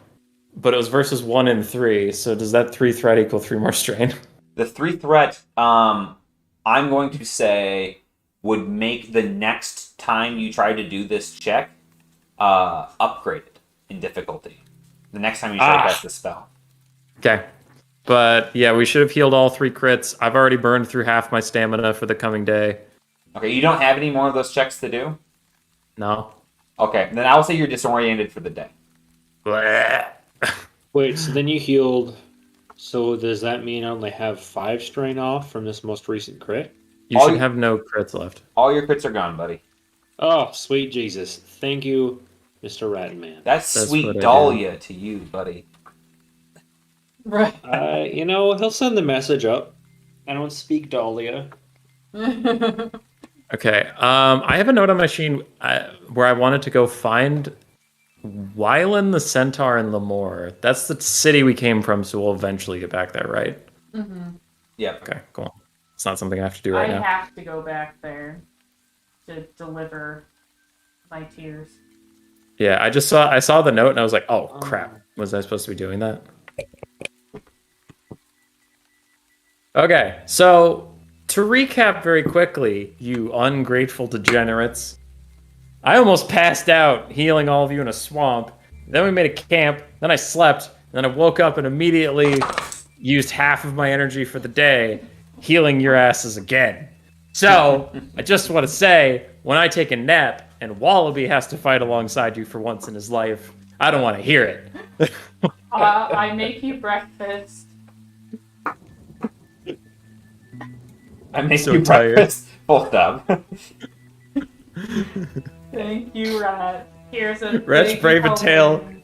but it was versus 1 and 3, so does that 3 threat equal 3 more strain? The 3 threat, I'm going to say, would make the next time you try to do this check upgraded in difficulty. The next time you try to cast the spell. Okay. But yeah, we should have healed all 3 crits. I've already burned through half my stamina for the coming day. Okay, you don't have any more of those checks to do? No. Okay, then I'll say you're disoriented for the day. Wait, so then you healed. So does that mean I only have 5 strain off from this most recent crit? You should have no crits left. All your crits are gone, buddy. Oh, sweet Jesus. Thank you, Mr. Ratton Man. That's sweet what I Dahlia to you, buddy. Right. He'll send the message up. I don't speak Dahlia. Okay. I have a note on my machine where I wanted to go find Wylan the Centaur in Lemoore. That's the city we came from, so we'll eventually get back there, right? Mm-hmm. Yeah. Okay, cool. It's not something I have to do right I now. have to go back there to deliver my tears. Yeah, I saw the note and I was like, oh crap. Was I supposed to be doing that? Okay, so to recap very quickly, you ungrateful degenerates, I almost passed out healing all of you in a swamp. Then we made a camp, then I slept, and then I woke up and immediately used half of my energy for the day healing your asses again. So, I just want to say, when I take a nap and Wallaby has to fight alongside you for once in his life, I don't want to hear it. I make you breakfast. I make So you tired. breakfast. Full stop. Thank you, Rat. Here's a Wretch big Braventail. helping.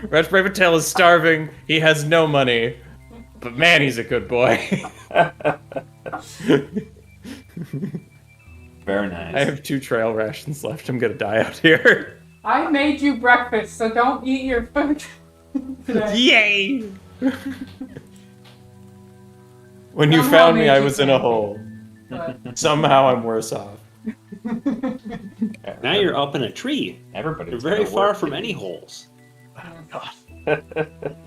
Wretch Braventail is starving. He has no money. But man, he's a good boy. Very nice. I have 2 trail rations left. I'm gonna die out here. I made you breakfast, so don't eat your food today. Yay! When you Somehow found me, made I you was in a happy. hole. But Somehow I'm worse off. Now you're up in a tree. Everybody's You're very gotta far work, from dude. any holes. God.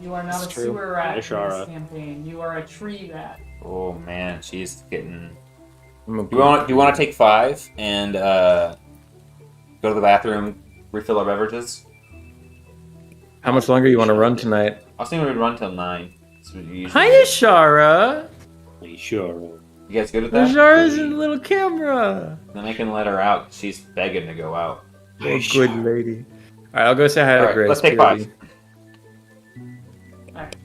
You are not It's a true. sewer rat Hi, in this Shara. campaign. You are a tree rat. Oh man, she's getting. I'm a Do you want good to take 5 and go to the bathroom, refill our beverages? How much longer you want to run tonight? I was thinking we'd run till 9. That's what you usually Hiya, do. Shara. Are you sure? You guys good at that? Shara's in the little camera. Then I can let her out. She's begging to go out. Oh, good lady. All right, I'll go say hi to Alright, Grace. let's take POV. 5. Alright.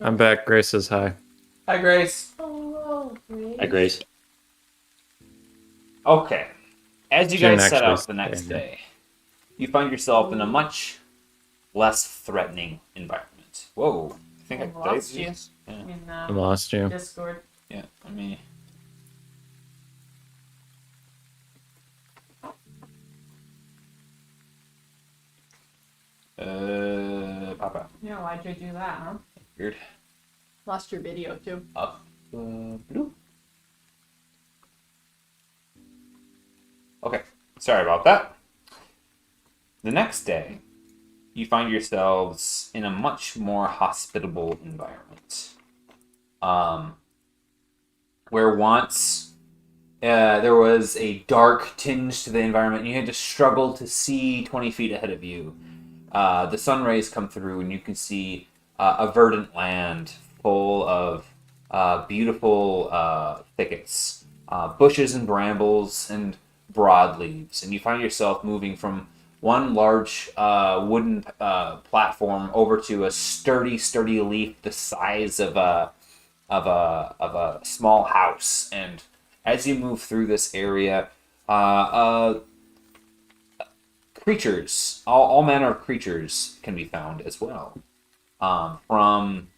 I'm back. Grace says hi. Hi, Grace. Hello, Grace. Hi, Grace. Okay. As you June guys set actually out the next staying here. day, you find yourself in a much less threatening environment. Whoa. I think I I lost you. Yeah. In I lost you. Discord. Yeah. Let me. Papa. Yeah, why'd you do that, huh? Weird. Lost your video too. Up. Blue. Okay. Sorry about that. The next day, you find yourselves in a much more hospitable environment. Where once there was a dark tinge to the environment, and you had to struggle to see 20 feet ahead of you. The sun rays come through, and you can see a verdant land full of beautiful thickets, bushes and brambles, and broadleaves. And you find yourself moving from one large wooden platform over to a sturdy leaf the size of a small house. And as you move through this area, creatures, all manner of creatures can be found as well. From,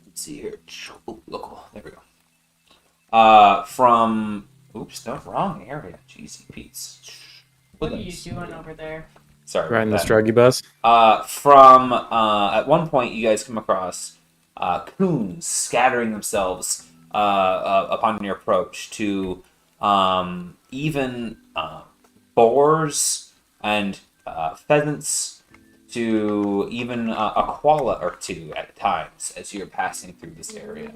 let's see here. Oh, look, there we go. From, oops, no, wrong area. Jeez, Pete's. What are you doing over there? Sorry. Riding about this that. druggy bus. From at one point, you guys come across coons scattering themselves upon your approach to even boars and pheasants, to even a koala or two at times as you're passing through this area.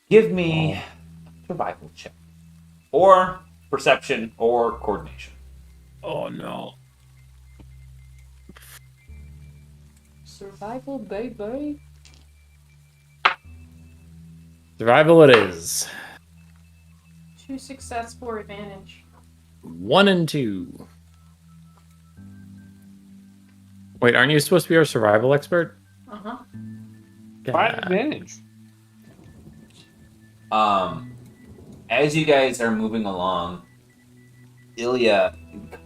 Give me a survival check, or perception, or coordination. Oh no. Survival, baby. Survival it is. 2 success, 4 advantage. 1 and 2. Wait, aren't you supposed to be our survival expert? Uh-huh. 5 advantage. As you guys are moving along, Ilya,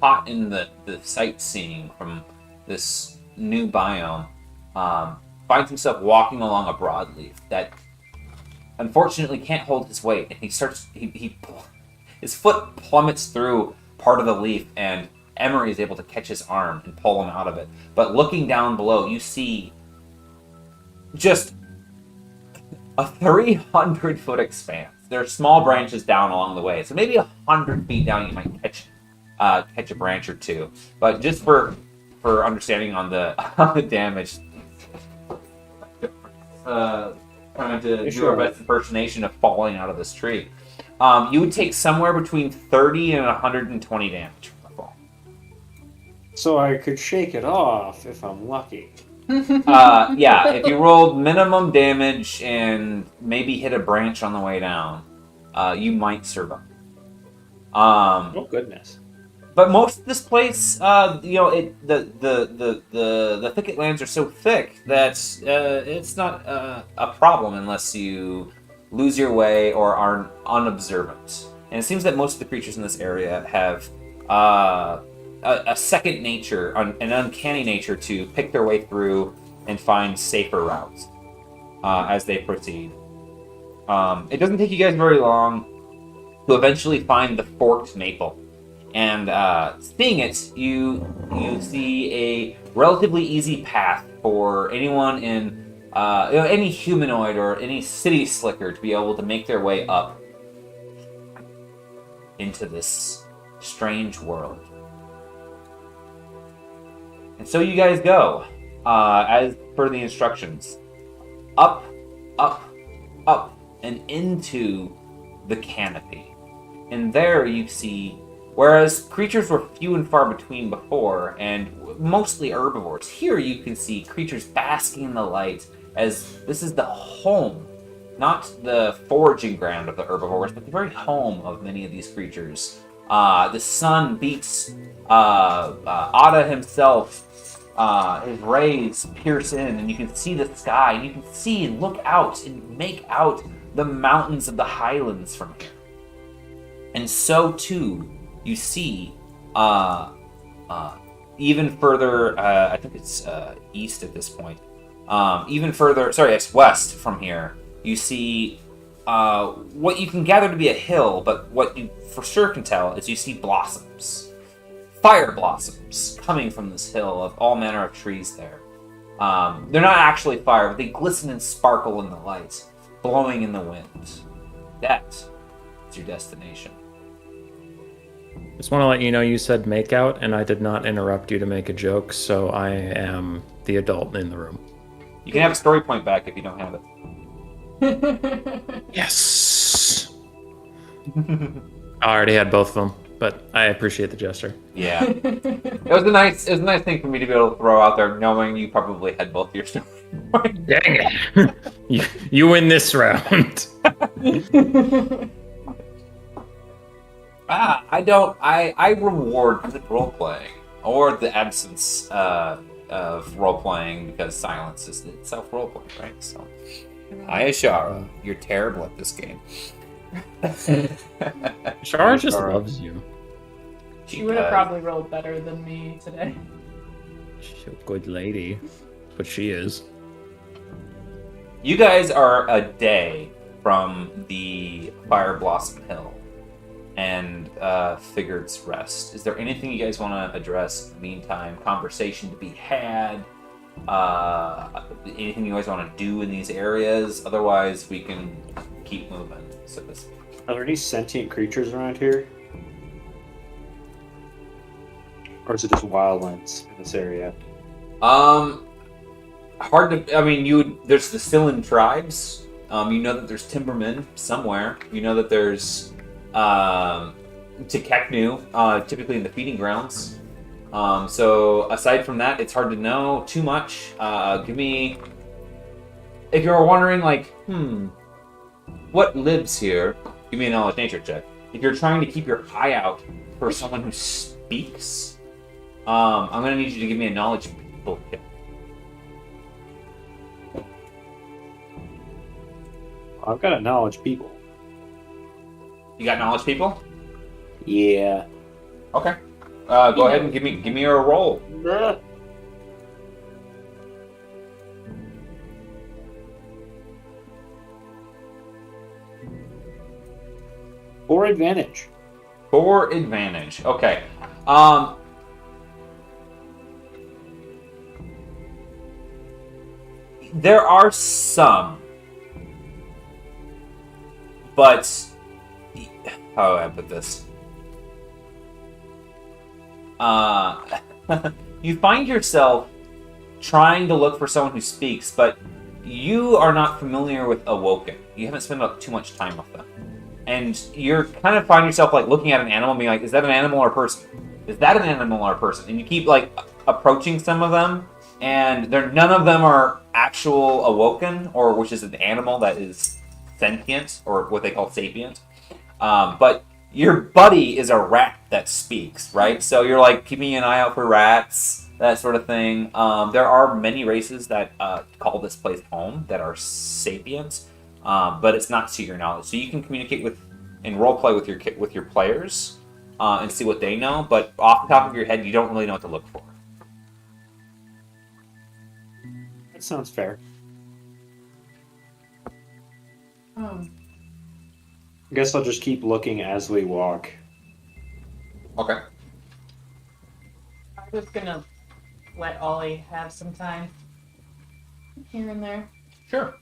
caught in the sightseeing from this new biome, finds himself walking along a broadleaf that unfortunately can't hold his weight, and his foot plummets through part of the leaf, and Emery is able to catch his arm and pull him out of it. But looking down below, you see just a 300-foot expanse. There are small branches down along the way, so maybe 100 feet down you might catch a branch or two. But just for understanding on the damage, trying to do our best impersonation of falling out of this tree. You would take somewhere between 30 and 120 damage from the fall. So I could shake it off if I'm lucky. Yeah, if you rolled minimum damage and maybe hit a branch on the way down, you might survive. Oh goodness. But most of this place, the thicket lands are so thick that it's not a problem unless you lose your way or are unobservant. And it seems that most of the creatures in this area have a second nature, an uncanny nature to pick their way through and find safer routes as they proceed. It doesn't take you guys very long to eventually find the forked maple. And seeing it, you see a relatively easy path for anyone in any humanoid or any city slicker to be able to make their way up into this strange world. And so you guys go, as per the instructions, up, up, up, and into the canopy. And there you see, whereas creatures were few and far between before, and mostly herbivores, here you can see creatures basking in the light, as this is the home, not the foraging ground of the herbivores, but the very home of many of these creatures. The sun beats Ada himself. His rays pierce in, and you can see the sky, and you can see and look out and make out the mountains of the highlands from here. And so too, you see, even further, I think it's east at this point, even further, sorry, it's west from here, you see what you can gather to be a hill, but what you for sure can tell is you see blossoms. Fire blossoms coming from this hill of all manner of trees there. They're not actually fire, but they glisten and sparkle in the light, blowing in the wind. That is your destination. Just want to let you know you said make out, and I did not interrupt you to make a joke, so I am the adult in the room. You can have a story point back if you don't have it. Yes! I already had both of them, but I appreciate the gesture. Yeah. It was a nice thing for me to be able to throw out there, knowing you probably had both your story points. Dang it! you win this round. I reward good role playing or the absence of role playing, because silence is itself role playing, right? So, hi Ashara, you're terrible at this game. Ashara just loves you. She would have probably rolled better than me today. She's a good lady, but she is. You guys are a day from the Fire Blossom Hill and Figured's Rest. Is there anything you guys want to address in the meantime? Conversation to be had? Anything you guys want to do in these areas? Otherwise, we can keep moving. So this. Are there any sentient creatures around here? Or is it just wildlands in this area? Hard to. I mean, there's the Scythian tribes. You know that there's Timbermen somewhere. You know that there's Tekeknu, typically in the feeding grounds. So aside from that, it's hard to know too much. Give me, if you're wondering, like, what lives here? Give me a knowledge nature check. If you're trying to keep your eye out for someone who speaks, I'm gonna need you to give me a knowledge people check. I've got a knowledge people. You got knowledge people? Yeah. Okay. Go ahead and give me a roll. For advantage. For advantage. Okay. There are some, but how do I put this? You find yourself trying to look for someone who speaks, but you are not familiar with Awoken. You haven't spent too much time with them. and you're kind of find yourself like looking at an animal and being like, is that an animal or a person? Is that an animal or a person? And you keep like approaching some of them, and none of them are actual awoken, or which is an animal that is sentient, or what they call sapient. But your buddy is a rat that speaks, right? So you're like keeping an eye out for rats, that sort of thing. There are many races that call this place home that are sapients, but it's not to your knowledge. So you can communicate with and roleplay with your players and see what they know. But off the top of your head, you don't really know what to look for. That sounds fair. Hmm. I guess I'll just keep looking as we walk. Okay. I'm just gonna let Ollie have some time here and there. Sure.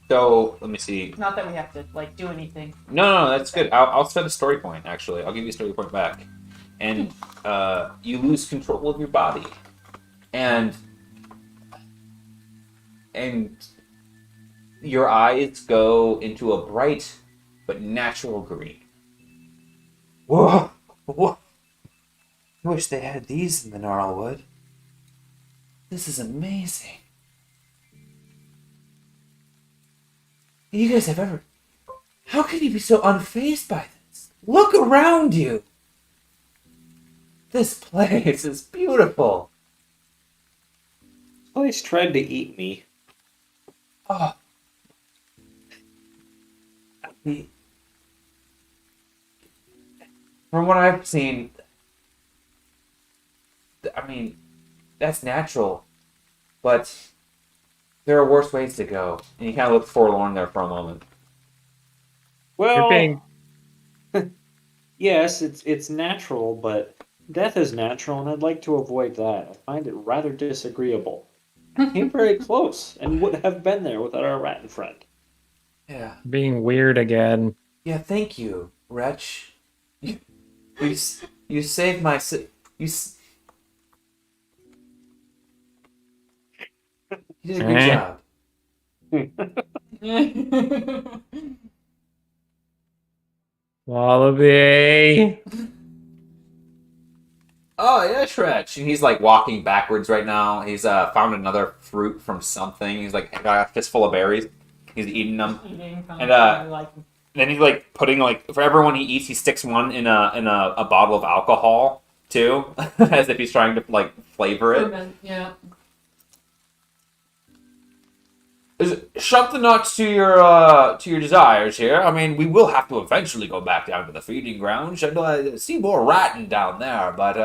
So let me see. Not that we have to like do anything. No, that's good. I'll set a story point. Actually, I'll give you a story point back, and you lose control of your body, and your eyes go into a bright but natural green. Whoa! I wish they had these in the Gnarlwood. This is amazing. You guys have ever... How can you be so unfazed by this? Look around you! This place is beautiful. This place tried to eat me. Oh. From what I've seen, I mean, that's natural, but there are worse ways to go. And you kind of look forlorn there for a moment. Well, You're being... yes, it's natural, but death is natural, and I'd like to avoid that. I find it rather disagreeable. I came very close, and would have been there without our rat friend. Yeah. being weird again. Yeah, thank you, wretch. You saved my... You did a good job. Wallaby. Oh, yeah, Shrek. And he's like walking backwards right now. He's found another fruit from something. He's like got a fistful of berries. He's eating them. And then he's like putting like for everyone he eats, he sticks one in a bottle of alcohol too, as if he's trying to like flavor it. Yeah. Shut the nuts to your desires here. I mean, we will have to eventually go back down to the feeding grounds and see more ratting down there. But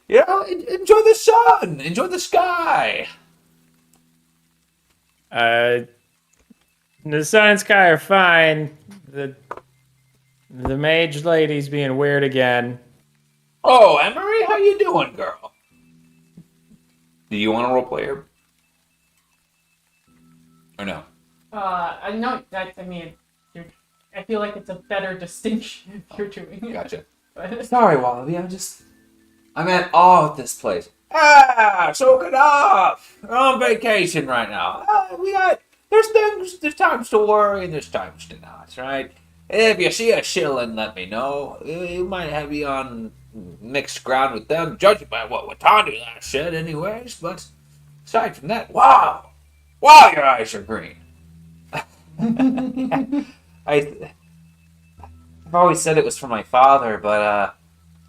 enjoy the sun, enjoy the sky. The sun and sky are fine. The mage lady's being weird again. Oh, Emery, how you doing, girl? Do you want to roleplay her? Or no? I know. I mean, I feel like it's a better distinction if you're doing it. Gotcha. But... Sorry, Wallaby. I'm at awe with this place. Soak it up. We're on vacation right now. There's times to worry and there's times to not, right? If you see a shilling, let me know. You might be on mixed ground with them, judging by what Watani last said, anyways. But aside from that, wow, your eyes are green. I've always said it was for my father, but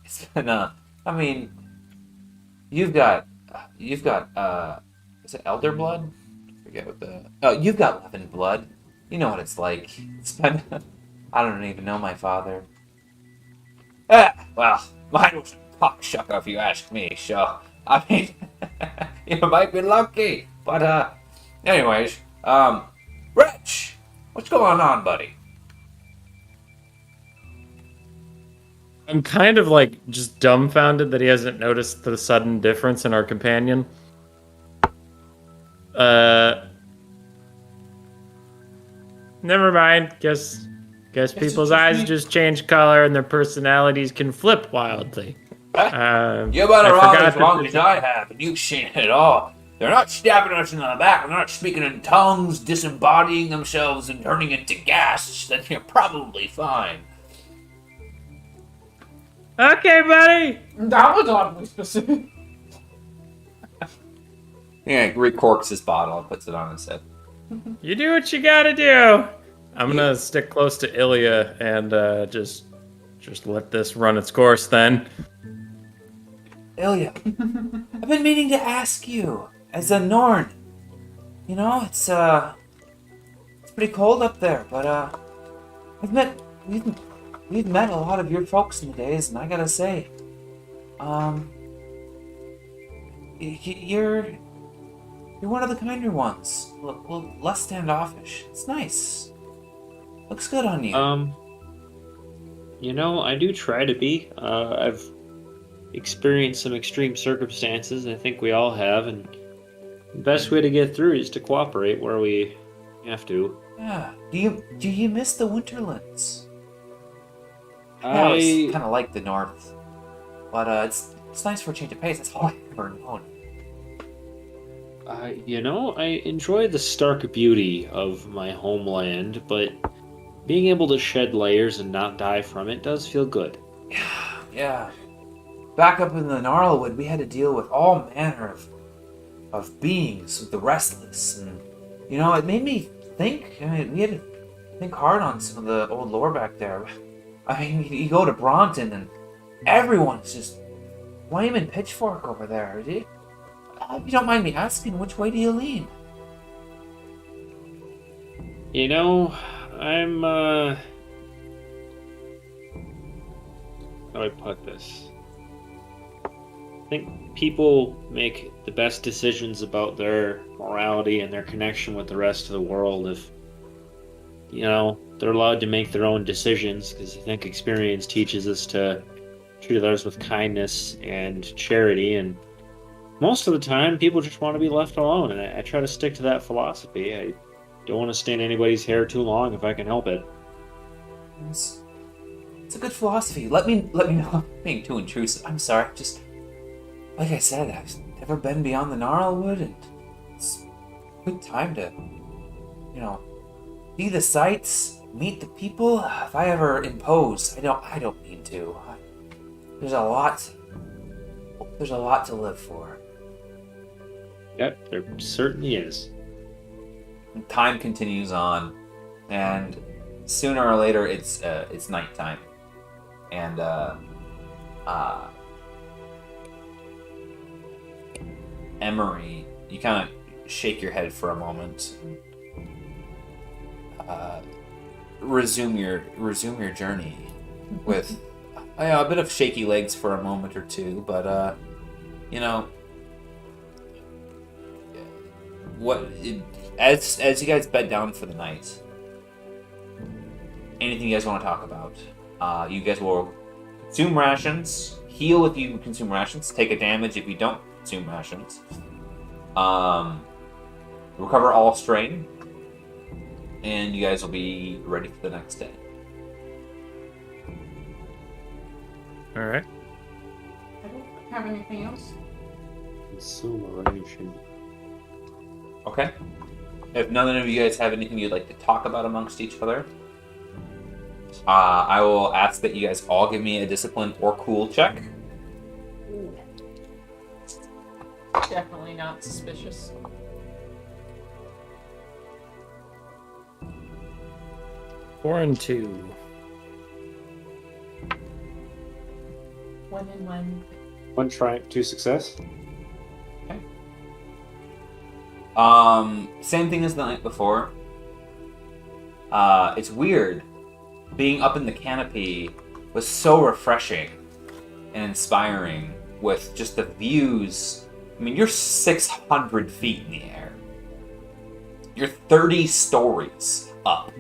it's been I mean, you've got is it elder blood? Forget what you've got Levin blood. You know what it's like. It's been I don't even know my father. Well, mine was a pock shucker if you ask me. So I mean, you might be lucky, but anyways, Rich, what's going on, buddy? I'm kind of like just dumbfounded that he hasn't noticed the sudden difference in our companion. Never mind. Guess people's eyes just change color and their personalities can flip wildly. You've been around as long as I have, and you've seen it all. they're not stabbing us in the back, they're not speaking in tongues, disembodying themselves and turning into gas, then you're probably fine. Okay, buddy. That was oddly specific. Yeah, recorks his bottle and puts it on his head. You do what you gotta do. I'm gonna stick close to Ilya and just let this run its course then. Ilya, I've been meaning to ask you, as a Norn. You know, it's pretty cold up there, but we've met a lot of your folks in the days, and I gotta say, you're one of the kinder ones. Well, less standoffish. It's nice. Looks good on you. I do try to be. I've experienced some extreme circumstances, I think we all have, and the best way to get through is to cooperate where we have to. Yeah. Do you miss the Winterlands? I I always kind of like the North, but it's nice for a change of pace. That's all I've ever known. I enjoy the stark beauty of my homeland, but being able to shed layers and not die from it does feel good. Yeah. Back up in the Gnarlwood, we had to deal with all manner of beings, with the restless, and it made me think. I mean, we had to think hard on some of the old lore back there. I mean, you go to Bronton, and everyone's just flaming pitchfork over there. If you don't mind me asking, which way do you lean? I'm, how do I put this? I think people make the best decisions about their morality and their connection with the rest of the world if, they're allowed to make their own decisions, because I think experience teaches us to treat others with kindness and charity, and most of the time people just want to be left alone, and I try to stick to that philosophy. I don't want to stay in anybody's hair too long if I can help it. It's a good philosophy. Let me know if I'm being too intrusive. I'm sorry. Just like I said, I've never been beyond the Gnarlwood, and it's a good time to, see the sights, meet the people. If I ever impose, I don't mean to. There's a lot to live for. Yep, there certainly is. Time continues on, and sooner or later it's nighttime, and Emery, you kind of shake your head for a moment, resume your journey with a bit of shaky legs for a moment or two, but as you guys bed down for the night, anything you guys want to talk about? You guys will consume rations, heal if you consume rations, take a damage if you don't consume rations, recover all strain, and you guys will be ready for the next day. All right. I don't have anything else. Consume a ration. Okay. If none of you guys have anything you'd like to talk about amongst each other, I will ask that you guys all give me a discipline or cool check. Definitely not suspicious. Four and 2. 1 and 1. 1 triumph, 2 success. Same thing as the night before. It's weird. Being up in the canopy was so refreshing and inspiring with just the views. I mean, you're 600 feet in the air. You're 30 stories up.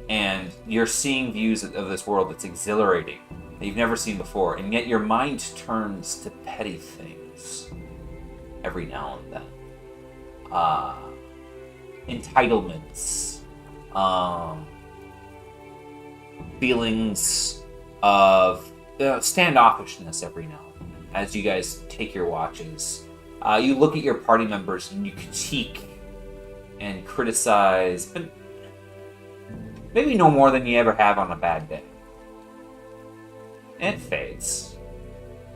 And you're seeing views of this world that's exhilarating, that you've never seen before. And yet your mind turns to petty things every now and then. Entitlements, feelings of standoffishness every now and then as you guys take your watches. You look at your party members and you critique and criticize, but maybe no more than you ever have on a bad day. And it fades.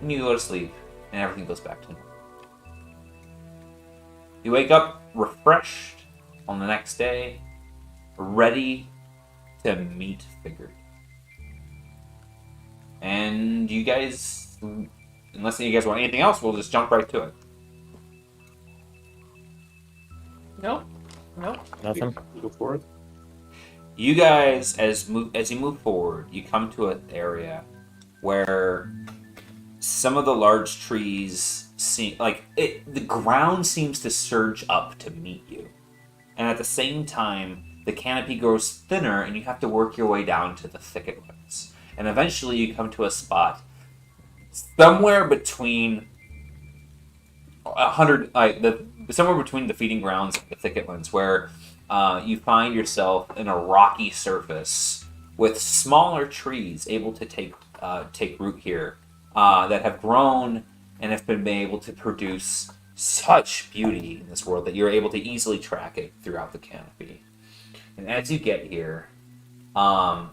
And you go to sleep, and everything goes back to normal. You wake up refreshed on the next day, ready to meet Figure. And you guys, unless you guys want anything else, we'll just jump right to it. Nope. Nothing. Go for it. You guys, as you move forward, you come to an area where some of the large trees seem like the ground seems to surge up to meet you, and at the same time, the canopy grows thinner, and you have to work your way down to the thicket ones. And eventually, you come to a spot somewhere between somewhere between the feeding grounds and the thicketlands, where you find yourself in a rocky surface with smaller trees able to take root here that have grown and have been able to produce such beauty in this world that you're able to easily track it throughout the canopy. And as you get here,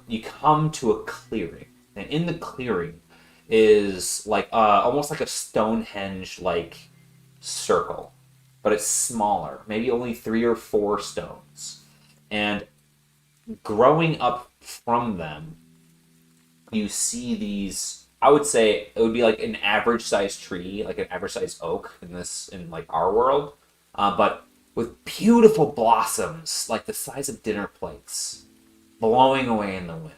you come to a clearing, and in the clearing is like almost like a Stonehenge like circle, but it's smaller, maybe only 3 or 4 stones. And growing up from them, you see these, I would say it would be like an average sized tree, like an average sized oak in like our world, but with beautiful blossoms like the size of dinner plates blowing away in the wind.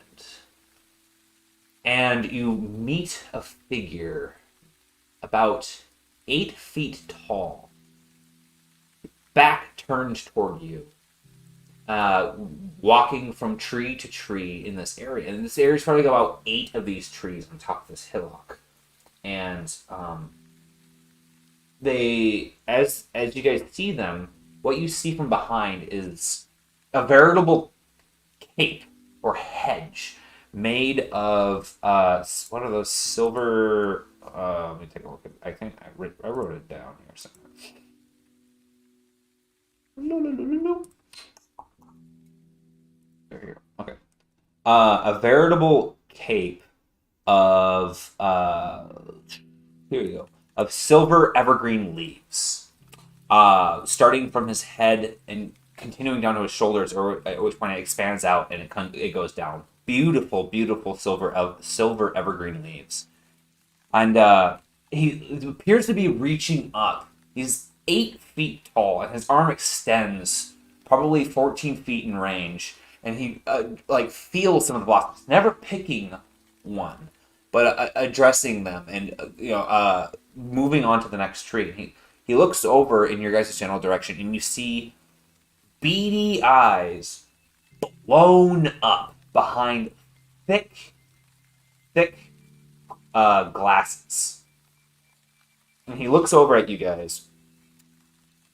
And you meet a figure about 8 feet tall, back turned toward you, walking from tree to tree in this area. And this area is probably about 8 of these trees on top of this hillock. And as you guys see them, what you see from behind is a veritable cape or hedge made of what are those silver? Let me take a look at. I think I wrote it down here somewhere. No. There you go. Okay. A veritable cape of here we go, of silver evergreen leaves, starting from his head and continuing down to his shoulders, or at which point it expands out and it goes down. Beautiful silver evergreen leaves, and he appears to be reaching up. He's 8 feet tall, and his arm extends probably 14 feet in range, and he feels some of the blossoms, never picking one, but addressing them and moving on to the next tree. He looks over in your guys' general direction, and you see beady eyes blown up behind thick glasses. And he looks over at you guys,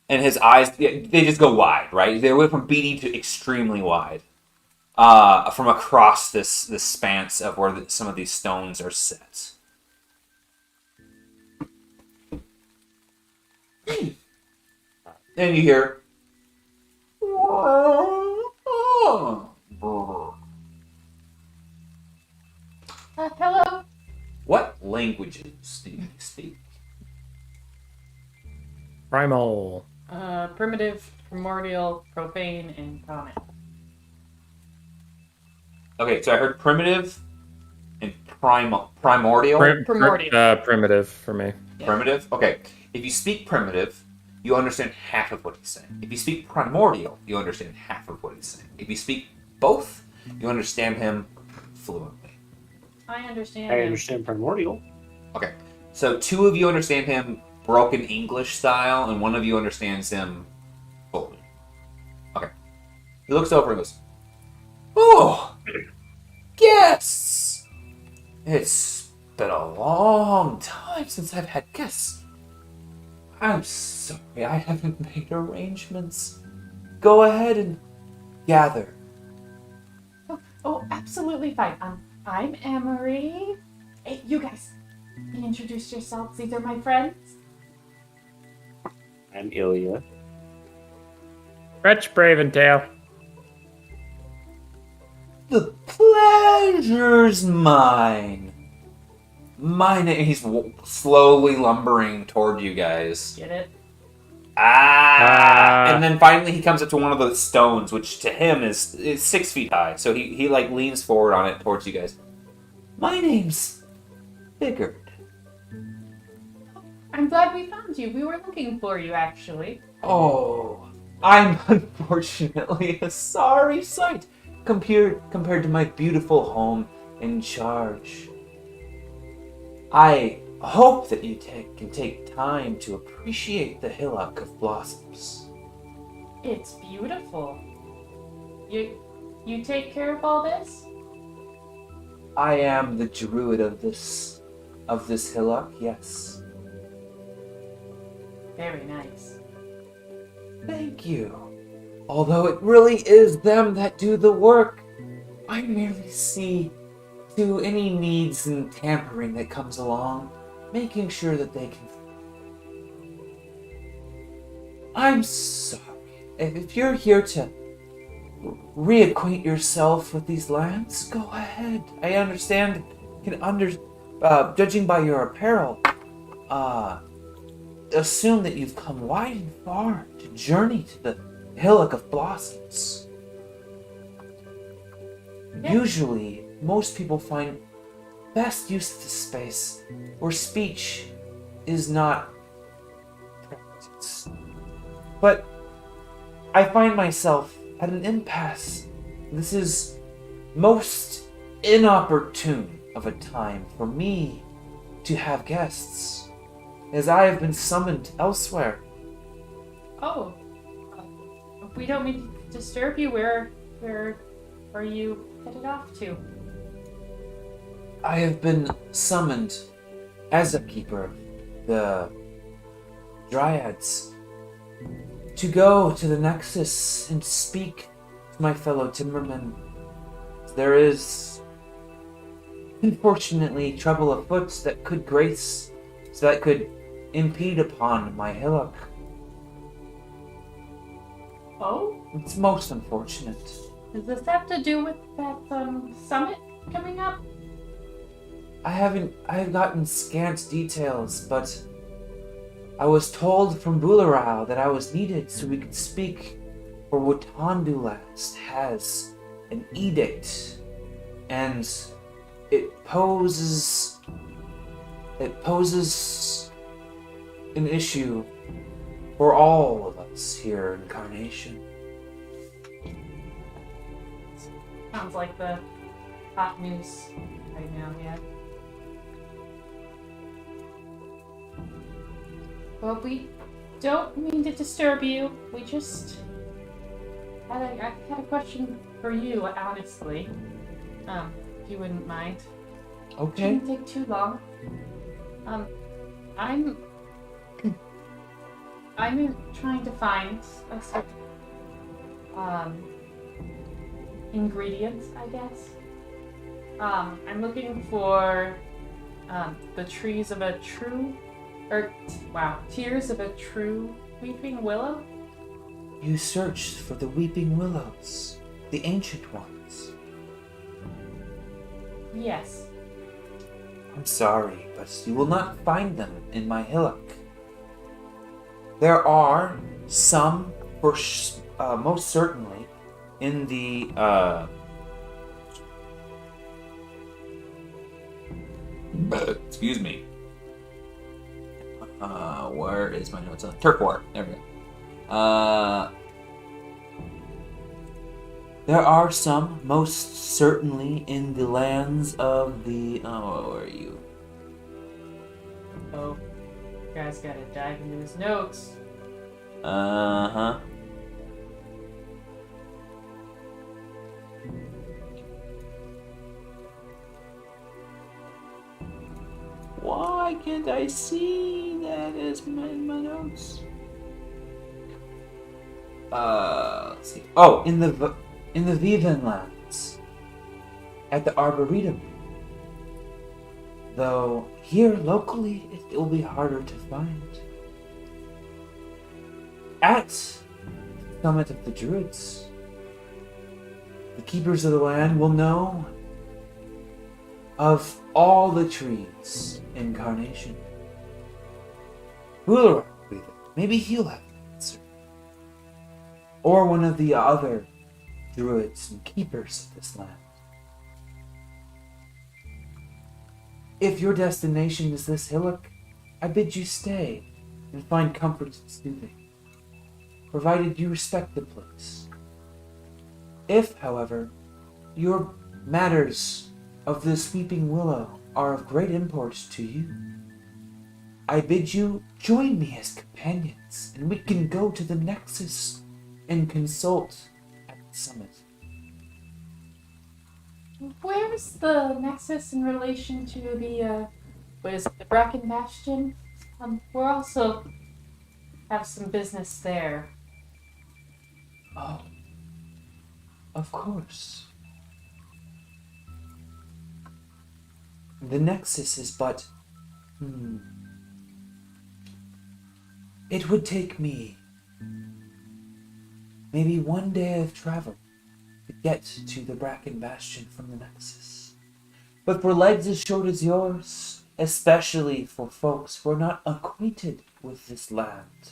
and his eyes, they just go wide, right? They went from beady to extremely wide from across this span of where some of these stones are set. And you hear... Hello? What languages do you speak? Primal. Primitive, primordial, profane, and common. Okay, so I heard primitive and primordial. Primordial. Primitive for me. Yeah. Primitive? Okay. If you speak primitive, you understand half of what he's saying. If you speak primordial, you understand half of what he's saying. If you speak both, you understand him fluently. I understand. I understand primordial. Okay. So 2 of you understand him broken English style, and 1 of you understands him fully. Okay. He looks over and goes, "Oh, guests! It's been a long time since I've had guests. I'm sorry I haven't made arrangements. Go ahead and gather." Oh, absolutely fine. I'm Emery. Hey, you guys, introduce yourselves. These are my friends. I'm Ilya. Wretch Braventail. The pleasure's mine. My name. He's slowly lumbering toward you guys. Get it? And then finally he comes up to one of the stones, which to him is 6 feet high. So he like leans forward on it towards you guys. My name's Bigard. I'm glad we found you. We were looking for you, actually. Oh, I'm unfortunately a sorry sight compared to my beautiful home in charge. I hope that you can take time to appreciate the hillock of blossoms. It's beautiful. You take care of all this? I am the druid of this hillock, yes. Very nice. Thank you. Although it really is them that do the work, I merely see to any needs and tampering that comes along, making sure that they can. I'm sorry. If you're here to reacquaint yourself with these lands, go ahead. I understand, judging by your apparel, assume that you've come wide and far to journey to the hillock of blossoms. Yeah. Usually, most people find best use of the space where speech is not practiced. But I find myself at an impasse. This is most inopportune of a time for me to have guests, as I have been summoned elsewhere. Oh. We don't mean to disturb you. Where are you headed off to? I have been summoned as a keeper of the Dryads to go to the Nexus and speak to my fellow timbermen. There is, unfortunately, trouble afoot that could impede upon my hillock. Oh? It's most unfortunate. Does this have to do with that summit coming up? I have gotten scant details, but I was told from Bularau that I was needed so we could speak, for Watandu last has an edict, and it poses an issue for all of us here in Carnation. Sounds like the hot news right now, yeah. Well, we don't mean to disturb you. We just I had a question for you, honestly. If you wouldn't mind. Okay. Shouldn't take too long. I'm trying to find a certain ingredients, I guess. I'm looking for the tears of a true weeping willow. You searched for the weeping willows, the ancient ones. Yes. I'm sorry, but you will not find them in my hillock. There are some, most certainly, in the excuse me. Where is my notes on Turkwart? There we go. There are some, most certainly, in the lands of the. Oh, where are you? Oh, you guys gotta dive into his notes. Uh-huh. Why can't I see that as my notes? Let's see. Oh, in the Vivan lands, at the Arboretum. Though here locally, it will be harder to find. At the summit of the druids, the keepers of the land will know of all the trees in Carnation. Ulrich will be there. Maybe he'll have an answer. Or one of the other druids and keepers of this land. If your destination is this hillock, I bid you stay and find comfort and soothing, provided you respect the place. If, however, your matters of this weeping willow are of great import to you, I bid you join me as companions, and we can go to the Nexus and consult at the summit. Where's the Nexus in relation to the, what is it, the Bracken Bastion? We're also have some business there. Oh, of course. The Nexus is but... It would take me maybe one day of travel to get to the Bracken Bastion from the Nexus. But for legs as short as yours, especially for folks who are not acquainted with this land,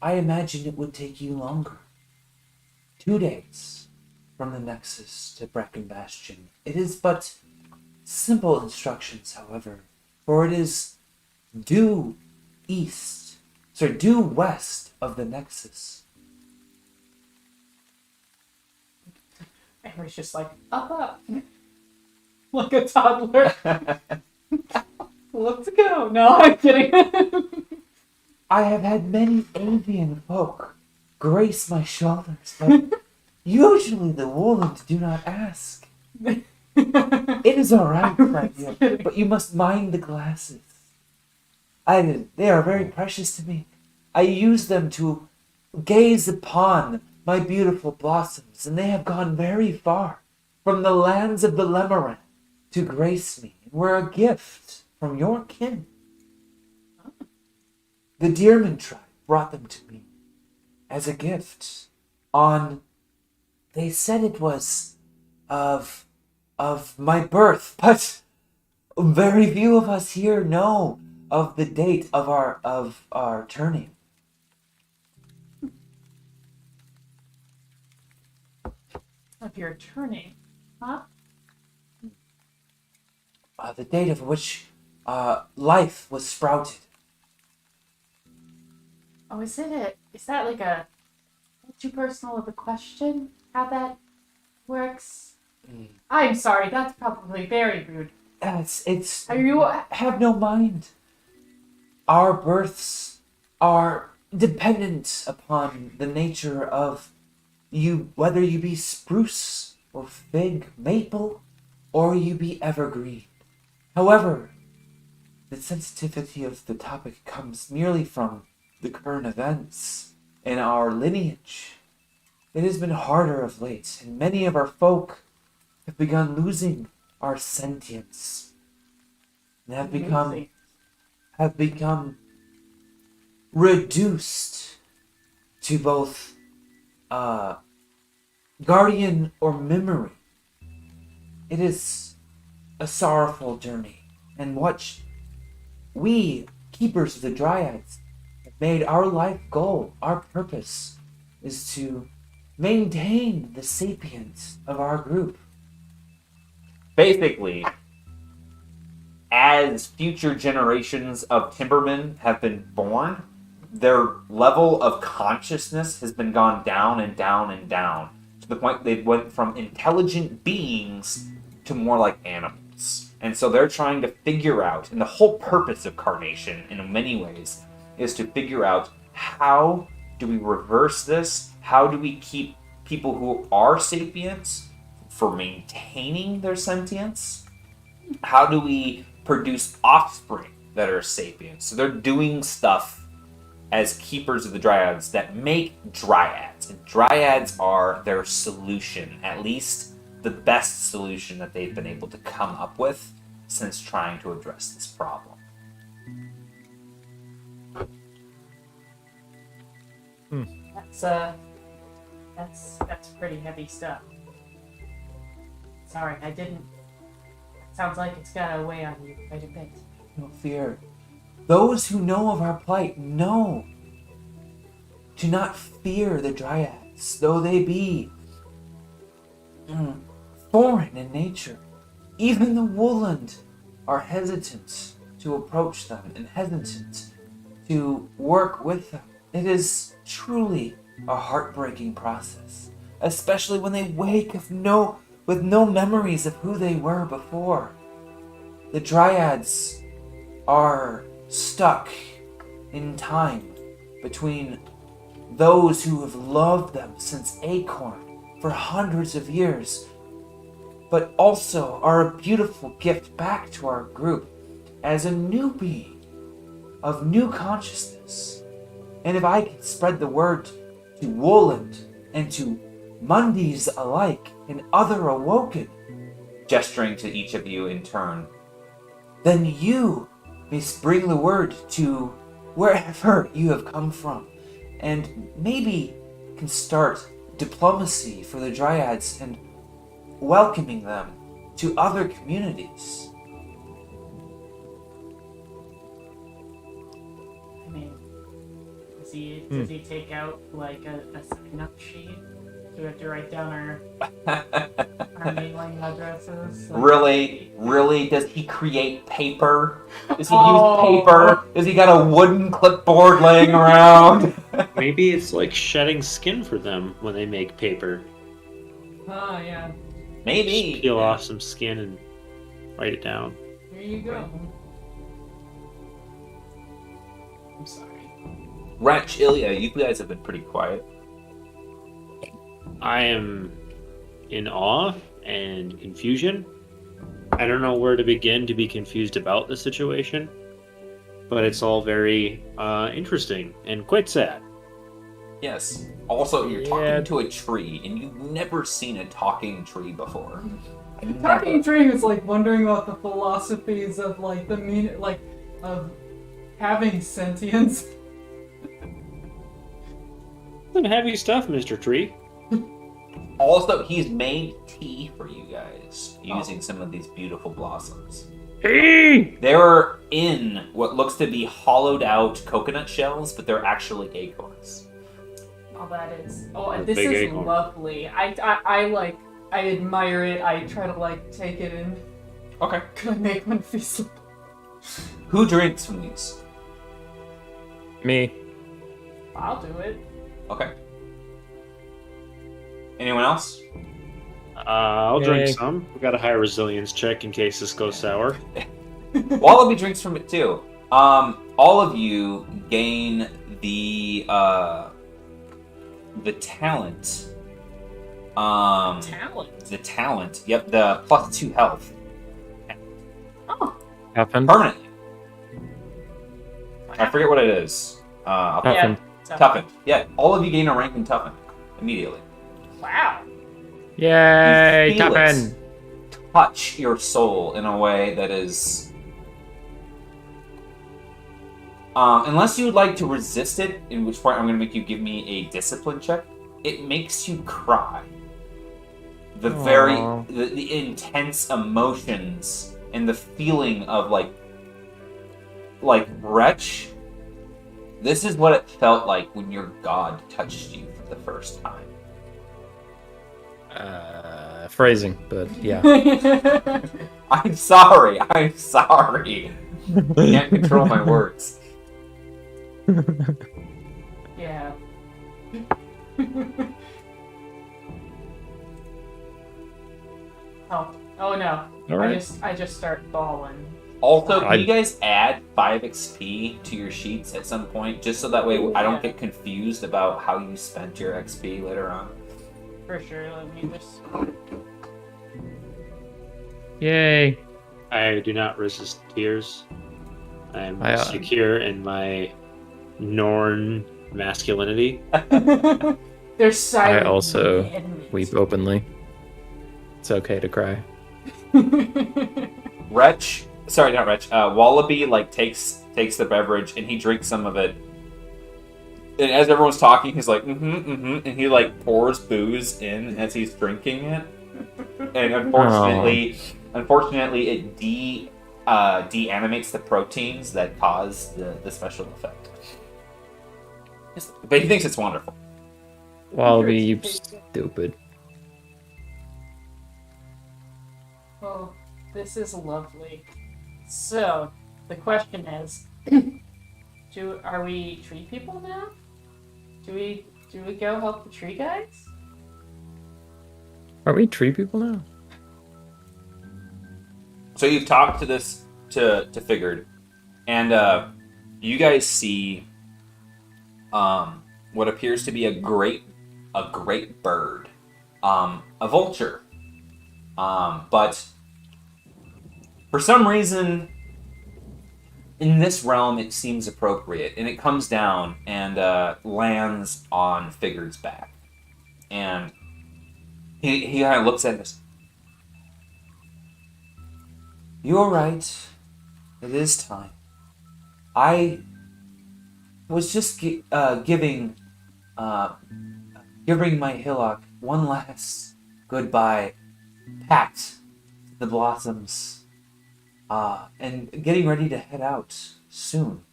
I imagine it would take you longer. 2 days from the Nexus to Bracken Bastion. It is but simple instructions, however, for it is due west of the Nexus. Avery's just like, up. Like a toddler. Let's go. No, I'm kidding. I have had many avian folk grace my shoulders, but usually the woolens do not ask. It is all right, my dear, but you must mind the glasses. They are very precious to me. I use them to gaze upon my beautiful blossoms, and they have gone very far, from the lands of the Lemoran to grace me, and were a gift from your kin. The Deerman tribe brought them to me as a gift they said it was of my birth, but very few of us here know of the date of our turning. Of your turning, huh? The date of which life was sprouted. Oh, is that like a too personal of a question? How that works? I'm sorry, that's probably very rude. It's. Are you? Have no mind. Our births are dependent upon the nature of you, whether you be spruce or fig, maple, or you be evergreen. However, the sensitivity of the topic comes merely from the current events in our lineage. It has been harder of late, and many of our folk have begun losing our sentience, and have become reduced to both guardian or memory. It is a sorrowful journey, and what we, keepers of the Dryads, have made our life goal, our purpose, is to maintain the sapience of our group. Basically, as future generations of timbermen have been born, their level of consciousness has been gone down and down and down, to the point they went from intelligent beings to more like animals. And so they're trying to figure out, and the whole purpose of Carnation, in many ways, is to figure out how do we reverse this? How do we keep people who are sapient for maintaining their sentience? How do we produce offspring that are sapient? So they're doing stuff as keepers of the Dryads that make Dryads. And Dryads are their solution, at least the best solution that they've been able to come up with since trying to address this problem. That's pretty heavy stuff. Sorry, I didn't. Sounds like it's got a weigh on you quite a bit. No fear. Those who know of our plight know. Do not fear the dryads, though they be foreign in nature. Even the Woodland are hesitant to approach them and hesitant to work with them. It is truly a heartbreaking process, especially when they wake with no memories of who they were before. The dryads are stuck in time between those who have loved them since Acorn for hundreds of years, but also are a beautiful gift back to our group as a new being of new consciousness. And if I could spread the word to Woland and to Mundies alike and other awoken, gesturing to each of you in turn, then you may bring the word to wherever you have come from, and maybe can start diplomacy for the dryads and welcoming them to other communities. I mean, does he take out like a sign-up sheet? Do we have to write down our mailing addresses? Like, Really? Does he create paper? Does he use paper? Does he got a wooden clipboard laying around? Maybe it's like shedding skin for them when they make paper. Oh, yeah. Maybe. Just peel off some skin and write it down. Here you go. I'm sorry. Wretch, Ilya, you guys have been pretty quiet. I am in awe and confusion. I don't know where to begin to be confused about the situation, but it's all very interesting and quite sad. Yes. Also, you're talking to a tree, and you've never seen a talking tree before. Talking tree is like wondering about the philosophies of like the meaning, like of having sentience. Some heavy stuff, Mr. Tree. Also, he's made tea for you guys using some of these beautiful blossoms. Hey! They're in what looks to be hollowed out coconut shells, but they're actually acorns. Oh, that is. Oh, A this big is acorn. lovely. I admire it. I try to like take it in. Okay. Can I make one feasible? Who drinks from these? Me. I'll do it. Okay. Anyone else? I'll drink Yay. some. We got a high resilience check in case this goes sour. Wallaby drinks from it too. All of you gain the talent. Talent. The talent. Yep, the +2 health Oh. Toughen. permanently. I forget what it is. I'll Toughen. Toughen. Yeah, all of you gain a rank in Toughen immediately. Wow. Yay! You feel Toughen. touch your soul in a way that is... unless you would like to resist it, in which point I'm going to make you give me a discipline check, it makes you cry. The Aw. the intense emotions and the feeling of like wretch. This is what it felt like when your god touched you for the first time. Phrasing, but yeah. I'm sorry. I can't control my words. Yeah. Oh no. All right. I just start bawling. Also, can I- you guys add 5 XP to your sheets at some point, just so that way I don't get confused about how you spent your XP later on? For sure. Let me just. Yay! I do not resist tears. I'm I, secure in my Norn masculinity. There's silent. I also madness. weep openly. It's okay to cry. Wretch, sorry, not Wretch. Wallaby takes the beverage and he drinks some of it. And as everyone's talking, he's like, and he like pours booze in as he's drinking it. And unfortunately, it deanimates the proteins that cause the special effect. But he thinks it's wonderful. Wallaby, you stupid. Oh, this is lovely. So, the question is, are we tree people now? Do we go help the tree guys? Are we tree people now? So you've talked to this to Figured, and you guys see what appears to be a great bird, a vulture, but for some reason in this realm it seems appropriate, and it comes down and lands on Figured's back, and he kind of looks at this. You're right. It is time. I was just giving my hillock one last goodbye, packed the blossoms, and getting ready to head out soon.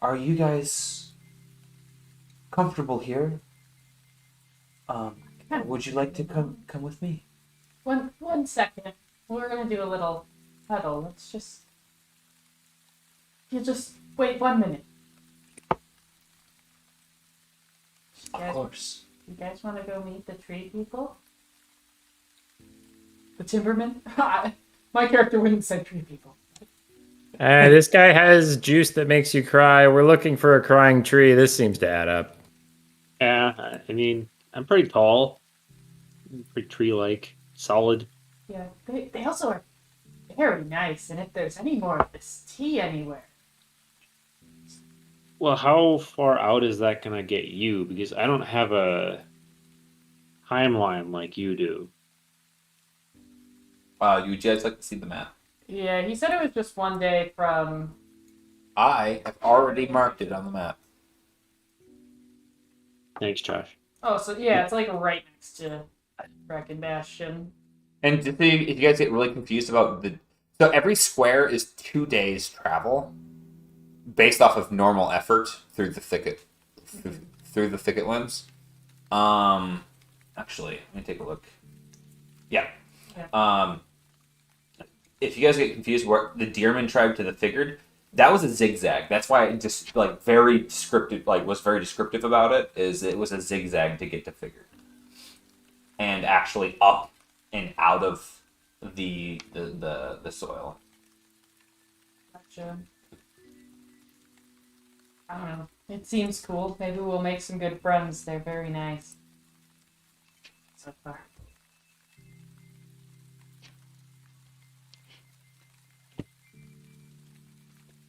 Are you guys comfortable here? Would you like to come with me? One second. We're gonna do a little huddle. Let's just. You just wait 1 minute. Of course. You guys want to go meet the tree people? The timbermen? My character wouldn't say tree people. This guy has juice that makes you cry. We're looking for a crying tree. This seems to add up. Yeah, I mean, I'm pretty tall, pretty tree-like, solid. Yeah, they also are very nice, and if there's any more of this tea anywhere. Well, how far out is that gonna get you? Because I don't have a timeline like you do. You guys like to see the map? Yeah, he said it was just 1 day from. I have already marked it on the map. Thanks, Josh. Oh, so yeah, it's like right next to Brecken Bastion. And to see if you guys get really confused about so every square is 2 days travel, based off of normal effort through the thicket, through the thicket limbs. Actually, let me take a look. Yeah. If you guys get confused, where the Deerman tribe to the Figured, that was a zigzag. That's why it just very descriptive, was very descriptive about it. Is it was a zigzag to get to Figured, and actually up and out of the soil. Gotcha. I don't know. It seems cool. Maybe we'll make some good friends. They're very nice. So far.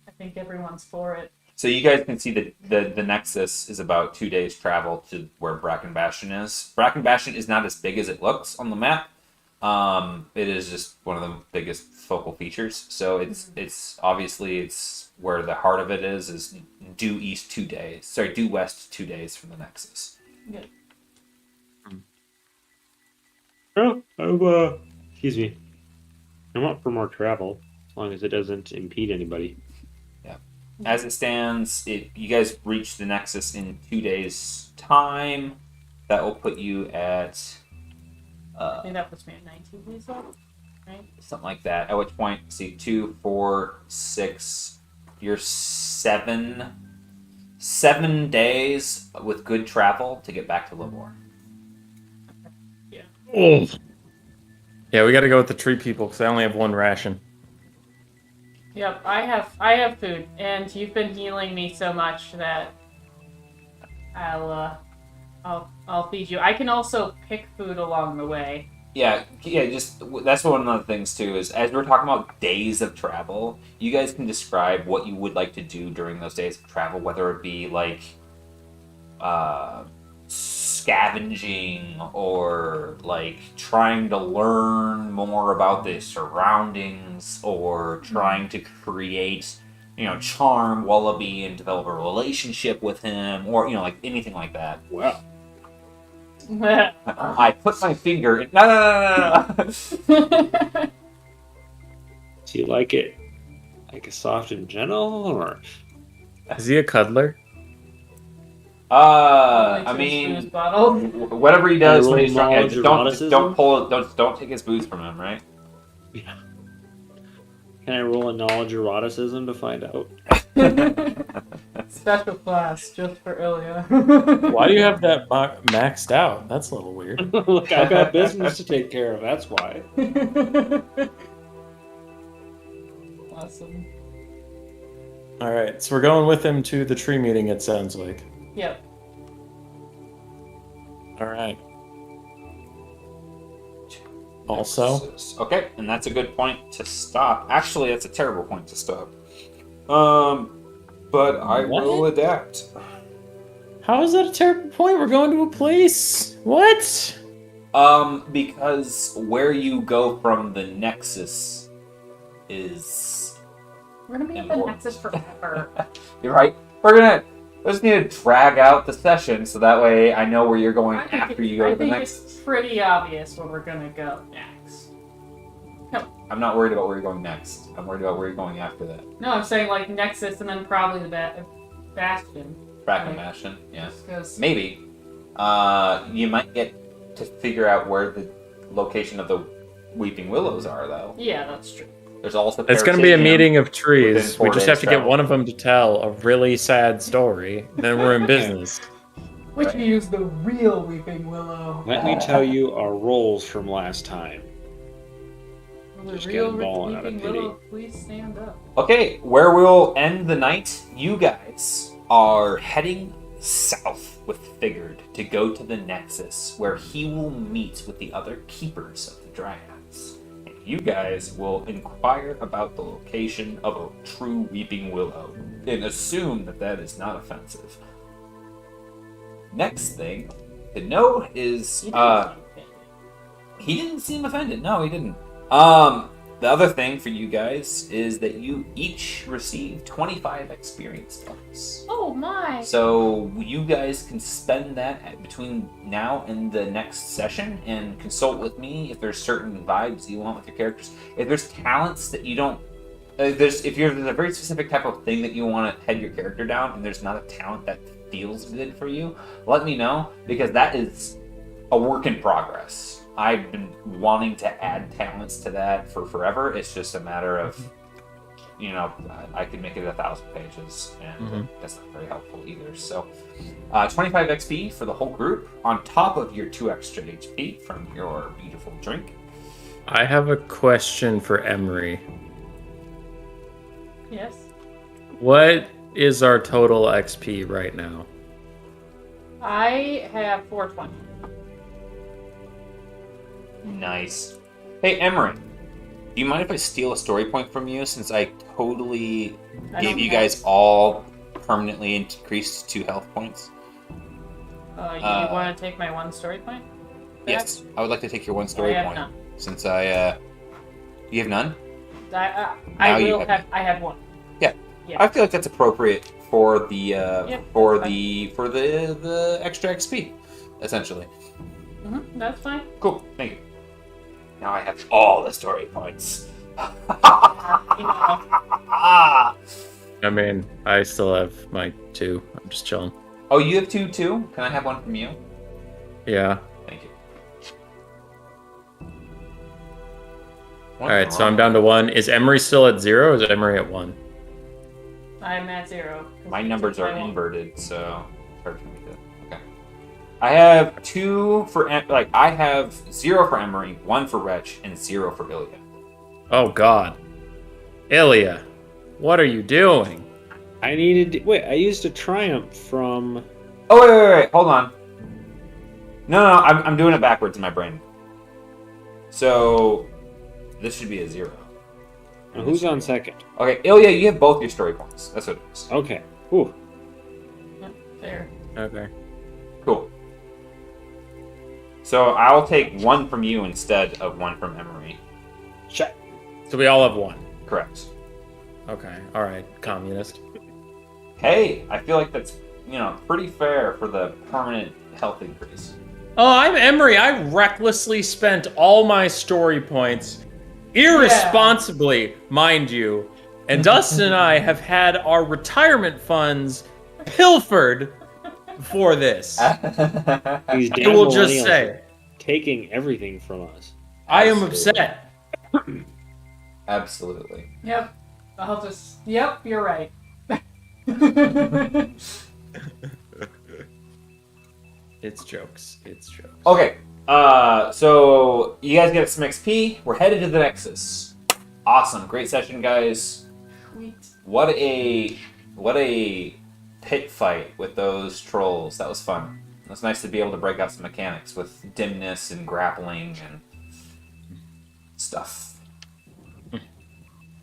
I think everyone's for it. So you guys can see the Nexus is about 2 days travel to where Bracken Bastion is. Bracken Bastion is not as big as it looks on the map. It is just one of the biggest focal features. So it's obviously it's where the heart of it is due east 2 days. Sorry, due west 2 days from the Nexus. Good. Oh, excuse me. I'm up for more travel, as long as it doesn't impede anybody. Yeah. As it stands, you guys reach the Nexus in 2 days' time. That will put you at. I think that puts me at 19 days old, right? Something like that. At which point, see, 2, 4, 6. You're 7 days with good travel to get back to Limor. Yeah. Oh. Yeah, we got to go with the tree people because I only have one ration. Yep, I have food, and you've been healing me so much that I'll feed you. I can also pick food along the way. Yeah. Just that's one of the things too. Is as we're talking about days of travel, you guys can describe what you would like to do during those days of travel, whether it be scavenging or trying to learn more about the surroundings or trying to create charm Wallaby and develop a relationship with him, or like anything like that. Well, I put my finger in. No. do you like it like a soft and gentle, or Is he a cuddler? I mean, bottle. whatever he does when he's drunk, Knowledge just or don't eroticism? pull it. Don't take his booze from him, right? can I roll a knowledge eroticism to find out? Special class just for Ilya. Why do you have that maxed out? That's a little weird. Look, I've got business to take care of. That's why. Awesome. All right, so we're going with him to the tree meeting, it sounds like. Yep. All right. Also, Okay, and that's a good point to stop. Actually, that's a terrible point to stop. But I will adapt. how is that a terrible point? We're going to a place. What? Because where you go from the Nexus is. We're gonna be at the Nexus forever. You're right. I just need to drag out the session so that way I know where you're going after you go to the next. It's pretty obvious where we're gonna go next. I'm not worried about where you're going next. I'm worried about where you're going after that. No, I'm saying like Nexus and then probably the Bastion. Track and Right. Bastion, yeah. Just 'cause- Maybe. You might get to figure out where the location of the Weeping Willows are, though. Yeah, that's true. There's also. It's going to be a Parasidium. meeting of within trees. 4 We just days have to get travel. one of them to tell a really sad story. Then we're in business. Which Right. use the real Weeping Willow. Let me tell you our rolls from last time. The Just real getting balling out of Weeping pity. Willow, please stand up. Okay, where we'll end the night, you guys are heading south with Figured to go to the Nexus, where he will meet with the other keepers of the Dryads. And you guys will inquire about the location of a true Weeping Willow, and assume that that is not offensive. Next thing to know is, he didn't seem offended. No, he didn't. The other thing for you guys is that you each receive 25 experience points. Oh my! So you guys can spend that between now and the next session and consult with me if there's certain vibes you want with your characters. If there's talents that you don't, if there's a very specific type of thing that you want to head your character down and there's not a talent that feels good for you, let me know, because that is a work in progress. I've been wanting to add talents to that for forever. It's just a matter of, I could make it 1,000 pages, and that's not very helpful either. So, 25 XP for the whole group, on top of your 2 extra HP from your beautiful drink. I have a question for Emery. Yes. What is our total XP right now? I have 420. Nice. Hey, Emery, do you mind if I steal a story point from you, since I totally I gave don't you have- guys all permanently increased 2 health points? You want to take my 1 story point? Yes, I would like to take your 1 story I have point. none. Since you have none? I Now you will have have. I have 1. Yeah. Yeah. I feel like that's appropriate for the Yep, for that's the extra XP, essentially. That's fine. Cool, thank you. Now I have all the story points. I mean, I still have my 2. I'm just chilling. Oh, you have 2 too? Can I have 1 from you? Yeah. Thank you. All right, so I'm down to 1. Is Emery still at 0 or is Emery at 1? I'm at 0. My numbers are inverted, so it's hard for me to. Okay. I have 2 for I have 0 for Emery, 1 for Wretch, and 0 for Ilya. Oh, God. Ilya, what are you doing? I I used a triumph from. Oh wait! Hold on. No, I'm doing it backwards in my brain. So this should be a 0. Now, who's on second? Okay, Ilya, you have both your story points. That's what it is. Okay. Ooh. There. Okay. Cool. So I'll take 1 from you instead of 1 from Emery. Check. So we all have 1. Correct. Okay. All right. Communist. Hey, I feel like that's, pretty fair for the permanent health increase. Oh, I'm Emery. I recklessly spent all my story points, irresponsibly, mind you. And Dustin and I have had our retirement funds pilfered for this. These I damn will just millennials say, are taking everything from us. I am Absolutely. upset. Absolutely. Yep. Yep, you're right. It's jokes. It's jokes. Okay, so you guys get some XP. We're headed to the Nexus. Awesome, great session, guys. Sweet. What a pit fight with those trolls. That was fun. It was nice to be able to break out some mechanics with dimness and grappling and stuff.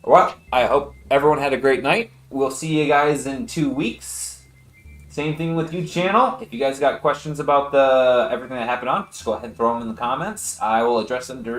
Well, I hope everyone had a great night. We'll see you guys in 2 weeks. Same thing with you, channel. If you guys got questions about everything that happened on, just go ahead and throw them in the comments. I will address them during